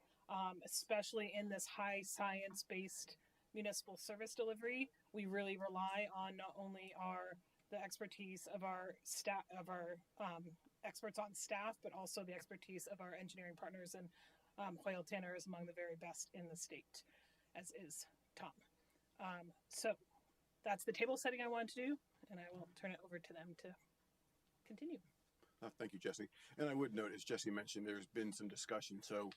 especially in this high science-based municipal service delivery. We really rely on not only the expertise of our staff, experts on staff, but also the expertise of our engineering partners, and Hoyle Tanner is among the very best in the state, as is Tom. So that's the table setting I wanted to do, and I will turn it over to them to continue. Thank you, Jesse. And I would note, as Jesse mentioned, there's been some discussion. So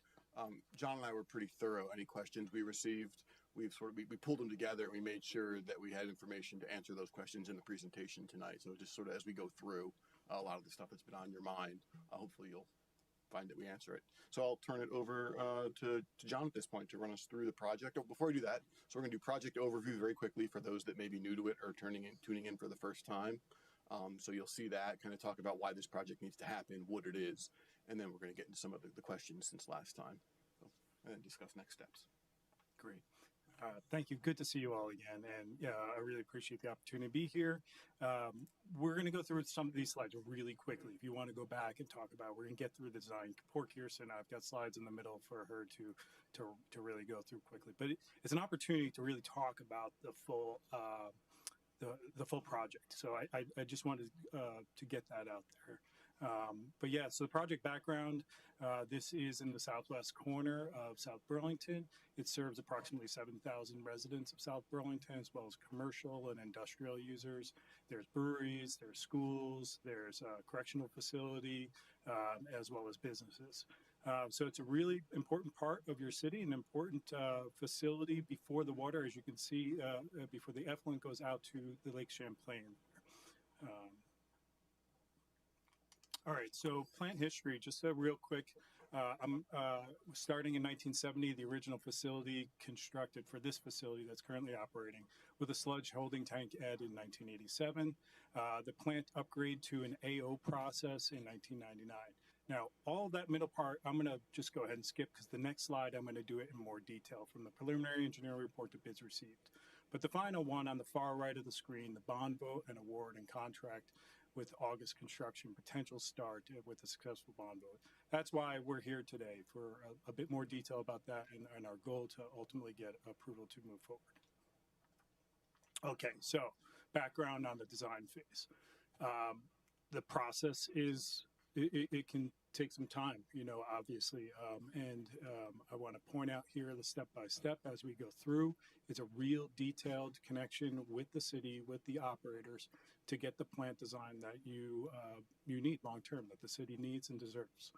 John and I were pretty thorough. Any questions we received, we pulled them together, and we made sure that we had information to answer those questions in the presentation tonight. So just sort of as we go through a lot of the stuff that's been on your mind, hopefully you'll find that we answer it. So I'll turn it over to John at this point to run us through the project. Oh, before I do that, so we're going to do project overview very quickly for those that may be new to it or tuning in for the first time. So you'll see that, kind of talk about why this project needs to happen, what it is, and then we're going to get into some of the questions since last time, and then discuss next steps. Great. Thank you. Good to see you all again. And yeah, I really appreciate the opportunity to be here. We're going to go through some of these slides really quickly. If you want to go back and talk about, we're going to get through the design. Poor Kirsten, I've got slides in the middle for her to really go through quickly. But it's an opportunity to really talk about the full the full project. So I just wanted to get that out there. But yeah, so the project background, this is in the southwest corner of South Burlington. It serves approximately 7,000 residents of South Burlington, as well as commercial and industrial users. There's breweries, there's schools, there's a correctional facility, as well as businesses. So it's a really important part of your city, an important facility before the water, as you can see, before the effluent goes out to the Lake Champlain. All right, so plant history, just a real quick I'm starting in 1970, the original facility constructed for this facility that's currently operating with a sludge holding tank added in 1987. The plant upgrade to an AO process in 1999. Now, all that middle part, I'm going to just go ahead and skip because the next slide, I'm going to do it in more detail from the preliminary engineering report to bids received. But the final one on the far right of the screen, the bond vote and award and contract with August construction potential start with a successful bond vote. That's why we're here today for a bit more detail about that and our goal to ultimately get approval to move forward. Okay, so background on the design phase. The process is, it can take some time, you know, obviously. I want to point out here the step-by-step as we go through. It's a real detailed connection with the city, with the operators to get the plant design that you need long-term, that the city needs and deserves.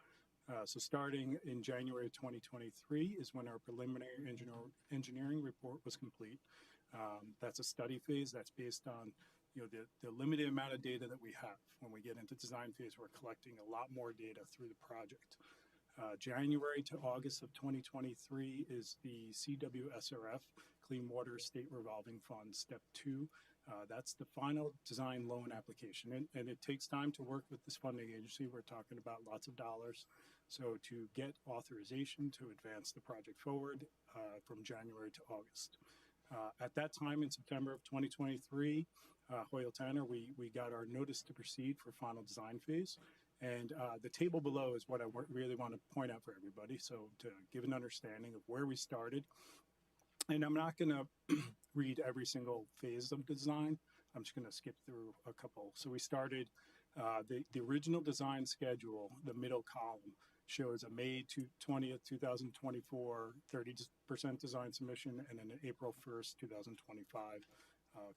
So starting in January 2023 is when our preliminary engineering report was complete. That's a study phase that's based on the limited amount of data that we have. When we get into design phase, we're collecting a lot more data through the project. January to August of 2023 is the CWSRF, Clean Water State Revolving Fund, Step 2. That's the final design loan application. And it takes time to work with this funding agency. We're talking about lots of dollars. So to get authorization to advance the project forward from January to August. At that time in September of 2023, Hoyle Tanner, we got our notice to proceed for final design phase. And the table below is what I really want to point out for everybody. So to give an understanding of where we started. And I'm not going to read every single phase of design. I'm just going to skip through a couple. So we started the original design schedule, the middle column, shows a May 20th, 2024, 30% design submission, and an April 1st, 2025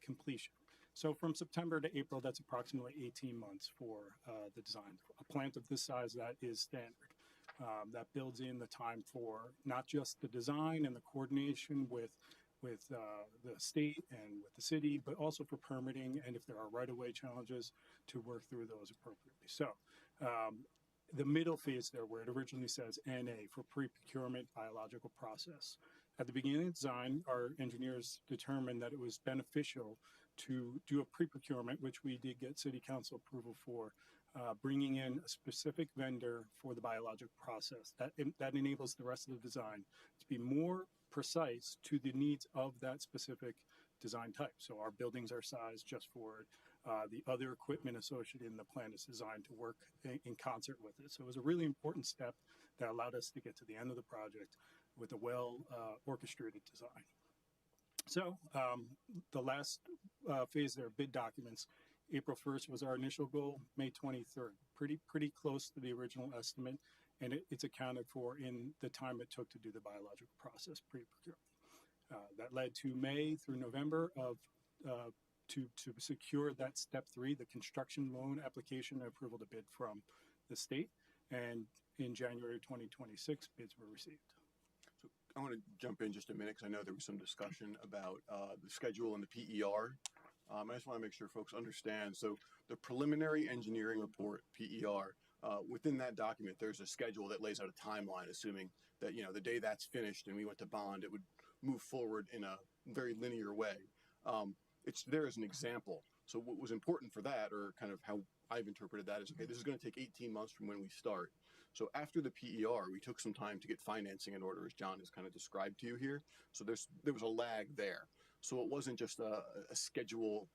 completion. So from September to April, that's approximately 18 months for the design. A plant of this size, that is standard. That builds in the time for not just the design and the coordination with the state and with the city, but also for permitting, and if there are right-of-way challenges, to work through those appropriately. So the middle phase there, where it originally says NA for pre-procurement biological process. At the beginning of design, our engineers determined that it was beneficial to do a pre-procurement, which we did get city council approval for, bringing in a specific vendor for the biological process. That enables the rest of the design to be more precise to the needs of that specific design type. So our buildings are sized just for it. The other equipment associated in the plan is designed to work in concert with it. So it was a really important step that allowed us to get to the end of the project with a well orchestrated design. So the last phase there, bid documents. April 1st was our initial goal, May 23rd, pretty close to the original estimate, and it's accounted for in the time it took to do the biological process pre-procurement. That led to May through November of to secure that step 3, the construction loan application and approval to bid from the state, and in January 2026, bids were received. So I want to jump in just a minute because I know there was some discussion about the schedule and the PER. I just want to make sure folks understand. So the preliminary engineering report, PER, within that document, there's a schedule that lays out a timeline, assuming that, the day that's finished and we went to bond, it would move forward in a very linear way. It's there as an example. So what was important for that, or kind of how I've interpreted that, is, okay, this is going to take 18 months from when we start. So after the PER, we took some time to get financing in order, as John has kind of described to you here. So there was a lag there. So it wasn't just a schedule.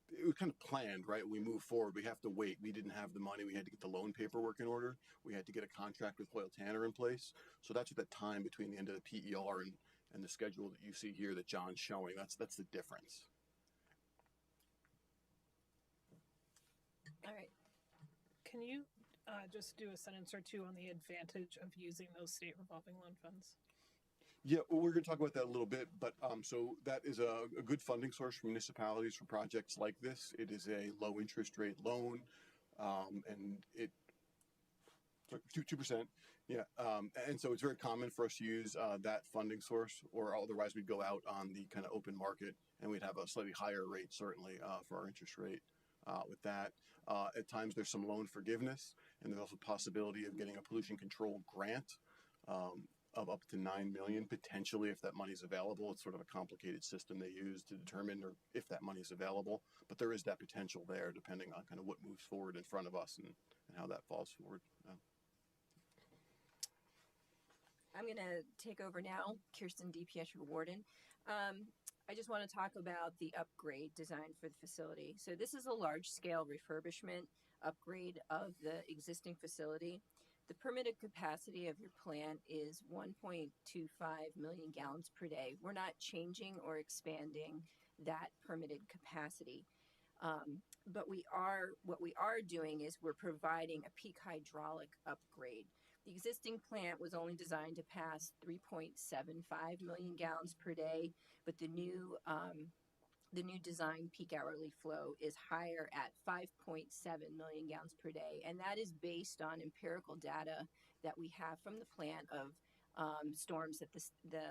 It was kind of planned, right? We move forward. We have to wait. We didn't have the money. We had to get the loan paperwork in order. We had to get a contract with Hoyle Tanner in place. So that's what that time between the end of the PER and the schedule that you see here that John's showing. That's the difference. All right. Can you just do a sentence or two on the advantage of using those state revolving loan funds? Yeah, well, we're going to talk about that a little bit, but so that is a good funding source for municipalities for projects like this. It is a low interest rate loan, and it 2%. Yeah, and so it's very common for us to use that funding source, or otherwise we'd go out on the kind of open market and we'd have a slightly higher rate, certainly, for our interest rate with that. At times there's some loan forgiveness, and there's also possibility of getting a pollution control grant of up to 9 million potentially if that money's available. It's sort of a complicated system they use to determine or if that money is available, but there is that potential there depending on kind of what moves forward in front of us and how that falls forward. I'm going to take over now, Kirsten DiPietro Warden. I just want to talk about the upgrade design for the facility. So this is a large-scale refurbishment upgrade of the existing facility. The permitted capacity of your plant is 1.25 million gallons per day. We're not changing or expanding that permitted capacity. But what we are doing is we're providing a peak hydraulic upgrade. The existing plant was only designed to pass 3.75 million gallons per day, but the new design peak hourly flow is higher at 5.7 million gallons per day, and that is based on empirical data that we have from the plant of storms that the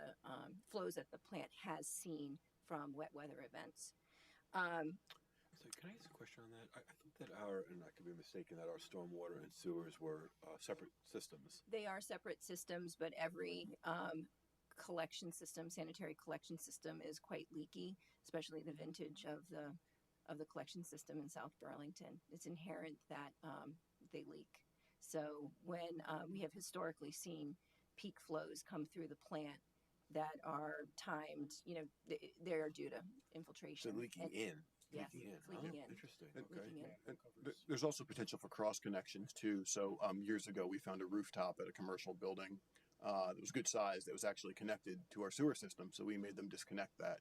flows that the plant has seen from wet weather events. So can I ask a question on that? I thought that and I could be mistaken, that our stormwater and sewers were separate systems. They are separate systems, but every collection system, sanitary collection system, is quite leaky, especially the vintage of the collection system in South Burlington. It's inherent that they leak. So when we have historically seen peak flows come through the plant that are timed, they are due to infiltration. So leaking in. Yes, it's leaking in. Interesting. Leaking in. And there's also potential for cross connections too. So years ago, we found a rooftop at a commercial building that was good size that was actually connected to our sewer system. So we made them disconnect that.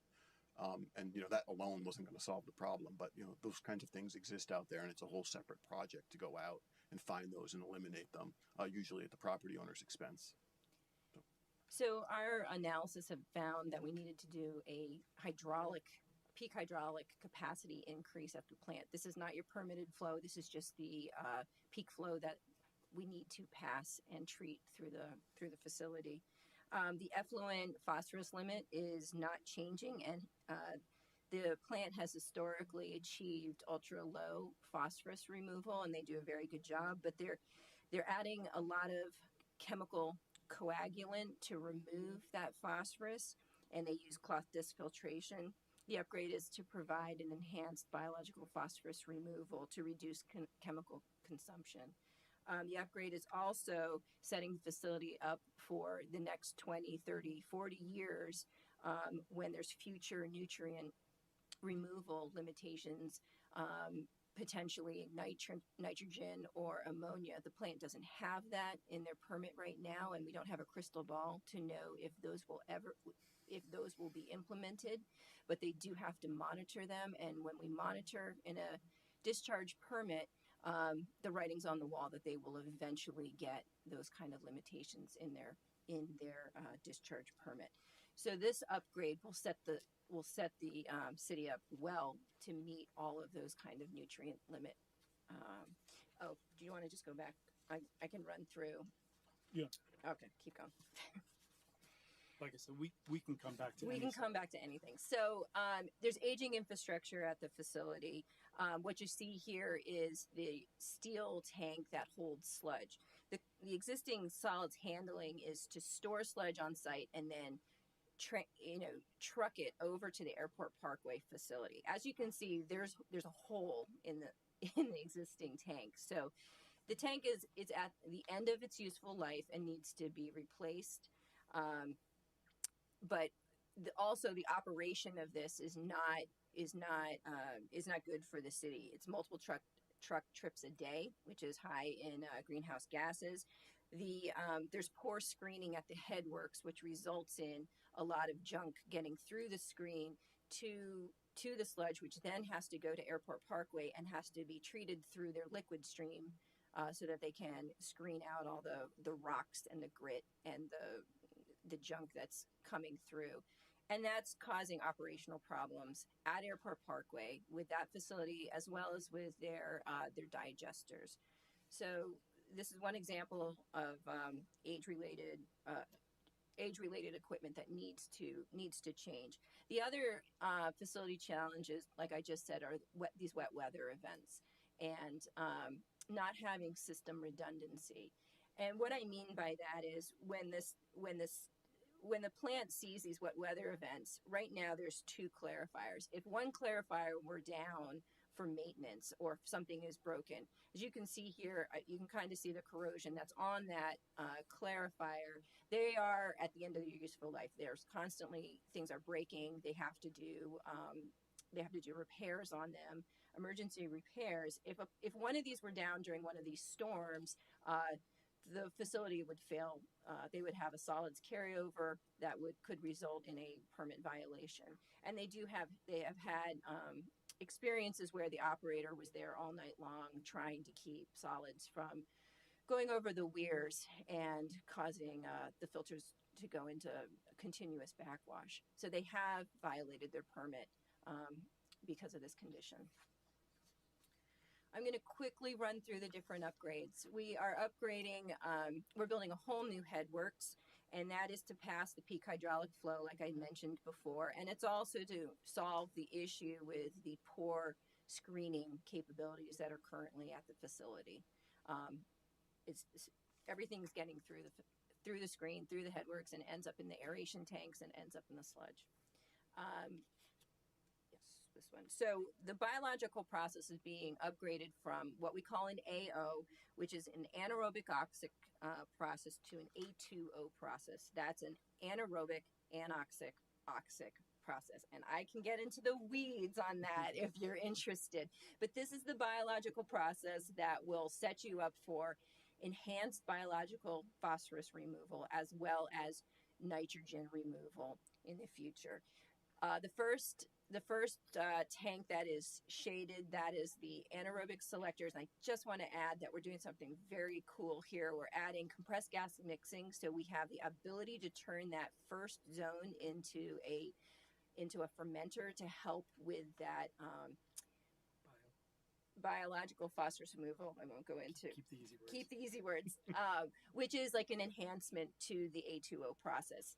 And that alone wasn't going to solve the problem, but those kinds of things exist out there, and it's a whole separate project to go out and find those and eliminate them, usually at the property owner's expense. So our analysis have found that we needed to do a peak hydraulic capacity increase at the plant. This is not your permitted flow. This is just the peak flow that we need to pass and treat through the facility. The effluent phosphorus limit is not changing, and the plant has historically achieved ultra low phosphorus removal, and they do a very good job. But they're adding a lot of chemical coagulant to remove that phosphorus, and they use cloth disc filtration. The upgrade is to provide an enhanced biological phosphorus removal to reduce chemical consumption. The upgrade is also setting the facility up for the next 20, 30, 40 years when there's future nutrient removal limitations, potentially nitrogen or ammonia. The plant doesn't have that in their permit right now, and we don't have a crystal ball to know if those will be implemented, but they do have to monitor them. And when we monitor in a discharge permit, the writing's on the wall that they will eventually get those kind of limitations in their discharge permit. So this upgrade will set the city up well to meet all of those kind of nutrient limit. Do you want to just go back? I can run through. Yeah. Okay, keep going. Like I said, we can come back to. We can come back to anything. So there's aging infrastructure at the facility. What you see here is the steel tank that holds sludge. The existing solids handling is to store sludge on site and then truck it over to the Airport Parkway facility. As you can see, there's a hole in the existing tank. So the tank is at the end of its useful life and needs to be replaced. But also the operation of this is not good for the city. It's multiple truck trips a day, which is high in greenhouse gases. There's poor screening at the headworks, which results in a lot of junk getting through the screen to the sludge, which then has to go to Airport Parkway and has to be treated through their liquid stream so that they can screen out all the rocks and the grit and the junk that's coming through. And that's causing operational problems at Airport Parkway with that facility, as well as with their digesters. So this is one example of age-related equipment that needs to change. The other facility challenges, like I just said, are these wet weather events. and not having system redundancy. And what I mean by that is when the plant sees these wet weather events, right now there's two clarifiers. If one clarifier were down for maintenance or if something is broken, as you can see here, you can kind of see the corrosion that's on that clarifier. They are at the end of their useful life. There's constantly things are breaking. They have to do repairs on them, emergency repairs. If one of these were down during one of these storms, the facility would fail. They would have a solids carryover that could result in a permit violation. And they have had experiences where the operator was there all night long trying to keep solids from going over the weirs and causing the filters to go into continuous backwash. So they have violated their permit because of this condition. I'm going to quickly run through the different upgrades. We are upgrading, we're building a whole new headworks, and that is to pass the peak hydraulic flow, like I mentioned before. And it's also to solve the issue with the poor screening capabilities that are currently at the facility. Everything's getting through the screen, through the headworks, and ends up in the aeration tanks and ends up in the sludge. This one. So the biological process is being upgraded from what we call an AO, which is an anaerobic oxic process, to an A2O process. That's an anaerobic anoxic oxic process. And I can get into the weeds on that if you're interested. But this is the biological process that will set you up for enhanced biological phosphorus removal as well as nitrogen removal in the future. The first tank that is shaded, that is the anaerobic selectors. And I just want to add that we're doing something very cool here. We're adding compressed gas mixing, so we have the ability to turn that first zone into a fermenter to help with that biological phosphorus removal. I won't go into keep the easy words, which is like an enhancement to the A2O process.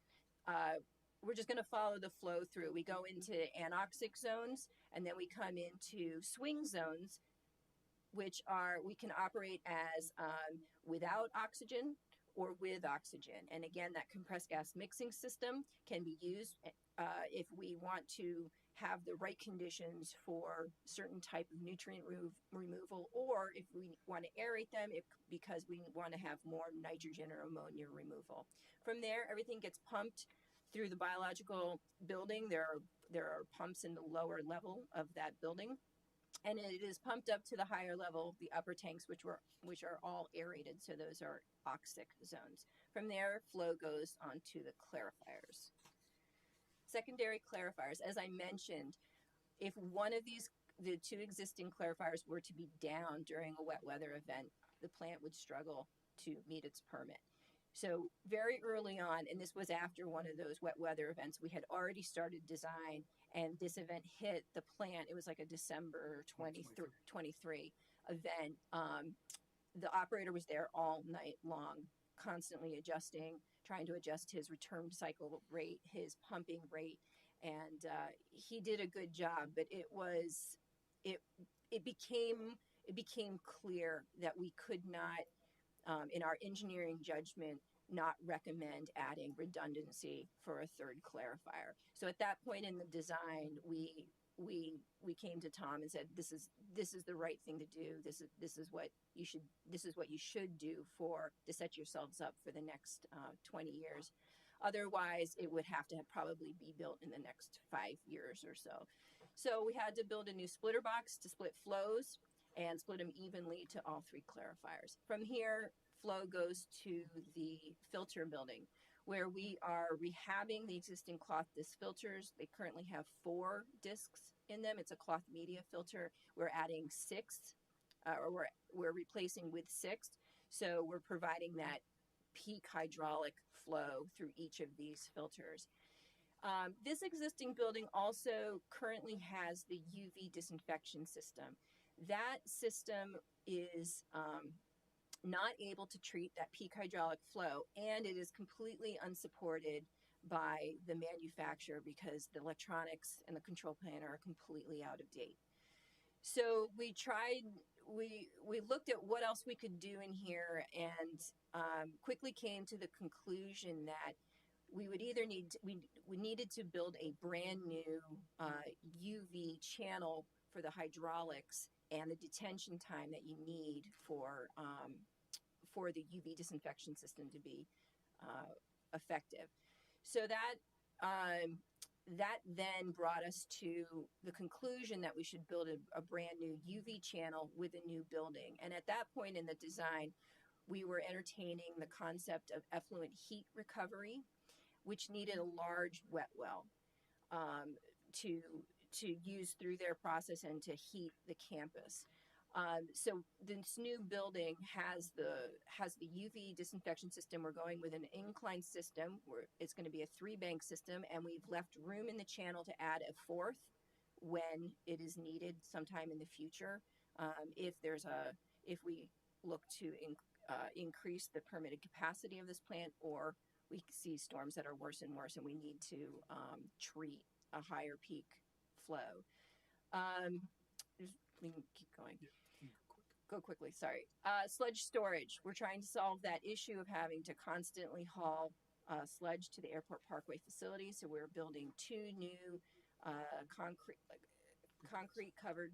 We're just going to follow the flow through. We go into anoxic zones, and then we come into swing zones, which are, we can operate as without oxygen or with oxygen. And again, that compressed gas mixing system can be used if we want to have the right conditions for certain type of nutrient removal, or if we want to aerate them because we want to have more nitrogen or ammonia removal. From there, everything gets pumped through the biological building. There are pumps in the lower level of that building, and it is pumped up to the higher level, the upper tanks, which are all aerated, so those are oxic zones. From there, flow goes onto the clarifiers. Secondary clarifiers, as I mentioned, if one of the two existing clarifiers were to be down during a wet weather event, the plant would struggle to meet its permit. So very early on, and this was after one of those wet weather events, we had already started design, and this event hit the plant. It was like a December 23 event. The operator was there all night long, constantly adjusting, trying to adjust his return cycle rate, his pumping rate, and he did a good job. But it became clear that we could not, in our engineering judgment, not recommend adding redundancy for a third clarifier. So at that point in the design, we came to Tom and said, this is the right thing to do. This is what you should do to set yourselves up for the next 20 years. Otherwise, it would have to probably be built in the next 5 years or so. So we had to build a new splitter box to split flows and split them evenly to all three clarifiers. From here, flow goes to the filter building, where we are rehabbing the existing cloth disc filters. They currently have 4 discs in them. It's a cloth media filter. We're adding 6, or we're replacing with 6. So we're providing that peak hydraulic flow through each of these filters. This existing building also currently has the UV disinfection system. That system is not able to treat that peak hydraulic flow, and it is completely unsupported by the manufacturer because the electronics and the control plan are completely out of date. So we tried, we looked at what else we could do in here and quickly came to the conclusion that we would either we needed to build a brand new UV channel for the hydraulics and the detention time that you need for the UV disinfection system to be effective. So that then brought us to the conclusion that we should build a brand new UV channel with a new building. And at that point in the design, we were entertaining the concept of effluent heat recovery, which needed a large wet well to use through their process and to heat the campus. So this new building has the UV disinfection system. We're going with an incline system where it's going to be a 3-bank system, and we've left room in the channel to add a 4th when it is needed sometime in the future. If we look to increase the permitted capacity of this plant, or we see storms that are worse and worse and we need to treat a higher peak flow. We can keep going. Go quickly, sorry. Sludge storage. We're trying to solve that issue of having to constantly haul sludge to the airport parkway facility. So we're building 2 new concrete covered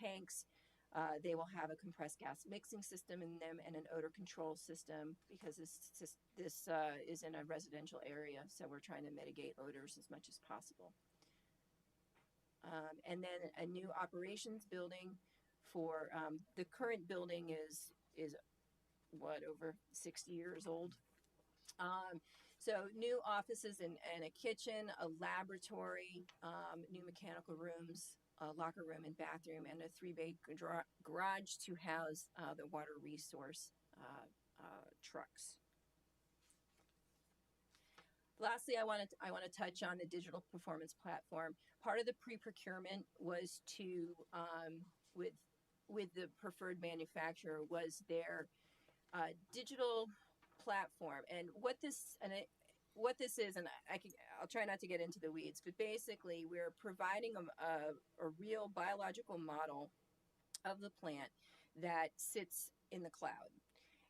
tanks. They will have a compressed gas mixing system in them and an odor control system, because this is in a residential area. So we're trying to mitigate odors as much as possible. And then a new operations building for the current building is what, over 60 years old. So new offices and a kitchen, a laboratory, new mechanical rooms, a locker room and bathroom, and a 3-bay garage to house the water resource trucks. Lastly, I want to touch on the digital performance platform. Part of the pre-procurement was to, with the preferred manufacturer, was their digital platform. And what this is, and I'll try not to get into the weeds, but basically we're providing a real biological model of the plant that sits in the cloud.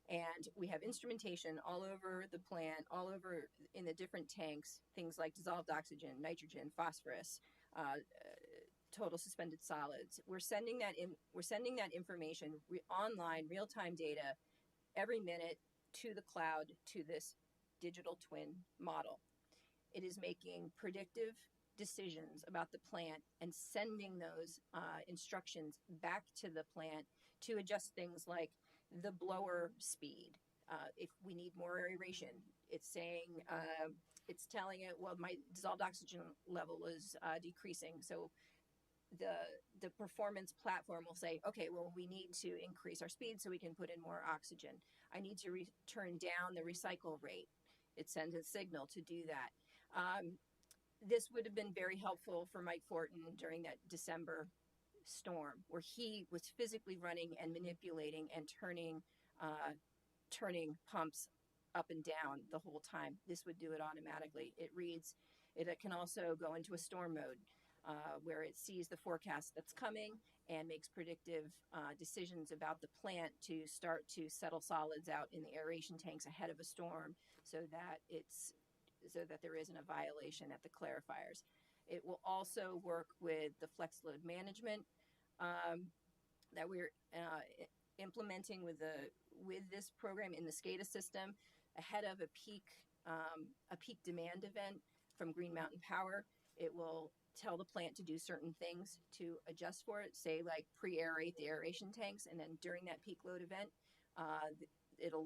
And we have instrumentation all over the plant, all over in the different tanks, things like dissolved oxygen, nitrogen, phosphorus, total suspended solids. We're sending that information online, real-time data, every minute to the cloud, to this digital twin model. It is making predictive decisions about the plant and sending those instructions back to the plant to adjust things like the blower speed. If we need more aeration, it's saying, it's telling it, well, my dissolved oxygen level is decreasing. So the performance platform will say, okay, well, we need to increase our speed so we can put in more oxygen. I need to turn down the recycle rate. It sends a signal to do that. This would have been very helpful for Mike Fortin during that December storm, where he was physically running and manipulating and turning pumps up and down the whole time. This would do it automatically. It can also go into a storm mode where it sees the forecast that's coming and makes predictive decisions about the plant to start to settle solids out in the aeration tanks ahead of a storm, so that there isn't a violation at the clarifiers. It will also work with the flex load management that we're implementing with this program in the SCADA system ahead of a peak demand event from Green Mountain Power. It will tell the plant to do certain things to adjust for it, say like pre-aerate the aeration tanks, and then during that peak load event, it'll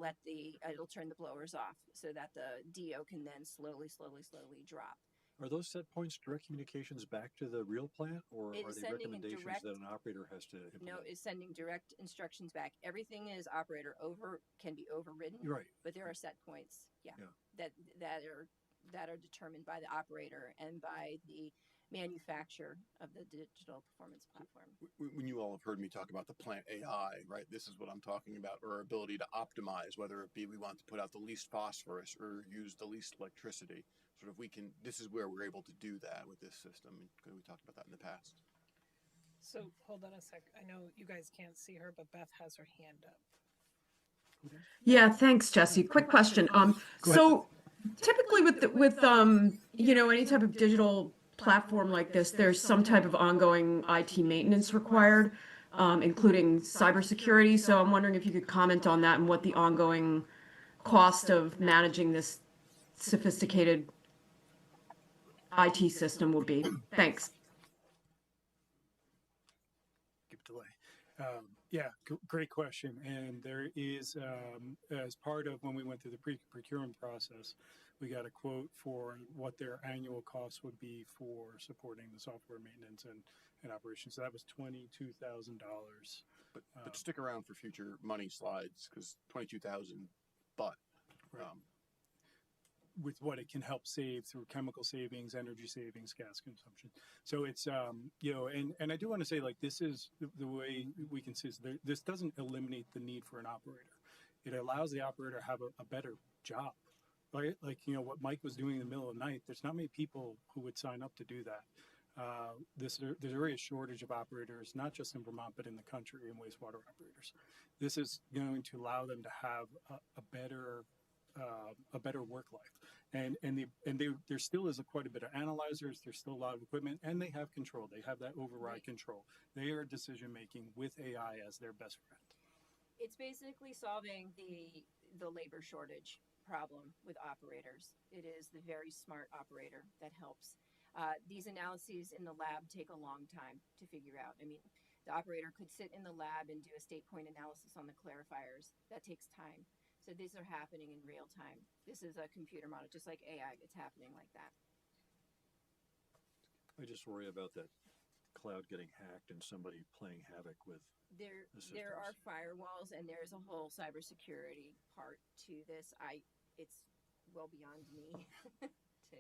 turn the blowers off so that the DO can then slowly drop. Are those set points direct communications back to the real plant, or are they recommendations that an operator has to implement? No, it's sending direct instructions back. Everything is can be overridden, right? But there are set points, that are determined by the operator and by the manufacturer of the digital performance platform. When you all have heard me talk about the plant AI, right, this is what I'm talking about, or our ability to optimize, whether it be we want to put out the least phosphorus or use the least electricity. Sort of this is where we're able to do that with this system. We talked about that in the past. So hold on a sec. I know you guys can't see her, but Beth has her hand up. Yeah, thanks, Jesse. Quick question. So typically you know, any type of digital platform like this, there's some type of ongoing IT maintenance required, including cybersecurity. So I'm wondering if you could comment on that and what the ongoing cost of managing this sophisticated IT system will be. Thanks. Give delay. Yeah, great question. And there is, as part of when we went through the procurement process, we got a quote for what their annual costs would be for supporting the software maintenance and operations. So that was $22,000. But stick around for future money slides because 22,000. But right. With what it can help save through chemical savings, energy savings, gas consumption. So it's, you know, and I do want to say, like, this is the way we can see this doesn't eliminate the need for an operator. It allows the operator to have a better job, right? Like, you know, what Mike was doing in the middle of the night, there's not many people who would sign up to do that. There's already a shortage of operators, not just in Vermont, but in the country, in wastewater operators. This is going to allow them to have a better work life, and there still is quite a bit of analyzers. There's still a lot of equipment, and they have control. They have that override control. They are decision making with AI as their best friend. It's basically solving the labor shortage problem with operators. It is the very smart operator that helps. These analyses in the lab take a long time to figure out. I mean, the operator could sit in the lab and do a state point analysis on the clarifiers. That takes time. So these are happening in real time. This is a computer model, just like AI. It's happening like that. I just worry about that cloud getting hacked and somebody playing havoc with There are firewalls, and there's a whole cybersecurity part to this. It's well beyond me to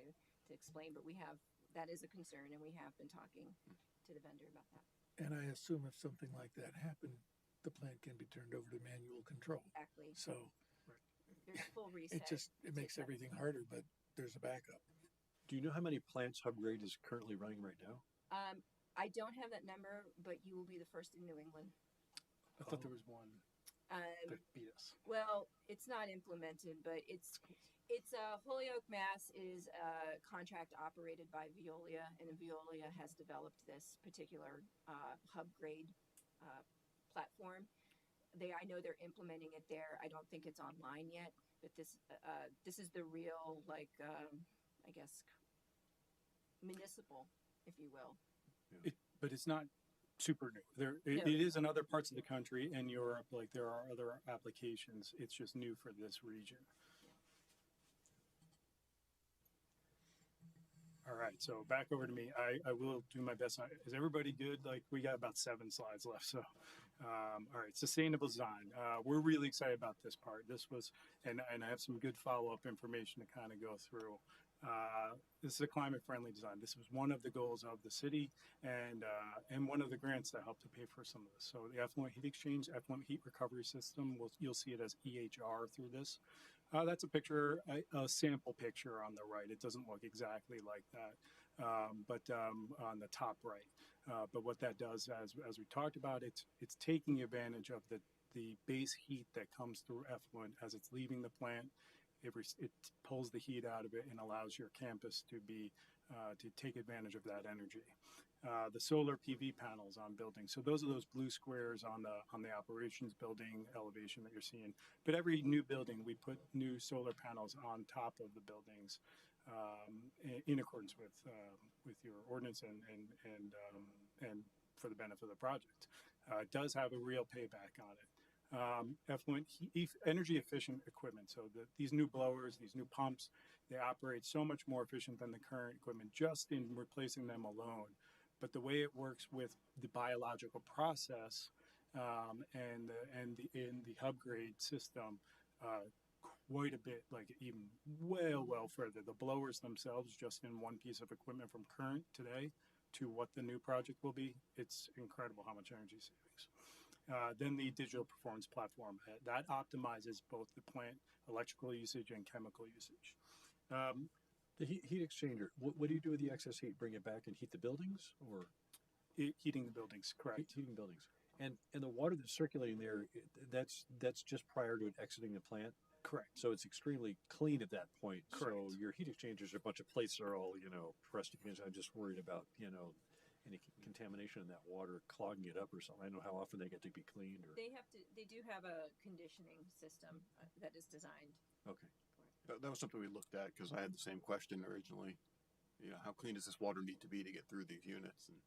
explain, but that is a concern, and we have been talking to the vendor about that. And I assume if something like that happened, the plant can be turned over to manual control. Exactly. So there's full reset. It makes everything harder, but there's a backup. Do you know how many plants Hubgrade is currently running right now? I don't have that number, but you will be the first in New England. I thought there was one that beat us. Well, it's not implemented, but it's Holyoke, Mass is a contract operated by Veolia, and Veolia has developed this particular Hubgrade platform. I know they're implementing it there. I don't think it's online yet, but this is the real, like, I guess, municipal, if you will. But it's not super new. It is in other parts of the country and Europe. Like, there are other applications. It's just new for this region. All right, so back over to me. I will do my best. Is everybody good? Like, we got about 7 slides left. So, all right, sustainable design. We're really excited about this part. This was, and I have some good follow-up information to kind of go through. This is a climate-friendly design. This was one of the goals of the city, and one of the grants that helped to pay for some of this. So the effluent heat exchange, effluent heat recovery system, you'll see it as EHR through this. That's a picture, a sample picture on the right. It doesn't look exactly like that, but on the top right. But what that does, as we talked about, it's taking advantage of the base heat that comes through effluent as it's leaving the plant. It pulls the heat out of it and allows your campus to take advantage of that energy. The solar PV panels on buildings. So those are those blue squares on the operations building elevation that you're seeing. But every new building, we put new solar panels on top of the buildings in accordance with your ordinance and for the benefit of the project. It does have a real payback on it. Effluent, energy efficient equipment. So these new blowers, these new pumps, they operate so much more efficient than the current equipment just in replacing them alone. But the way it works with the biological process and the Hubgrade system, quite a bit, like even well further. The blowers themselves, just in one piece of equipment from current today to what the new project will be, it's incredible how much energy savings. Then the digital performance platform that optimizes both the plant electrical usage and chemical usage. The heat exchanger, what do you do with the excess heat? Bring it back and heat the buildings, or? heating the buildings, correct? Heating buildings. And the water that's circulating there, that's just prior to it exiting the plant. Correct. So it's extremely clean at that point. Correct. So your heat exchangers are a bunch of plates that are all, pressed against. I'm just worried about, any contamination in that water, clogging it up or something. I don't know how often they get to be cleaned or. They do have a conditioning system that is designed. Okay. That was something we looked at because I had the same question originally. How clean does this water need to be to get through these units? And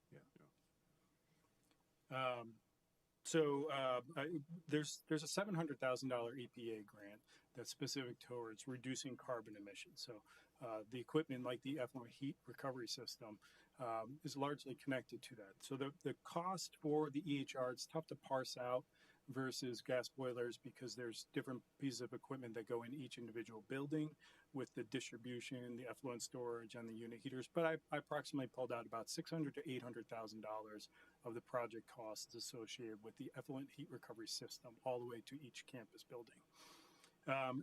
there's a $700,000 EPA grant that's specific towards reducing carbon emissions. So the equipment, like the effluent heat recovery system, is largely connected to that. So the cost for the EHR, it's tough to parse out versus gas boilers because there's different pieces of equipment that go in each individual building with the distribution, the effluent storage, and the unit heaters. But I approximately pulled out about $600,000 to $800,000 of the project costs associated with the effluent heat recovery system all the way to each campus building.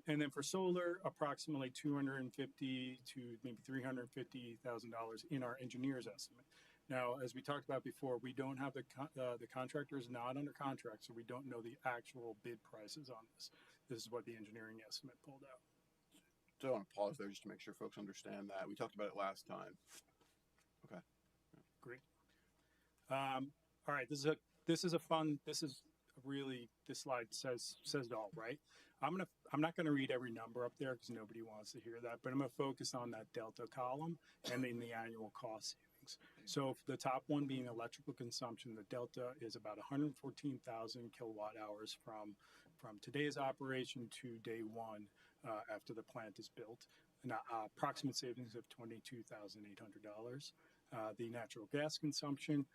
And then for solar, approximately $250,000 to maybe $350,000 in our engineer's estimate. Now, as we talked about before, we don't have the contractor is not under contract, so we don't know the actual bid prices on this. This is what the engineering estimate pulled out. So I want to pause there just to make sure folks understand that. We talked about it last time. Okay. Great. All right. This slide says it all, right? I'm not gonna read every number up there because nobody wants to hear that, but I'm gonna focus on that delta column and then the annual cost savings. So for the top one being electrical consumption, the delta is about 114,000 kilowatt hours from today's operation to day one after the plant is built. An approximate savings of $22,800. The natural gas consumption,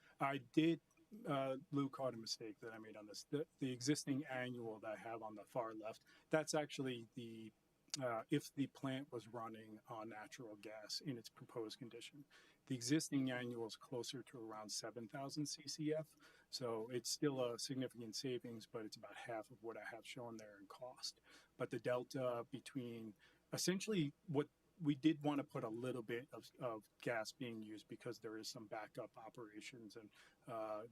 Lou caught a mistake that I made on this. The existing annual that I have on the far left, that's actually if the plant was running on natural gas in its proposed condition. The existing annual is closer to around 7,000 CCF, so it's still a significant savings, but it's about half of what I have shown there in cost. But the delta between essentially what we did want to put a little bit of gas being used because there is some backup operations and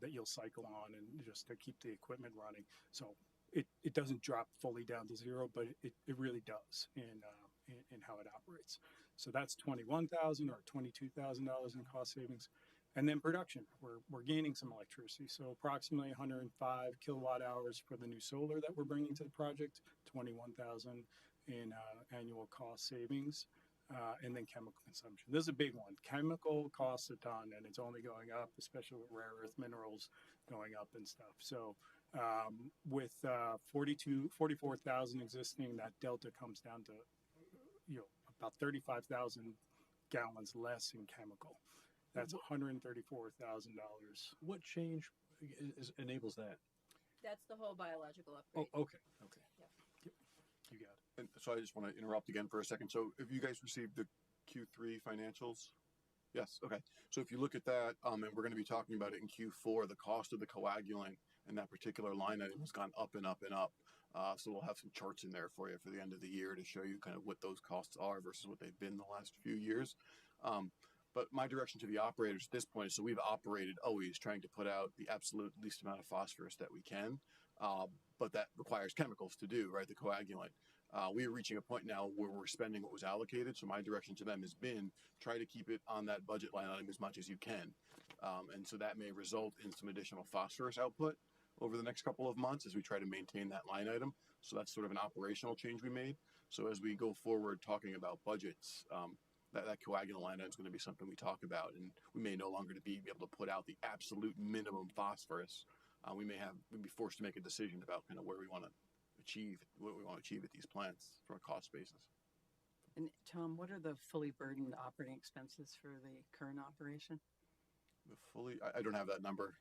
that you'll cycle on and just to keep the equipment running. So it doesn't drop fully down to zero, but it really does in how it operates. So that's $21,000 or $22,000 in cost savings. And then production, we're gaining some electricity. So approximately 105 kilowatt hours for the new solar that we're bringing to the project, 21,000 in annual cost savings. And then chemical consumption. This is a big one. Chemical costs a ton, and it's only going up, especially with rare earth minerals going up and stuff. So with 44,000 existing, that delta comes down to about 35,000 gallons less in chemical. That's $134,000. What change enables that? That's the whole biological upgrade. Oh, okay. Yep. You got it. And so I just want to interrupt again for a second. So have you guys received the Q3 financials? Yes. Okay. So if you look at that, and we're going to be talking about it in Q4, the cost of the coagulant and that particular line item has gone up and up and up. So we'll have some charts in there for you for the end of the year to show you kind of what those costs are versus what they've been the last few years. But my direction to the operators at this point is so we've operated always trying to put out the absolute least amount of phosphorus that we can. But that requires chemicals to do, right? The coagulant. We are reaching a point now where we're spending what was allocated. So my direction to them has been try to keep it on that budget line item as much as you can. And so that may result in some additional phosphorus output over the next couple of months as we try to maintain that line item. So that's sort of an operational change we made. So as we go forward talking about budgets, that coagulant line item is going to be something we talk about. And we may no longer be able to put out the absolute minimum phosphorus. We'd be forced to make a decision about kind of where we want to achieve, what we want to achieve at these plants from a cost basis. And Tom, what are the fully burdened operating expenses for the current operation? I don't have that number.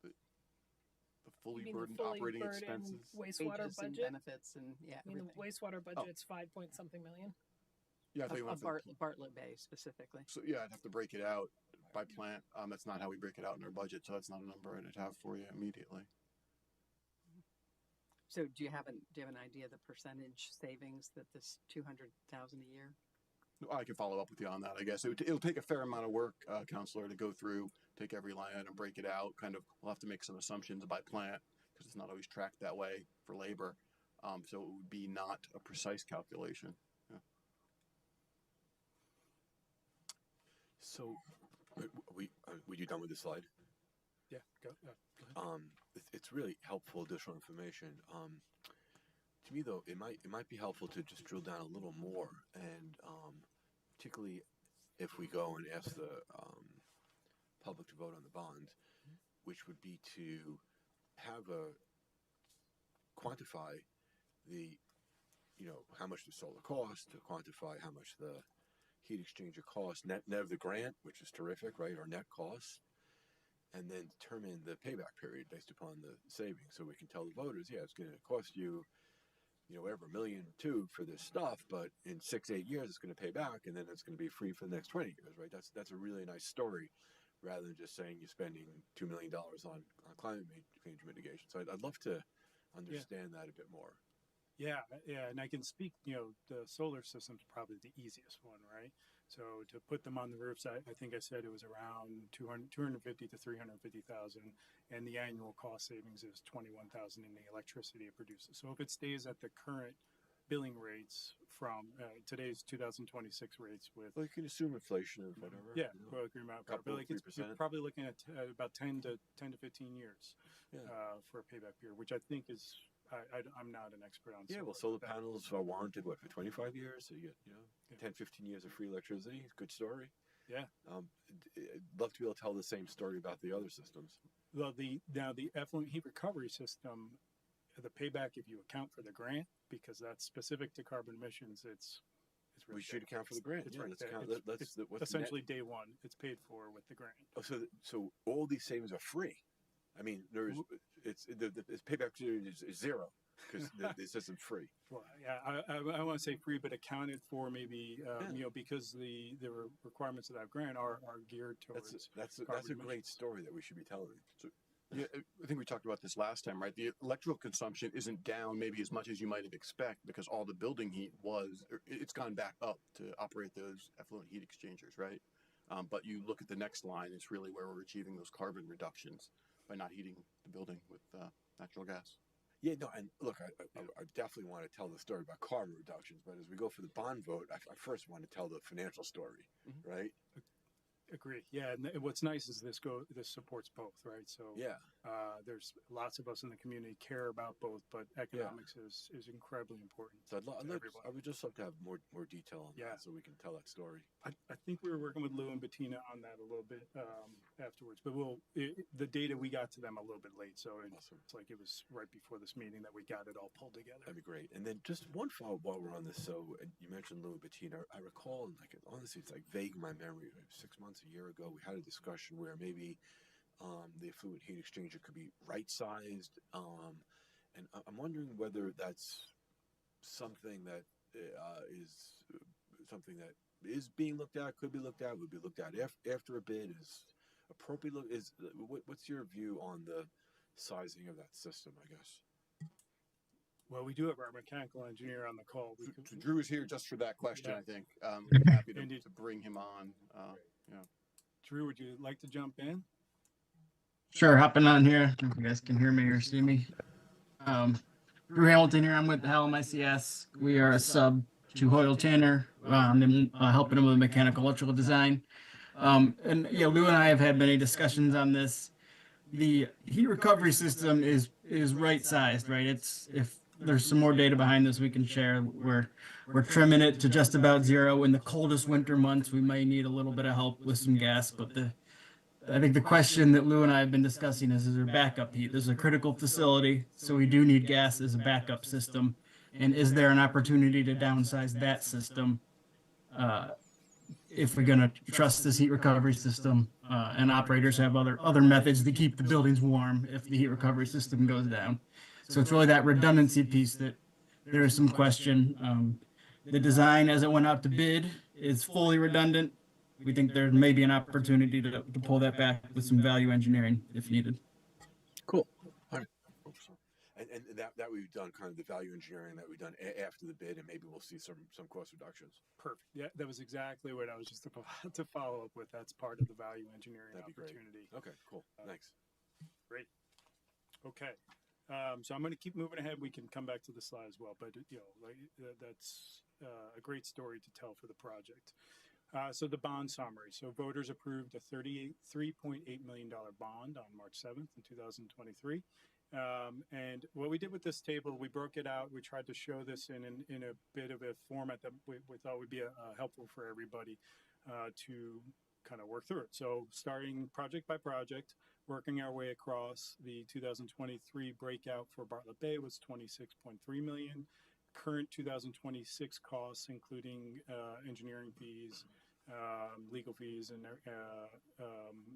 The fully burdened operating expenses. Wastewater Wages budget. and benefits and everything. The wastewater budget's 5-point-something million. Yeah, I thought you wanted Bartlett Bay specifically. So yeah, I'd have to break it out by plant. That's not how we break it out in our budget, so that's not a number I'd have for you immediately. So do you have an idea of the percentage savings that this 200,000 a year I can follow up with you on that. I guess it'll take a fair amount of work, counselor, to go through, take every line item, break it out. Kind of, we'll have to make some assumptions by plant because it's not always tracked that way for labor. So it would be not a precise calculation. Yeah. So, were you done with the slide? Yeah, go ahead. It's really helpful additional information. To me, though, it might be helpful to just drill down a little more, and particularly if we go and ask the public to vote on the bond, which would be to have quantify the, how much the solar costs, to quantify how much the heat exchanger costs, net of the grant, which is terrific, right, or net costs, and then determine the payback period based upon the savings. So we can tell the voters, yeah, it's going to cost you, whatever, $1.2 million for this stuff, but in 6-8 years it's going to pay back, and then it's going to be free for the next 20 years, right? That's a really nice story, rather than just saying you're spending $2 million on climate change mitigation. So I'd love to understand that a bit more. Yeah, and I can speak, the solar system's probably the easiest one, right? So to put them on the roofs, I think I said it was around $250,000 to $350,000, and the annual cost savings is $21,000 in the electricity it produces. So if it stays at the current billing rates from today's 2026 rates with, well, you can assume inflation or whatever. Yeah, well, you're probably looking at about 10 to 15 years for a payback period, which I think is. I'm not an expert on. Yeah, well, solar panels are warranted for 25 years, so you get 10, 15 years of free electricity. Good story. Yeah. I'd love to be able to tell the same story about the other systems. Well, the effluent heat recovery system, the payback, if you account for the grant, because that's specific to carbon emissions, it's really we should account for the grant. It's yeah, right let's there. count. It's essentially day one. It's paid for with the grant. Oh, so all these savings are free. I mean, there's the payback period is zero because the system's free. Well, yeah, I want to say free, but accounted for maybe because the requirements of that grant are geared towards. That's a great story that we should be telling. So, yeah, I think we talked about this last time, right? The electrical consumption isn't down maybe as much as you might have expected because all the building heat it's gone back up to operate those effluent heat exchangers, right? But you look at the next line, it's really where we're achieving those carbon reductions by not heating the building with natural gas. Yeah, no, and look, I definitely want to tell the story about carbon reductions, but as we go for the bond vote, I first want to tell the financial story, right? Agree. Yeah, and what's nice is this supports both, right? So yeah, there's lots of us in the community care about both, but economics is incredibly important. So I would just love to have more detail on that, so we can tell that story. I think we were working with Lou and Bettina on that a little bit afterwards, but the data we got to them a little bit late, so it's like it was right before this meeting that we got it all pulled together. That'd be great. And then just one follow-up while we're on this. So you mentioned Lou and Bettina. I recall, like honestly, it's like vague in my memory. 6 months, a year ago, we had a discussion where maybe the effluent heat exchanger could be right-sized, and I'm wondering whether that's something that is being looked at, could be looked at, would be looked at after a bid, is appropriate. What's your view on the sizing of that system, I guess? Well, we do have our mechanical engineer on the call. Drew is here just for that question, I think. I'm happy to bring him on. Drew, would you like to jump in? Sure, hopping on here. If you guys can hear me or see me. Drew Hamilton here. I'm with Hallam ICS. We are a sub to Hoyle Tanner, helping him with mechanical electrical design. And Lou and I have had many discussions on this. The heat recovery system is right sized, right? If there's some more data behind this we can share. We're trimming it to just about zero. In the coldest winter months, we might need a little bit of help with some gas, but I think the question that Lou and I have been discussing is there backup heat? This is a critical facility, so we do need gas as a backup system. And is there an opportunity to downsize that system if we're going to trust this heat recovery system? And operators have other methods to keep the buildings warm if the heat recovery system goes down. So it's really that redundancy piece that there is some question. The design as it went out to bid is fully redundant. We think there may be an opportunity to pull that back with some value engineering if needed. Cool. All right. And that we've done kind of the value engineering that we've done after the bid, and maybe we'll see some cost reductions. Perfect. Yeah, that was exactly what I was just about to follow up with. That's part of the value engineering That'd be great. opportunity. Okay, cool. Thanks. Great. Okay. So I'm going to keep moving ahead. We can come back to the slide as well, but that's a great story to tell for the project. So the bond summary. So voters approved a $3.8 million bond on March 7th in 2023. And what we did with this table, we broke it out. We tried to show this in a bit of a format that we thought would be helpful for everybody to kind of work through it. So starting project by project, working our way across, the 2023 breakout for Bartlett Bay was $26.3 million. Current 2026 costs, including engineering fees, legal fees,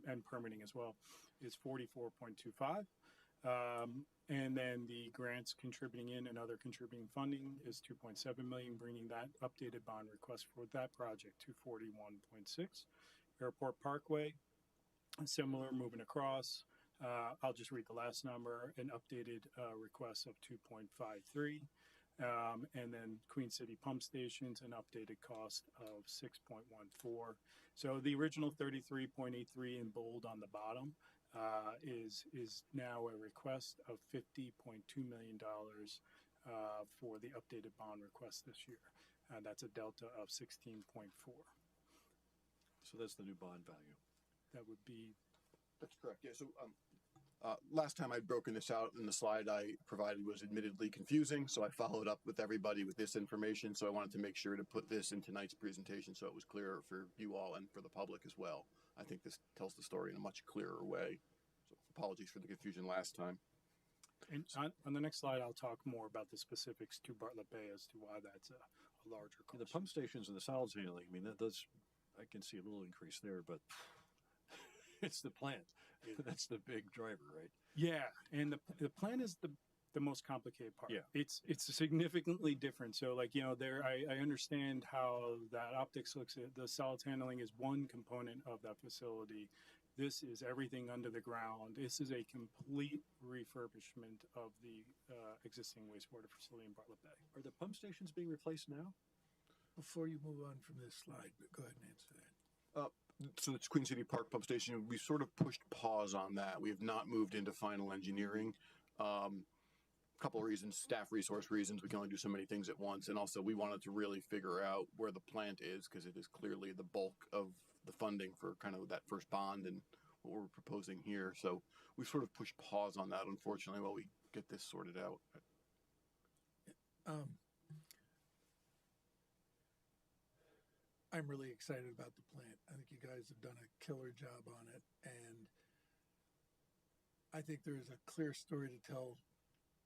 and permitting as well, is $44.25. And then the grants contributing in and other contributing funding is $2.7 million, bringing that updated bond request for that project to $41.6. Airport Parkway, similar, moving across. I'll just read the last number, an updated request of $2.53. And then Queen City Pump Stations, an updated cost of $6.14. So the original 33.83 in bold on the bottom is now a request of $50.2 million for the updated bond request this year. That's a delta of 16.4. So that's the new bond value. That would be. That's correct. Yeah. So last time I'd broken this out, and the slide I provided was admittedly confusing, so I followed up with everybody with this information. So I wanted to make sure to put this in tonight's presentation so it was clearer for you all and for the public as well. I think this tells the story in a much clearer way. So apologies for the confusion last time. And on the next slide, I'll talk more about the specifics to Bartlett Bay as to why that's a larger cost. The pump stations and the solids handling, I mean, that does, I can see a little increase there, but it's the plant. That's the big driver, right? Yeah, and the plant is the most complicated part. Yeah. It's significantly different. So like, I understand how that optics looks at the solids handling is one component of that facility. This is everything under the ground. This is a complete refurbishment of the existing wastewater facility in Bartlett Bay. Are the pump stations being replaced now? Before you move on from this slide, but go ahead and answer that. So it's Queen City Park Pump Station. We sort of pushed pause on that. We have not moved into final engineering. Couple of reasons, staff resource reasons. We can only do so many things at once. And also we wanted to really figure out where the plant is, because it is clearly the bulk of the funding for kind of that first bond and what we're proposing here. So we sort of pushed pause on that, unfortunately, while we get this sorted out. I'm really excited about the plant. I think you guys have done a killer job on it, and I think there's a clear story to tell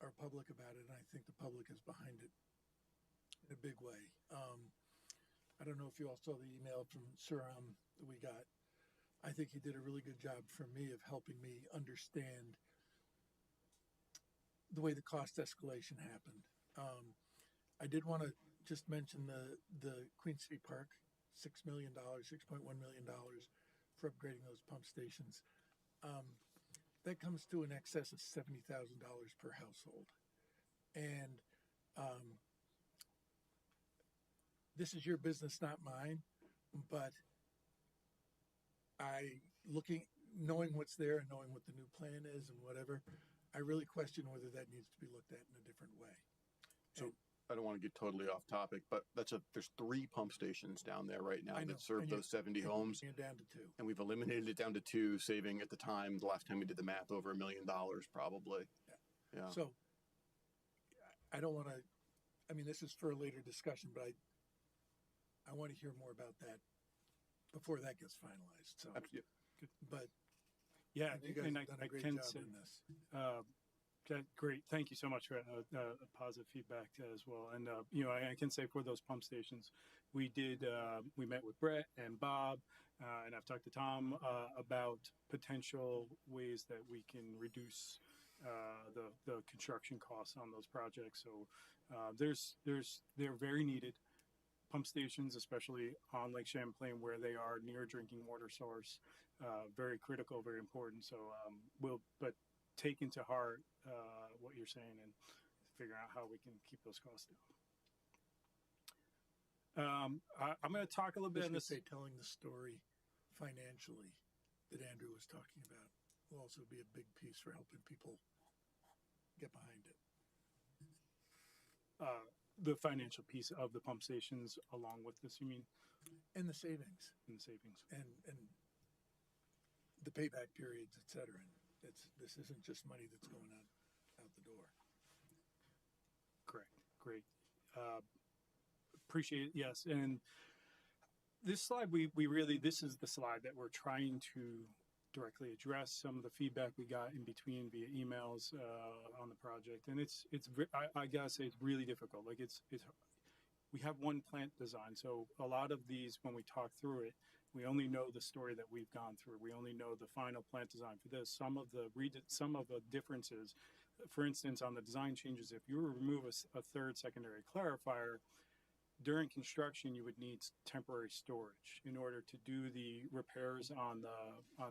our public about it, and I think the public is behind it in a big way. I don't know if you all saw the email from Suram that we got. I think he did a really good job for me of helping me understand the way the cost escalation happened. I did want to just mention the Queen City Park, $6 million, $6.1 million for upgrading those pump stations. That comes to an excess of $70,000 per household. And this is your business, not mine, but knowing what's there and knowing what the new plan is and whatever, I really question whether that needs to be looked at in a different way. So I don't want to get totally off topic, but there's 3 pump stations down there right now that serve those 70 homes. You're down to 2. And we've eliminated it down to 2, saving at the time, the last time we did the math, over $1 million probably. Yeah. So I don't want to, this is for a later discussion, but I want to hear more about that before that gets finalized. So, but yeah, you guys and have done a great can job say, on this. Great. Thank you so much for positive feedback as well. And, I can say for those pump stations, we met with Brett and Bob, and I've talked to Tom about potential ways that we can reduce the construction costs on those projects. So they're very needed. Pump stations, especially on Lake Champlain, where they are near drinking water source, very critical, very important. So but take into heart what you're saying and figuring out how we can keep those costs down. I'm going to talk a little bit on this. Say telling the story financially that Andrew was talking about will also be a big piece for helping people get behind it. The financial piece of the pump stations along with this, you mean? And the savings. And the savings. And the payback periods, et cetera. And this isn't just money that's going out the door. Correct. Great. Appreciate it. Yes. And this slide, we really, this is the slide that we're trying to directly address some of the feedback we got in between via emails on the project. And I gotta say, it's really difficult. Like we have one plant design. So a lot of these, when we talk through it, we only know the story that we've gone through. We only know the final plant design for this. Some of the differences, for instance, on the design changes, if you remove a third secondary clarifier, during construction, you would need temporary storage. In order to do the repairs on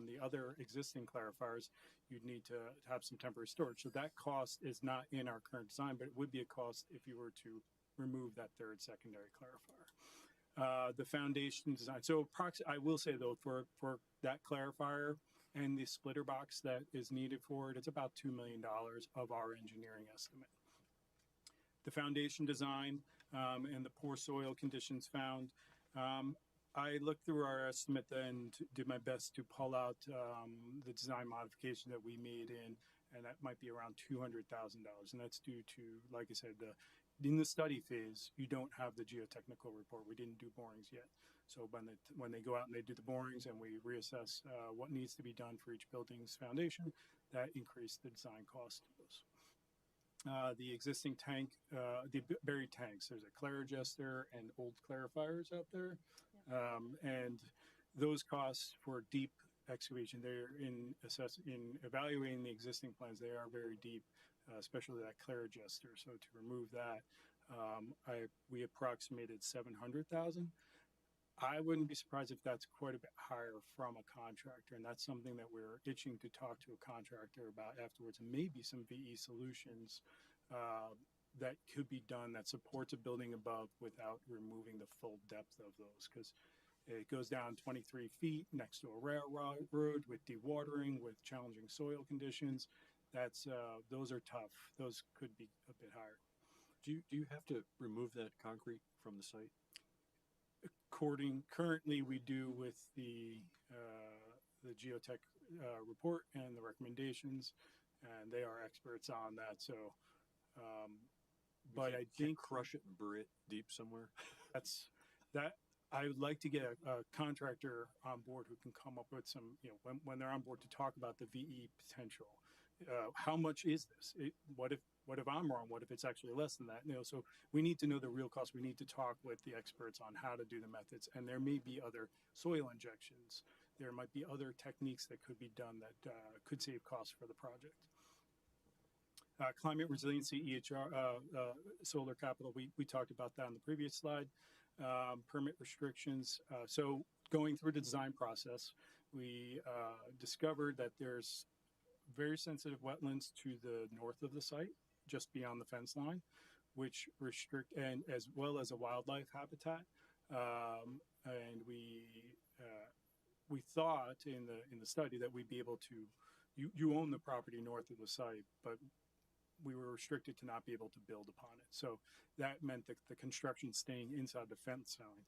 the other existing clarifiers, you'd need to have some temporary storage. So that cost is not in our current design, but it would be a cost if you were to remove that third secondary clarifier. The foundation design. So I will say though, for that clarifier and the splitter box that is needed for it, it's about $2 million of our engineering estimate. The foundation design and the poor soil conditions found. I looked through our estimate and did my best to pull out the design modification that we made and that might be around $200,000. And that's due to, like I said, in the study phase, you don't have the geotechnical report. We didn't do borings yet. So when they go out and they do the borings and we reassess what needs to be done for each building's foundation, that increased the design cost of those. The existing tank, the buried tanks, there's a clarigester and old clarifiers out there. And those costs for deep excavation, they're in evaluating the existing plans, they are very deep, especially that clarigester. So to remove that, we approximated $700,000. I wouldn't be surprised if that's quite a bit higher from a contractor, and that's something that we're itching to talk to a contractor about afterwards, and maybe some VE solutions that could be done that supports a building above without removing the full depth of those, because it goes down 23 feet next to a railroad with dewatering, with challenging soil conditions. Those are tough. Those could be a bit higher. Do you have to remove that concrete from the site? Currently, we do with the geotech report and the recommendations, and they are experts on that. So, but I think crush it and bury it deep somewhere. I would like to get a contractor on board who can come up with some, when they're on board to talk about the VE potential. How much is this? What if I'm wrong? What if it's actually less than that? So we need to know the real cost. We need to talk with the experts on how to do the methods. And there may be other soil injections. There might be other techniques that could be done that could save costs for the project. Climate resiliency, EHR, solar capital. We talked about that on the previous slide. Permit restrictions. So going through the design process, we discovered that there's very sensitive wetlands to the north of the site, just beyond the fence line, which restrict, and as well as a wildlife habitat. And we thought in the study that we'd be able to, you own the property north of the site, but we were restricted to not be able to build upon it. So that meant that the construction staying inside the fence line.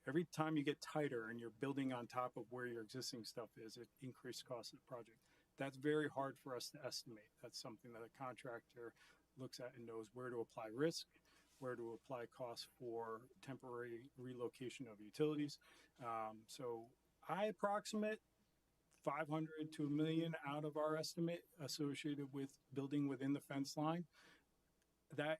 Every time you get tighter and you're building on top of where your existing stuff is, it increased cost of the project. That's very hard for us to estimate. That's something that a contractor looks at and knows where to apply risk, where to apply costs for temporary relocation of utilities. So I approximate 500 to $1 million out of our estimate associated with building within the fence line. That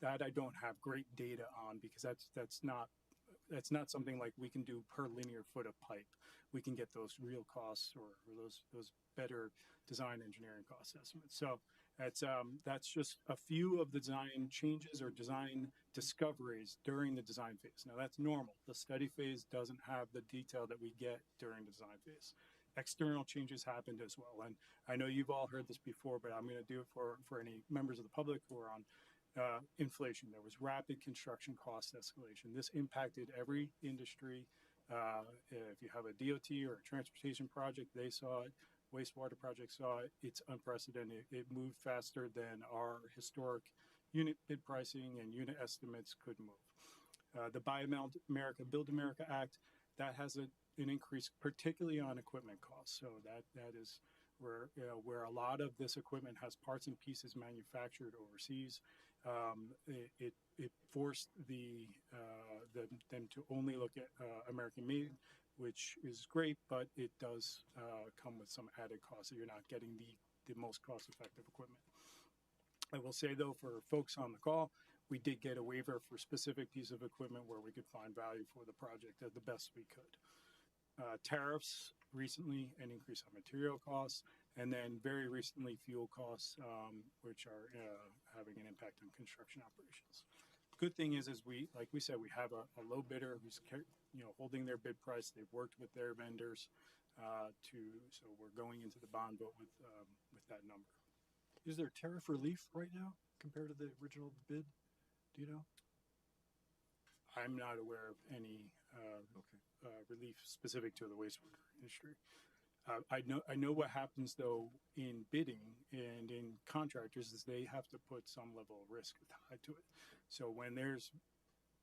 I don't have great data on, because that's not something like we can do per linear foot of pipe. We can get those real costs or those better design engineering cost estimates. So that's just a few of the design changes or design discoveries during the design phase. Now that's normal. The study phase doesn't have the detail that we get during the design phase. external changes happened as well. And I know you've all heard this before, but I'm going to do it for any members of the public who are on inflation. There was rapid construction cost escalation. This impacted every industry. If you have a DOT or a transportation project, they saw it. Wastewater project saw it. It's unprecedented. It moved faster than our historic unit bid pricing and unit estimates could move. The Buy America, Build America Act, that has an increase, particularly on equipment costs. So that is where a lot of this equipment has parts and pieces manufactured overseas. It forced them to only look at American made, which is great, but it does come with some added costs. So you're not getting the most cost-effective equipment. I will say though, for folks on the call, we did get a waiver for specific piece of equipment where we could find value for the project at the best we could. Tariffs recently, an increase on material costs, and then very recently fuel costs, which are having an impact on construction operations. Good thing is like we said, we have a low bidder who's holding their bid price. They've worked with their vendors so we're going into the bond vote with that number. Is there tariff relief right now compared to the original bid? Do you know? I'm not aware of any relief specific to the wastewater industry. I know what happens though in bidding and in contractors is they have to put some level of risk tied to it. So when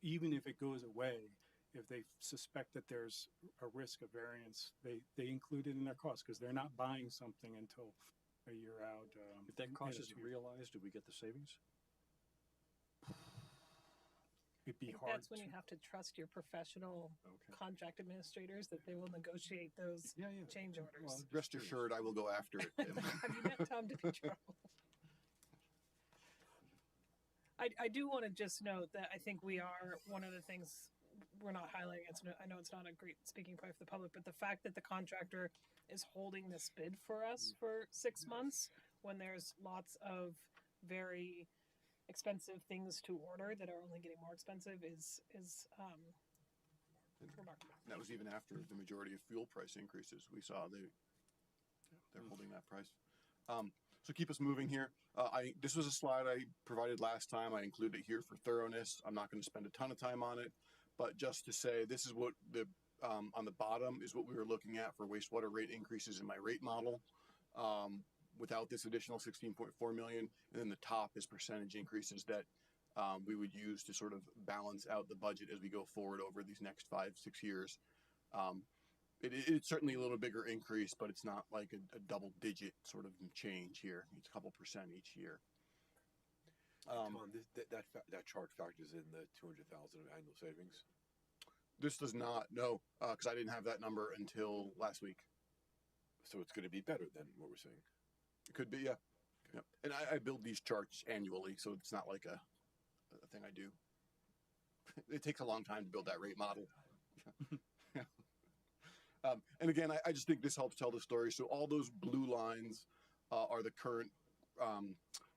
even if it goes away, if they suspect that there's a risk of variance, they include it in their cost because they're not buying something until a year out. If that cost is realized, do we get the savings? It'd be I think hard. That's when you have to trust your professional contract administrators that they will negotiate those change orders. Well, rest assured, I will go after it. Have you met Tom DiPietro? I do want to just note that I think we are, one of the things we're not highlighting, I know it's not a great speaking point for the public, but the fact that the contractor is holding this bid for us for 6 months when there's lots of very expensive things to order that are only getting more expensive is remarkable. That was even after the majority of fuel price increases. We saw they're holding that price. So keep us moving here. This was a slide I provided last time. I included it here for thoroughness. I'm not going to spend a ton of time on it, but just to say this is what on the bottom is what we were looking at for wastewater rate increases in my rate model. Without this additional 16.4 million, and then the top is percentage increases that we would use to sort of balance out the budget as we go forward over these next 5-6 years. It's certainly a little bigger increase, but it's not like a double-digit sort of change here. It's a couple percent each year. Tom, that chart factors in the 200,000 of annual savings. This does not, no, because I didn't have that number until last week. So it's going to be better than what we're seeing. It could be, yeah. Okay. Yep. And I build these charts annually, so it's not like a thing I do. It takes a long time to build that rate model. And again, I just think this helps tell the story. So all those blue lines are the current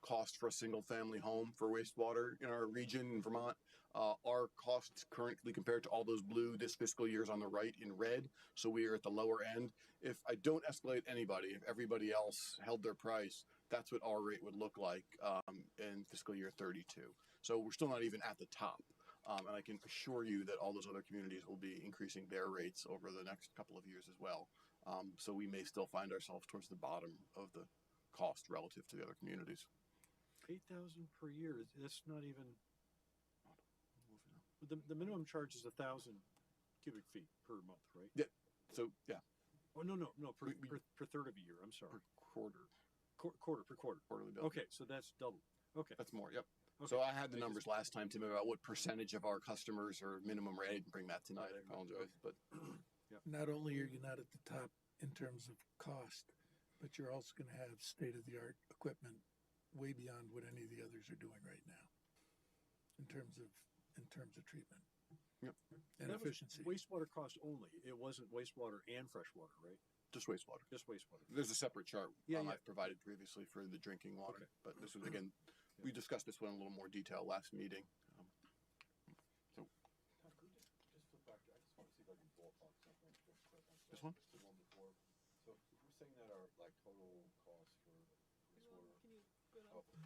cost for a single family home for wastewater in our region in Vermont. Our costs currently compared to all those blue this fiscal year is on the right in red. So we are at the lower end. If I don't escalate anybody, if everybody else held their price, that's what our rate would look like in fiscal year 32. So we're still not even at the top. And I can assure you that all those other communities will be increasing their rates over the next couple of years as well. So we may still find ourselves towards the bottom of the cost relative to the other communities. 8,000 per year. That's not even. The minimum charge is 1,000 cubic feet per month, right? Yeah. So yeah. Oh no per third of a year. I'm sorry. Per quarter. Per quarter. Quarterly bill. Okay, so that's double. Okay. That's more. Yep. Okay. So I had the numbers last time, Tim, about what percentage of our customers are minimum rate. I didn't bring that tonight. I apologize, but not only are you not at the top in terms of cost, but you're also going to have state-of-the-art equipment way beyond what any of the others are doing right now in terms of treatment. Yep. And efficiency. Wastewater cost only. It wasn't wastewater and freshwater, right? Just wastewater. Just wastewater. There's a separate chart yeah. I've provided previously for the drinking water, but this was again. We discussed this one in a little more detail last meeting. So just flip back. I just want to see if I can ballpark something. This one? The one before. So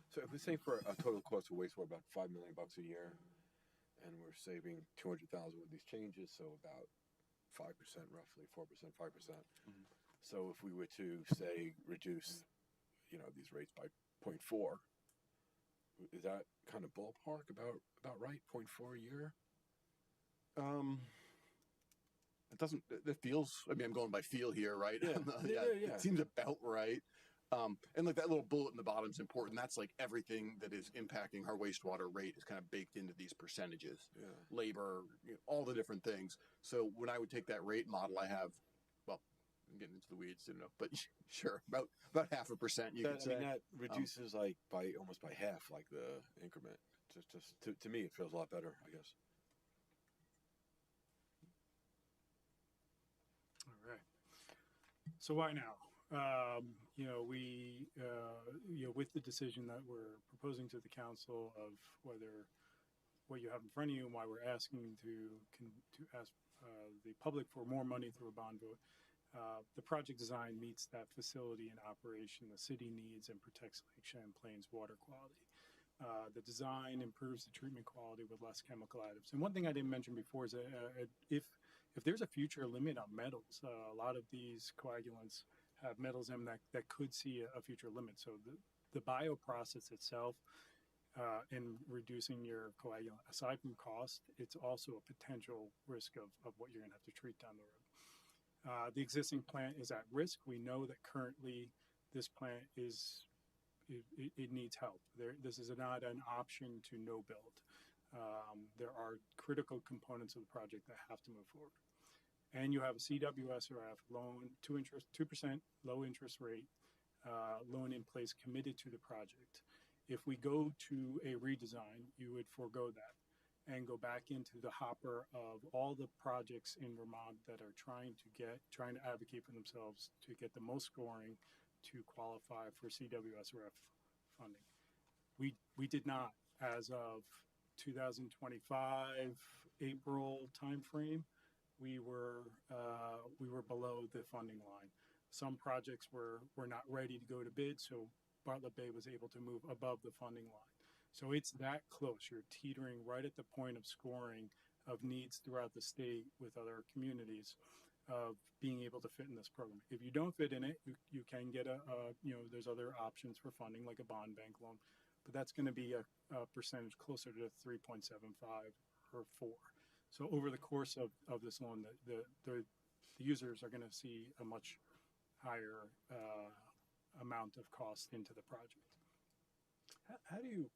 So if we're saying for a total cost of wastewater about $5 million a year, and we're saving 200,000 with these changes, so about 5% roughly, 4%, 5%. So if we were to say reduce, these rates by 0.4, is that kind of ballpark about right? 0.4 a year? It doesn't. It feels. I mean, I'm going by feel here, right? Yeah. Yeah. It seems about right. And like that little bullet in the bottom is important. That's like everything that is impacting our wastewater rate is kind of baked into these percentages. Yeah. Labor, all the different things. So when I would take that rate model, I have, well, I'm getting into the weeds, but sure, about 0.5%. You could say that reduces like almost by half, like the increment. Just to me, it feels a lot better, I guess. All right. So why now? With the decision that we're proposing to the council of whether what you have in front of you and why we're asking to ask the public for more money through a bond vote, the project design meets that facility and operation the city needs and protects Lake Champlain's water quality. The design improves the treatment quality with less chemical additives. And one thing I didn't mention before is that if there's a future limit on metals, a lot of these coagulants have metals in them that could see a future limit. So the bioprocess itself in reducing your coagulant, aside from cost, it's also a potential risk of what you're going to have to treat down the road. The existing plant is at risk. We know that currently this plant it needs help. This is not an option to no build. There are critical components of the project that have to move forward. And you have a CWSRF loan, 2% low interest rate loan in place committed to the project. If we go to a redesign, you would forego that and go back into the hopper of all the projects in Vermont that are trying to advocate for themselves to get the most scoring to qualify for CWSRF funding. We did not, as of 2025 April timeframe. We were below the funding line. Some projects were not ready to go to bid, so Bartlett Bay was able to move above the funding line. So it's that close. You're teetering right at the point of scoring of needs throughout the state with other communities of being able to fit in this program. If you don't fit in it, you can get there's other options for funding like a bond bank loan, but that's going to be a percentage closer to 3.75 or 4. So over the course of this loan, the users are going to see a much higher amount of cost into the project. How do you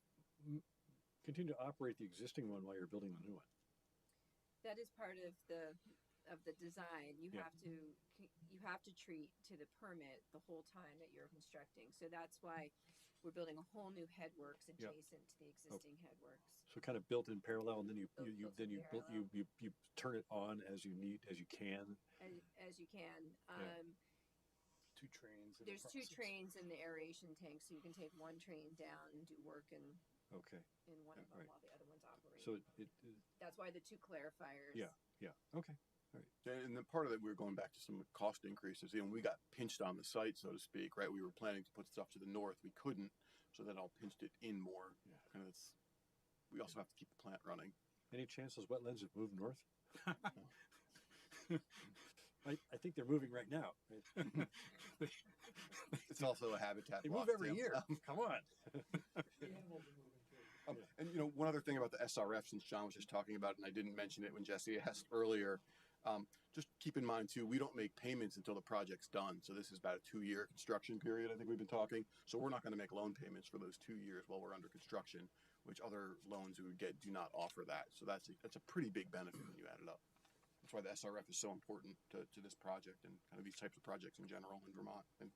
continue to operate the existing one while you're building the new one? That is part of the design. You have to treat to the permit the whole time that you're constructing. So that's why we're building a whole new headworks adjacent to the existing headworks. So kind of built in parallel, and then you turn it on as you can. As you can. 2 trains. There's 2 trains in the aeration tank, so you can take one train down and do work in one of them while the other one's operating. So that's why the 2 clarifiers. Yeah. Okay. All right. And then part of that, we were going back to some cost increases. We got pinched on the site, so to speak, right? We were planning to put stuff to the north. We couldn't, so that all pinched it in more. Yeah. And we also have to keep the plant running. Any chance those wetlands have moved north? I think they're moving right now. It's also a habitat. They block, move every year. Come on. And one other thing about the SRF, since John was just talking about it, and I didn't mention it when Jesse asked earlier, just keep in mind too, we don't make payments until the project's done. So this is about a 2-year construction period, I think we've been talking. So we're not going to make loan payments for those 2 years while we're under construction, which other loans we would get do not offer that. So that's a pretty big benefit when you add it up. That's why the SRF is so important to this project and kind of these types of projects in general in Vermont and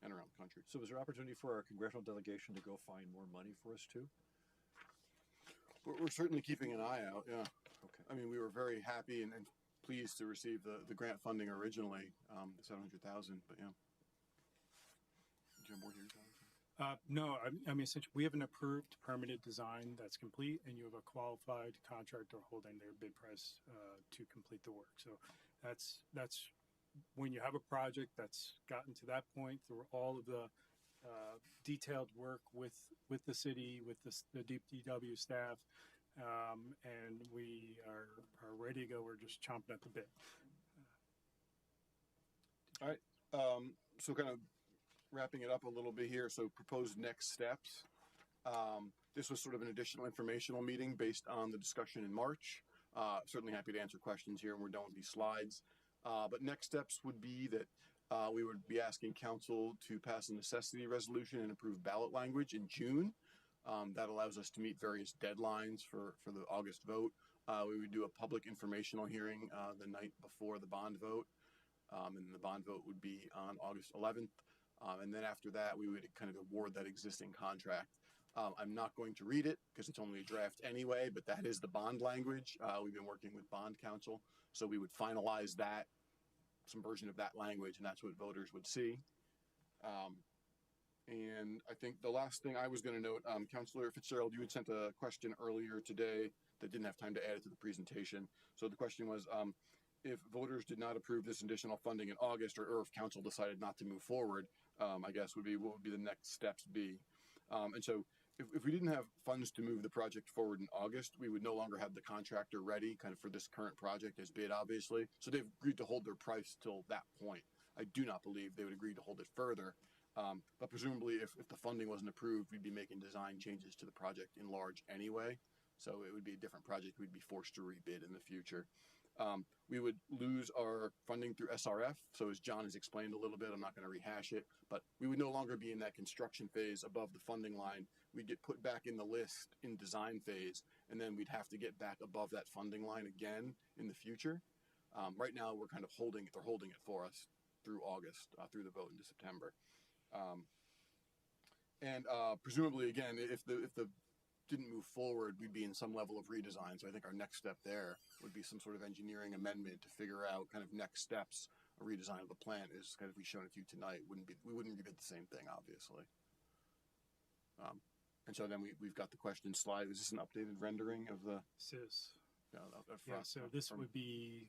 around the country. So is there opportunity for our congressional delegation to go find more money for us too? We're certainly keeping an eye out. Yeah. Okay. I mean, we were very happy and pleased to receive the grant funding originally, the $700,000. But yeah. Do you have more here, John? No, I mean, essentially, we have an approved permitted design that's complete, and you have a qualified contractor holding their bid price to complete the work. So that's when you have a project that's gotten to that point through all of the detailed work with the city, with the DPW staff, and we are ready to go. We're just chomping at the bit. All right. So kind of wrapping it up a little bit here. So proposed next steps. This was sort of an additional informational meeting based on the discussion in March. Certainly happy to answer questions here when we're done with these slides. But next steps would be that we would be asking council to pass a necessity resolution and approve ballot language in June. That allows us to meet various deadlines for the August vote. We would do a public informational hearing the night before the bond vote. And the bond vote would be on August 11th. And then after that, we would kind of award that existing contract. I'm not going to read it because it's only a draft anyway, but that is the bond language. We've been working with bond counsel, so we would finalize that, some version of that language, and that's what voters would see. And I think the last thing I was going to note, Councilor Fitzgerald, you had sent a question earlier today that didn't have time to add it to the presentation. So the question was, if voters did not approve this additional funding in August, or if council decided not to move forward, I guess what would be the next steps be? And so if we didn't have funds to move the project forward in August, we would no longer have the contractor ready kind of for this current project as bid, obviously. So they've agreed to hold their price till that point. I do not believe they would agree to hold it further. But presumably if the funding wasn't approved, we'd be making design changes to the project in large anyway. So it would be a different project. We'd be forced to rebid in the future. We would lose our funding through SRF. So as John has explained a little bit, I'm not going to rehash it, but we would no longer be in that construction phase above the funding line. We'd get put back in the list in design phase, and then we'd have to get back above that funding line again in the future. Right now, we're kind of they're holding it for us through August, through the vote into September. Presumably, again, if the didn't move forward, we'd be in some level of redesign. So I think our next step there would be some sort of engineering amendment to figure out kind of next steps. A redesign of the plant is kind of we've shown it to you tonight. We wouldn't rebid the same thing, obviously. And so then we've got the question slide. Is this an updated rendering of the? This is. Yeah, So this would be,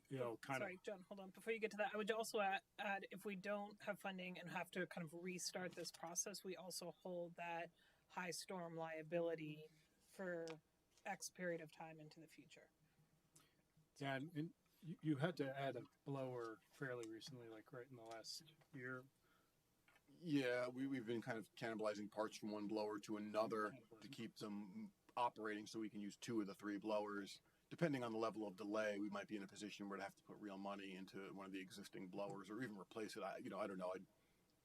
kind Sorry, John, hold on. Before you get to that, I would also add if we don't have funding and have to kind of restart this process, we also hold that high storm liability for X period of time into the future. Yeah, and you had to add a blower fairly recently, like right in the last year. Yeah, we've been kind of cannibalizing parts from one blower to another to keep them operating so we can use 2 of the 3 blowers. Depending on the level of delay, we might be in a position where we'd have to put real money into one of the existing blowers or even replace it. I don't know.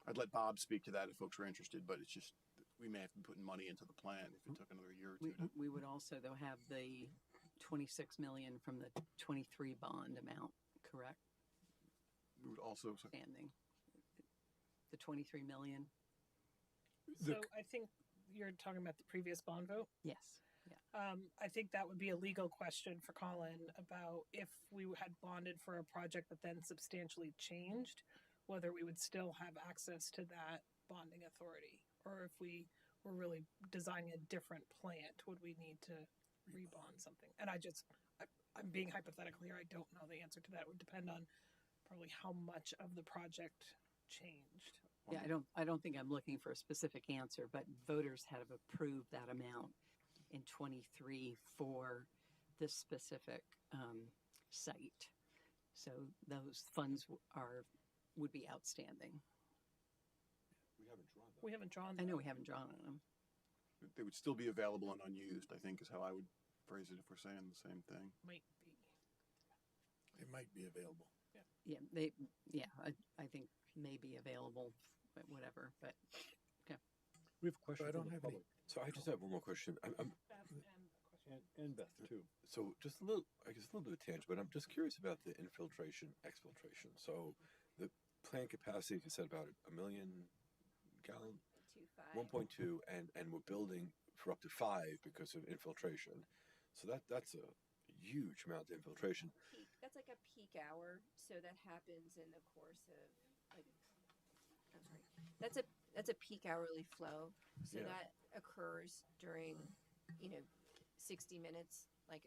I'd let Bob speak to that if folks were interested, but it's just we may have to be putting money into the plan if it took another year or 2. We would also, though, have the 26 million from the 23 bond amount, correct? We would also standing the 23 million. So I think you're talking about the previous bond vote. Yes. Yeah. I think that would be a legal question for Colin about if we had bonded for a project that then substantially changed, whether we would still have access to that bonding authority, or if we were really designing a different plant, would we need to rebond something? And I'm being hypothetical here. I don't know the answer to that. It would depend on probably how much of the project changed. Yeah, I don't think I'm looking for a specific answer, but voters have approved that amount in 23 for this specific site. So those funds would be outstanding. We haven't drawn them. I know we haven't drawn on them. They would still be available and unused, I think is how I would phrase it if we're saying the same thing. Might be. They might be available. Yeah. I think may be available, whatever, but okay. We have a question. I don't have any. So I just have one more question. And Beth too. So just a little bit of a tangent, but I'm just curious about the infiltration, exfiltration. So the plant capacity, you said about 1 million gallon, 1.2, and we're building for up to 5 because of infiltration. So that's a huge amount of infiltration. That's like a peak hour. So that happens in the course of that's a peak hourly flow. So that occurs during 60 minutes, like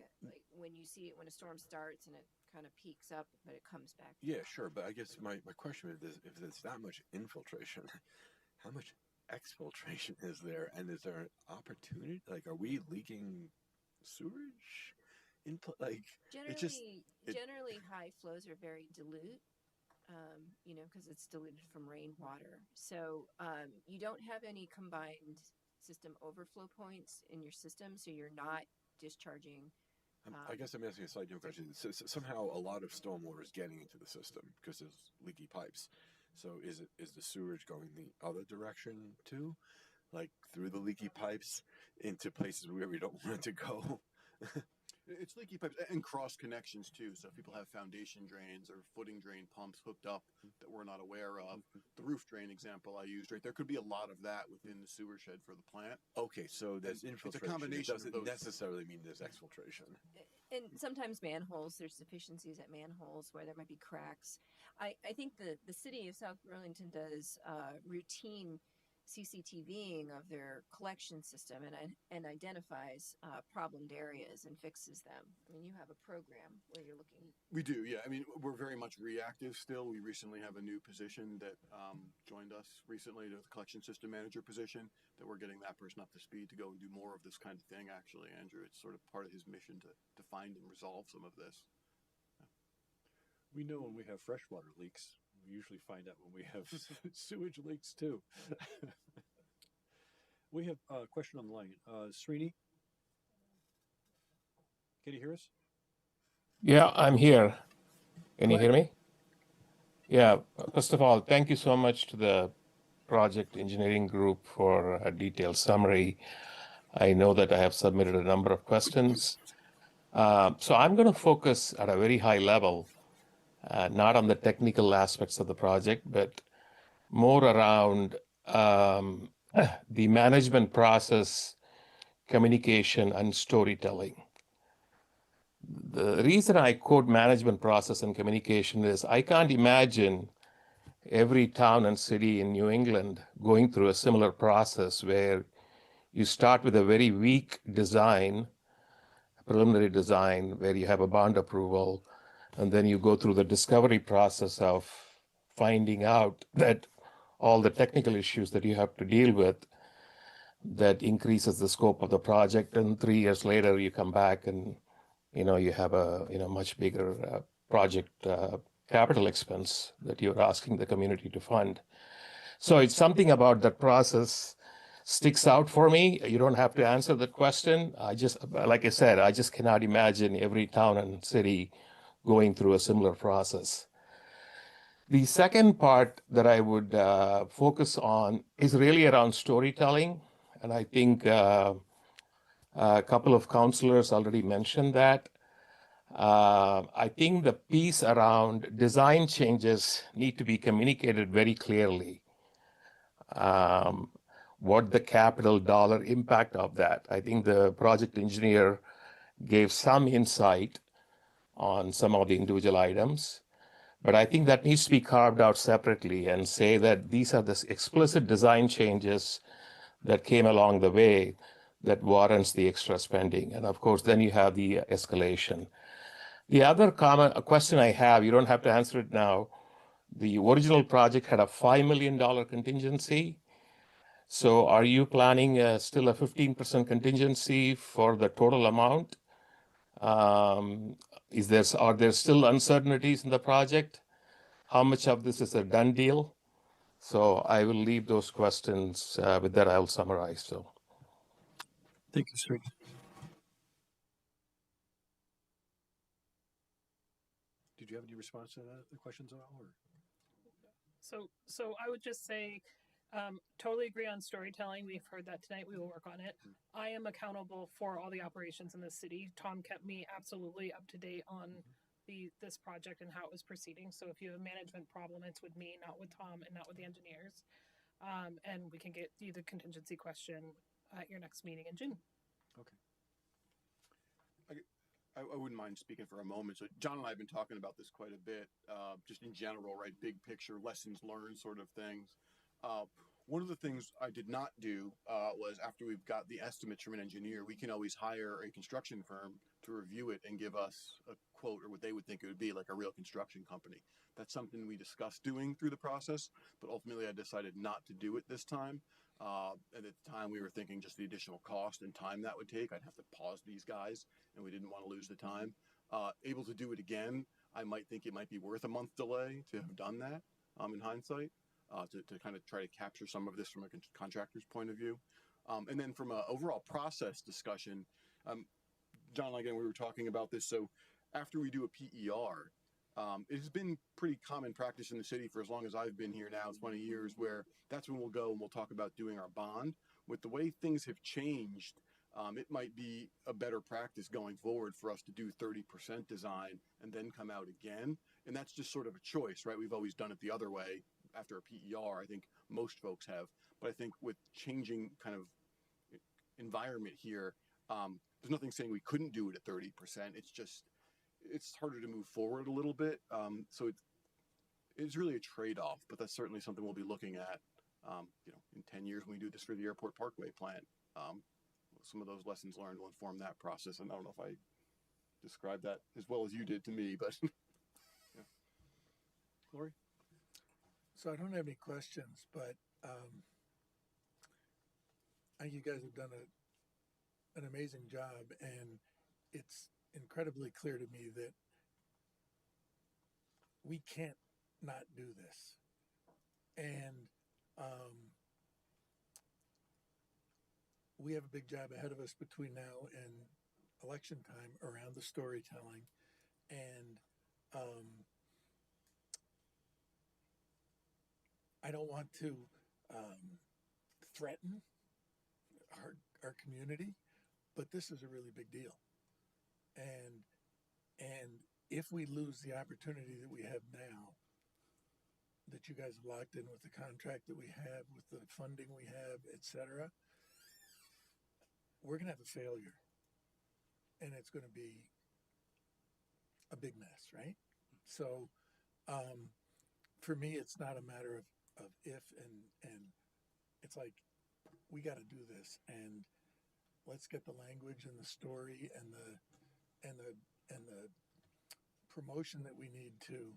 when you see it when a storm starts and it kind of peaks up, but it comes back. Yeah, sure. But I guess my question is, if there's that much infiltration, how much exfiltration is there, and is there an opportunity? Like, are we leaking sewage? Like, Generally, high flows are very dilute. Because it's diluted from rainwater. So you don't have any combined system overflow points in your system, so you're not discharging. I guess I'm asking a slightly different question. So somehow a lot of stormwater is getting into the system because there's leaky pipes. So is the sewage going the other direction too, like through the leaky pipes into places where we don't want it to go? It's leaky pipes and cross connections too. So if people have foundation drains or footing drain pumps hooked up that we're not aware of, the roof drain example I used, right, there could be a lot of that within the sewer shed for the plant. Okay, so there's infiltration. It's a combination. It doesn't necessarily mean there's exfiltration. And sometimes manholes, there's deficiencies at manholes where there might be cracks. I think the city of South Burlington does routine CCTVing of their collection system and identifies problemed areas and fixes them. I mean, you have a program where you're looking. We do, yeah. I mean, we're very much reactive still. We recently have a new position that joined us recently, the collection system manager position, that we're getting that person up to speed to go and do more of this kind of thing, actually, Andrew. It's sort of part of his mission to find and resolve some of this. We know when we have freshwater leaks. We usually find out when we have sewage leaks too. We have a question on the line. Srini, can you hear us? Yeah, I'm here. Can you hear me? Yeah, first of all, thank you so much to the project engineering group for a detailed summary. I know that I have submitted a number of questions. So I'm going to focus at a very high level, not on the technical aspects of the project, but more around the management process, communication, and storytelling. The reason I quote management process and communication is I can't imagine every town and city in New England going through a similar process where you start with a very weak design, preliminary design, where you have a bond approval, and then you go through the discovery process of finding out that all the technical issues that you have to deal with that increases the scope of the project. And 3 years later, you come back and, you have a, much bigger project capital expense that you're asking the community to fund. So it's something about that process sticks out for me. You don't have to answer that question. Like I said, I just cannot imagine every town and city going through a similar process. The second part that I would focus on is really around storytelling. And I think a couple of councilors already mentioned that. I think the piece around design changes need to be communicated very clearly. What the capital dollar impact of that. I think the project engineer gave some insight on some of the individual items, but I think that needs to be carved out separately and say that these are the explicit design changes that came along the way that warrants the extra spending. And of course, then you have the escalation. The other question I have, you don't have to answer it now. The original project had a $5 million contingency. So are you planning still a 15% contingency for the total amount? Are there still uncertainties in the project? How much of this is a done deal? So I will leave those questions. With that, I'll summarize. So, thank you, Srini. Did you have any response to the questions at all? Or? So I would just say, totally agree on storytelling. We've heard that tonight. We will work on it. I am accountable for all the operations in the city. Tom kept me absolutely up to date on this project and how it was proceeding. So if you have a management problem, it's with me, not with Tom, and not with the engineers. And we can get you the contingency question at your next meeting in June. Okay. I wouldn't mind speaking for a moment. So John and I have been talking about this quite a bit, just in general, right? Big picture, lessons learned sort of things. One of the things I did not do was after we've got the estimates from an engineer, we can always hire a construction firm to review it and give us a quote or what they would think it would be, like a real construction company. That's something we discussed doing through the process, but ultimately I decided not to do it this time. And at the time, we were thinking just the additional cost and time that would take. I'd have to pause these guys, and we didn't want to lose the time. Able to do it again, I might think it might be worth a month delay to have done that in hindsight, to kind of try to capture some of this from a contractor's point of view. And then from an overall process discussion, John, again, we were talking about this. So after we do a PER, it has been pretty common practice in the city for as long as I've been here now, 20 years, where that's when we'll go and we'll talk about doing our bond. With the way things have changed, it might be a better practice going forward for us to do 30% design and then come out again. And that's just sort of a choice, right? We've always done it the other way after a PER. I think most folks have. But I think with changing kind of environment here, there's nothing saying we couldn't do it at 30%. It's just, it's harder to move forward a little bit. So it's really a trade-off, but that's certainly something we'll be looking at, in 10 years when we do this for the Airport Parkway plan. Some of those lessons learned will inform that process. And I don't know if I described that as well as you did to me, but yeah. Lori? So I don't have any questions, but I think you guys have done an amazing job, and it's incredibly clear to me that we can't not do this. And we have a big job ahead of us between now and election time around the storytelling. And I don't want to threaten our community, but this is a really big deal. And if we lose the opportunity that we have now, that you guys have locked in with the contract that we have, with the funding we have, et cetera, we're gonna have a failure, and it's gonna be a big mess, right? So for me, it's not a matter of if, and it's like, we got to do this, and let's get the language and the story and the promotion that we need to,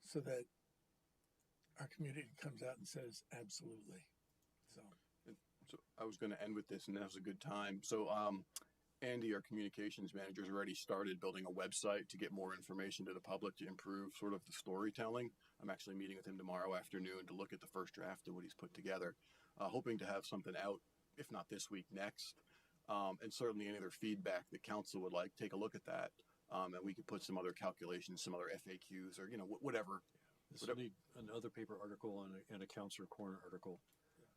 so that our community comes out and says absolutely. So I was going to end with this, and now's a good time. So Andy, our communications manager, has already started building a website to get more information to the public to improve sort of the storytelling. I'm actually meeting with him tomorrow afternoon to look at the first draft of what he's put together, hoping to have something out, if not this week, next. And certainly any other feedback that council would like, take a look at that. And we could put some other calculations, some other FAQs, or, whatever. This will need another paper article and a Councilor Corner article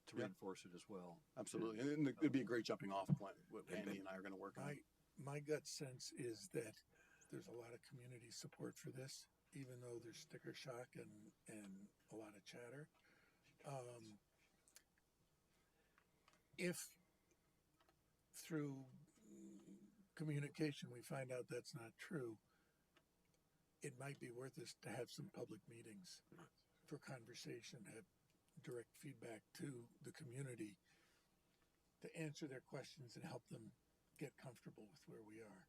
to reinforce it as well. Absolutely. And it'd be a great jumping off point what Andy and I are going to work on. My gut sense is that there's a lot of community support for this, even though there's sticker shock and a lot of chatter. If through communication we find out that's not true, it might be worth it to have some public meetings for conversation, have direct feedback to the community to answer their questions and help them get comfortable with where we are.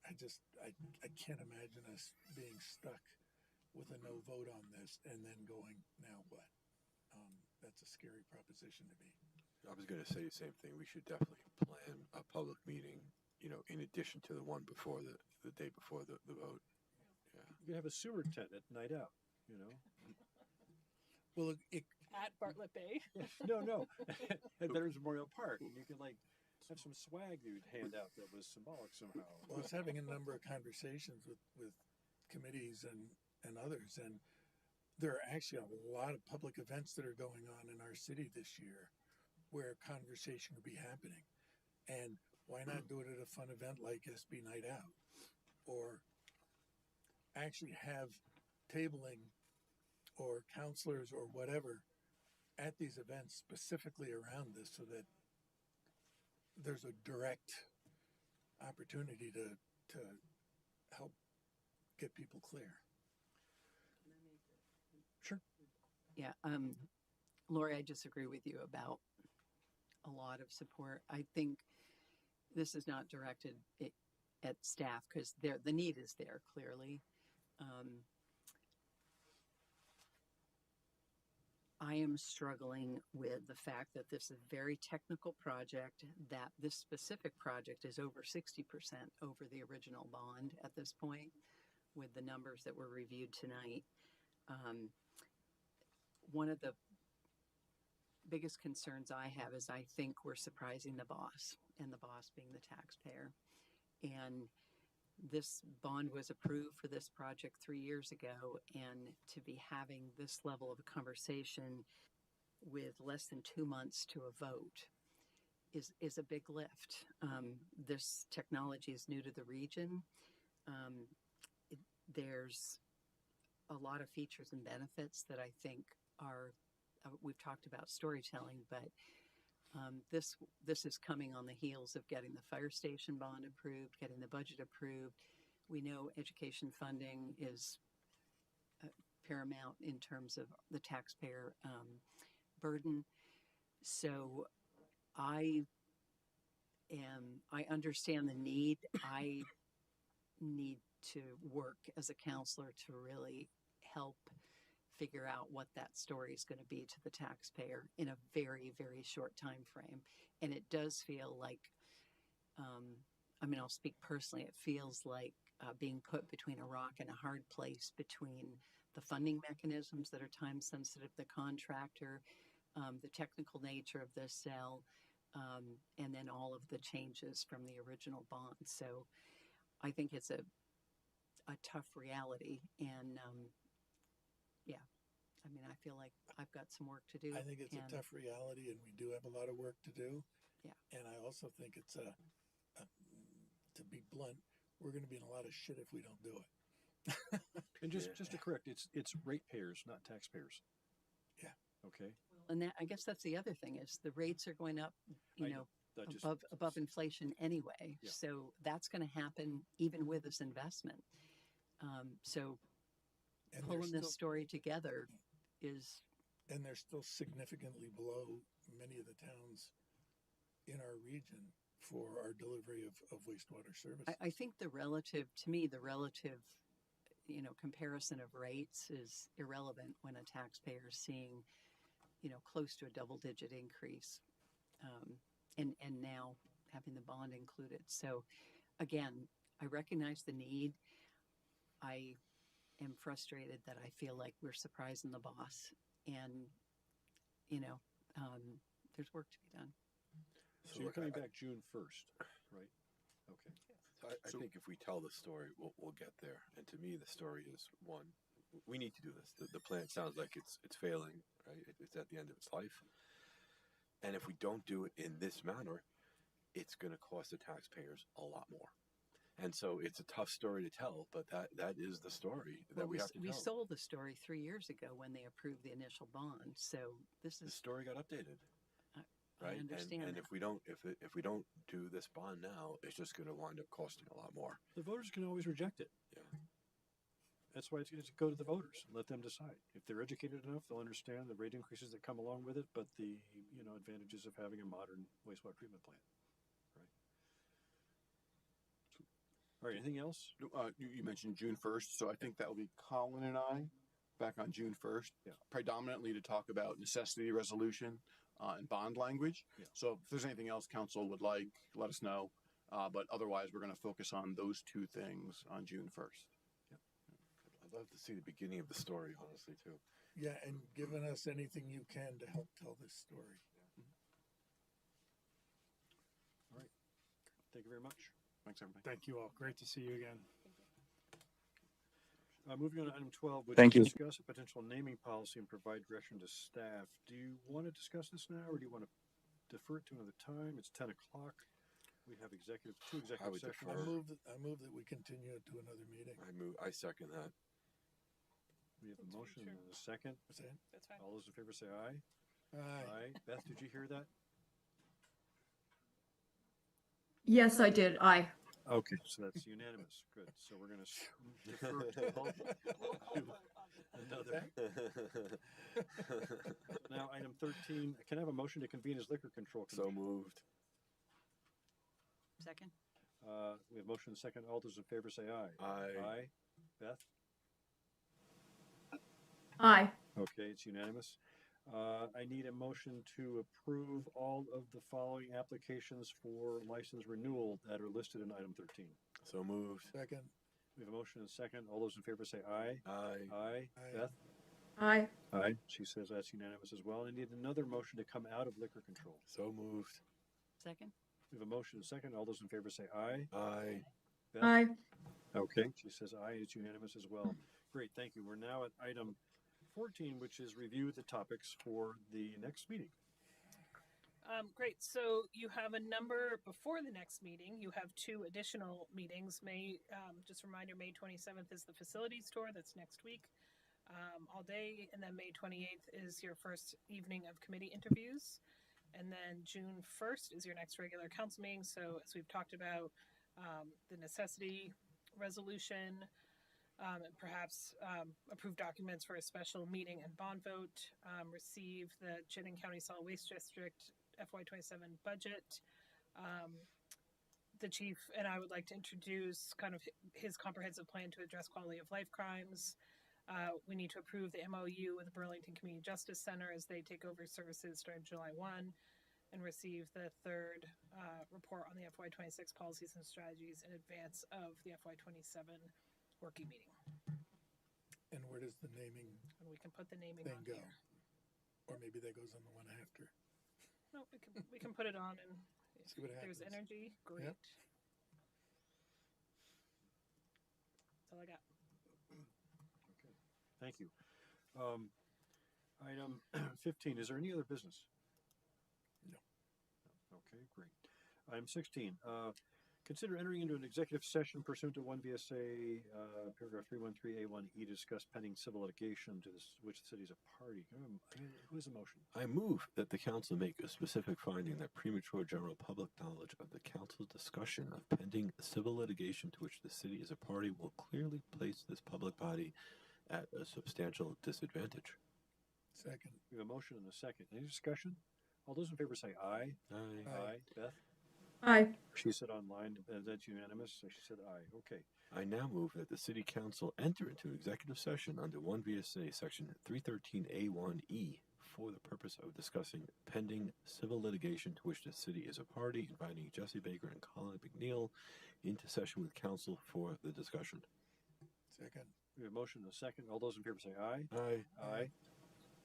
I can't imagine us being stuck with a no vote on this and then going, now what? That's a scary proposition to me. I was going to say the same thing. We should definitely plan a public meeting, in addition to the one before the day before the vote. Yeah. You could have a sewer tent at night out, Well, at Bartlett Bay. No. At Veterans Memorial Park, and you could have some swag you'd hand out that was symbolic somehow. Well, I was having a number of conversations with committees and others, and there are actually a lot of public events that are going on in our city this year where conversation would be happening. And why not do it at a fun event like SB Night Out, or actually have tabling or counselors or whatever at these events specifically around this, so that there's a direct opportunity to help get people clear. Sure. Yeah, Lori, I disagree with you about a lot of support. I think this is not directed at staff, because the need is there I am struggling with the fact that this is a very technical project, that this specific project is over 60% over the original bond at this point with the numbers that were reviewed tonight. One of the biggest concerns I have is I think we're surprising the boss, and the boss being the taxpayer. And this bond was approved for this project 3 years ago, and to be having this level of a conversation with less than 2 months to a vote is a big lift. This technology is new to the region. There's a lot of features and benefits that I think are, we've talked about storytelling, but this is coming on the heels of getting the fire station bond approved, getting the budget approved. We know education funding is paramount in terms of the taxpayer burden. So I understand the need. I need to work as a counselor to really help figure out what that story is going to be to the taxpayer in a very, very short time frame. And it does feel like, I mean, I'll speak personally, it feels like being put between a rock and a hard place between the funding mechanisms that are time sensitive, the contractor, the technical nature of this cell, and then all of the changes from the original bond. So I think it's a tough reality. And yeah, I mean, I feel like I've got some work to do. I think it's a tough reality, and we do have a lot of work to do. Yeah. And I also think it's to be blunt, we're going to be in a lot of shit if we don't do it. And just to correct, it's ratepayers, not taxpayers. Yeah. Okay. And that, I guess that's the other thing is the rates are going up, you know, above inflation anyway. Yeah. So that's going to happen even with this investment. So And pulling they're this story together is. And they're still significantly below many of the towns in our region for our delivery of wastewater service. I think the relative, you know, comparison of rates is irrelevant when a taxpayer is seeing, you know, close to a double-digit increase, and now having the bond included. So, again, I recognize the need. I am frustrated that I feel like we're surprising the boss, and you know, there's work to be done. So you're coming back June 1st, right? Okay. So I think if we tell the story, we'll get there. And to me, the story is one: we need to do this. The plant sounds like it's failing, right? It's at the end of its life. And if we don't do it in this manner, it's going to cost the taxpayers a lot more. And so it's a tough story to tell, but that is the story that we have to tell. We sold the story 3 years ago when they approved the initial bond. So this is the story got updated. I Right, understand and that. if we don't do this bond now, it's just going to wind up costing a lot more. The voters can always reject it. Yeah, that's why it's going to go to the voters and let them decide. If they're educated enough, they'll understand the rate increases that come along with it, but the advantages of having a modern wastewater treatment plant. Right. All right. Anything else? You mentioned June 1st, so I think that will be Colin and I back on June 1st, predominantly to talk about necessity resolution and bond language. Yeah. So if there's anything else council would like, let us know. But otherwise, we're going to focus on those two things on June 1st. Yeah. I'd love to see the beginning of the story, honestly, too. Yeah, and giving us anything you can to help tell this story. All right. Thank you very much. Thanks, everybody. Thank you all. Great to see you again. Moving on to item 12, which Thank is you. discuss a potential naming policy and provide direction to staff. Do you want to discuss this now, or do you want to defer it to another time? It's 10 o'clock. We have two executive would sessions. defer. I move that we continue it to another meeting. I second that. We have a motion and a second. What's that? That's fine. All those in favor say aye. Aye. Beth, did you hear that? Yes, I did. Aye. Okay, so that's unanimous. Good. So we're going to defer to another. Now, item 13, can I have a motion to convene as liquor control committee? So moved. Second. We have motion and second. All those in favor say aye. Aye. Beth? Aye. Okay, it's unanimous. I need a motion to approve all of the following applications for license renewal that are listed in item 13. So moved. Second. We have a motion and a second. All those in favor say aye. Aye. Aye. Aye. Beth? Aye. Aye. She says that's unanimous as well. I need another motion to come out of liquor control. So moved. Second? We have a motion and a second. All those in favor say aye. Aye. Beth? Aye. Okay, she says aye. It's unanimous as well. Great, thank you. We're now at item 14, which is review the topics for the next meeting. Great. So you have a number before the next meeting. You have 2 additional meetings. Just a reminder, May 27th is the facilities tour. That's next week, all day. And then May 28th is your first evening of committee interviews. And then June 1st is your next regular council meeting. So as we've talked about, the necessity resolution, and perhaps approve documents for a special meeting and bond vote, receive the Chittenden County Solid Waste District FY27 budget. The chief and I would like to introduce kind of his comprehensive plan to address quality of life crimes. We need to approve the MOU with the Burlington Community Justice Center as they take over services starting July 1, and receive the 3rd report on the FY26 policies and strategies in advance of the FY27 working meeting. And where does the naming And we can put the naming thing on go? here. Or maybe that goes on the one after. No, we can put it on, and See what if there's happens. energy, great. Yep. That's all I got. Okay, thank you. Item 15, is there any other business? No. Okay, great. Item 16, consider entering into an executive session pursuant to 1 VSA paragraph 313A1E to discuss pending civil litigation to which the city is a party. Who has a motion? I move that the council make a specific finding that premature general public knowledge of the council's discussion of pending civil litigation to which the city is a party will clearly place this public body at a substantial disadvantage. Second. We have a motion and a second. Any discussion? All those in favor say aye. Aye. Aye. Beth? Aye. She said online, that's unanimous, so she said aye. Okay. I now move that the city council enter into an executive session under 1 VSA section 313A1E for the purpose of discussing pending civil litigation to which the city is a party, inviting Jesse Baker and Colin McNeil into session with council for the discussion. Second. We have a motion and a second. All those in favor say aye. Aye. Aye.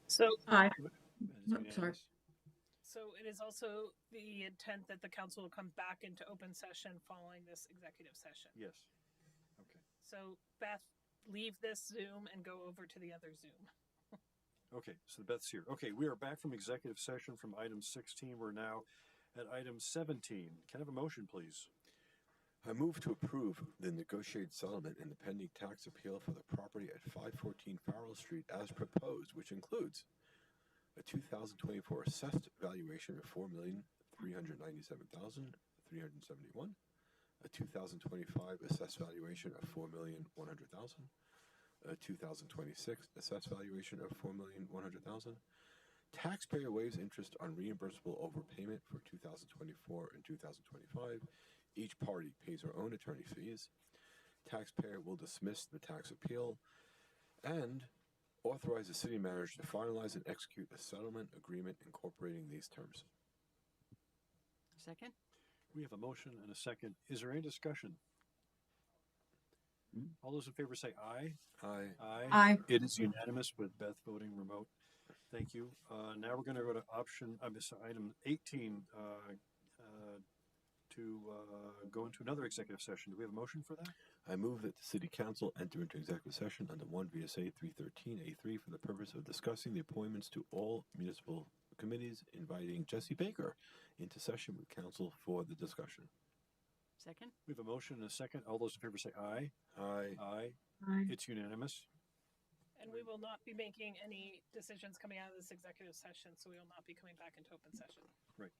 So, Aye. It's Nope, sorry. unanimous. so it is also the intent that the council will come back into open session following this executive session. Yes. Okay. So Beth, leave this Zoom and go over to the other Zoom. Okay, so Beth's here. Okay, we are back from executive session from item 16. We're now at item 17. Can I have a motion, please? I move to approve the negotiated settlement and the pending tax appeal for the property at 514 Farrell Street as proposed, which includes a 2024 assessed valuation of $4,397,371, a 2025 assessed valuation of $4,100,000, a 2026 assessed valuation of $4,100,000. Taxpayer waives interest on reimbursable overpayment for 2024 and 2025. Each party pays their own attorney fees. Taxpayer will dismiss the tax appeal and authorize the city manager to finalize and execute a settlement agreement incorporating these terms. Second? We have a motion and a second. Is there any discussion? All those in favor say aye. Aye. Aye. Aye. It is unanimous with Beth voting remote. Thank you. Now we're going to go to item 18 to go into another executive session. Do we have a motion for that? I move that the city council enter into executive session under 1 VSA 313A3 for the purpose of discussing the appointments to all municipal committees, inviting Jesse Baker into session with council for the discussion. Second? We have a motion and a second. All those in favor say aye. Aye. Aye. Aye. It's unanimous. And we will not be making any decisions coming out of this executive session, so we will not be coming back into open session. Right.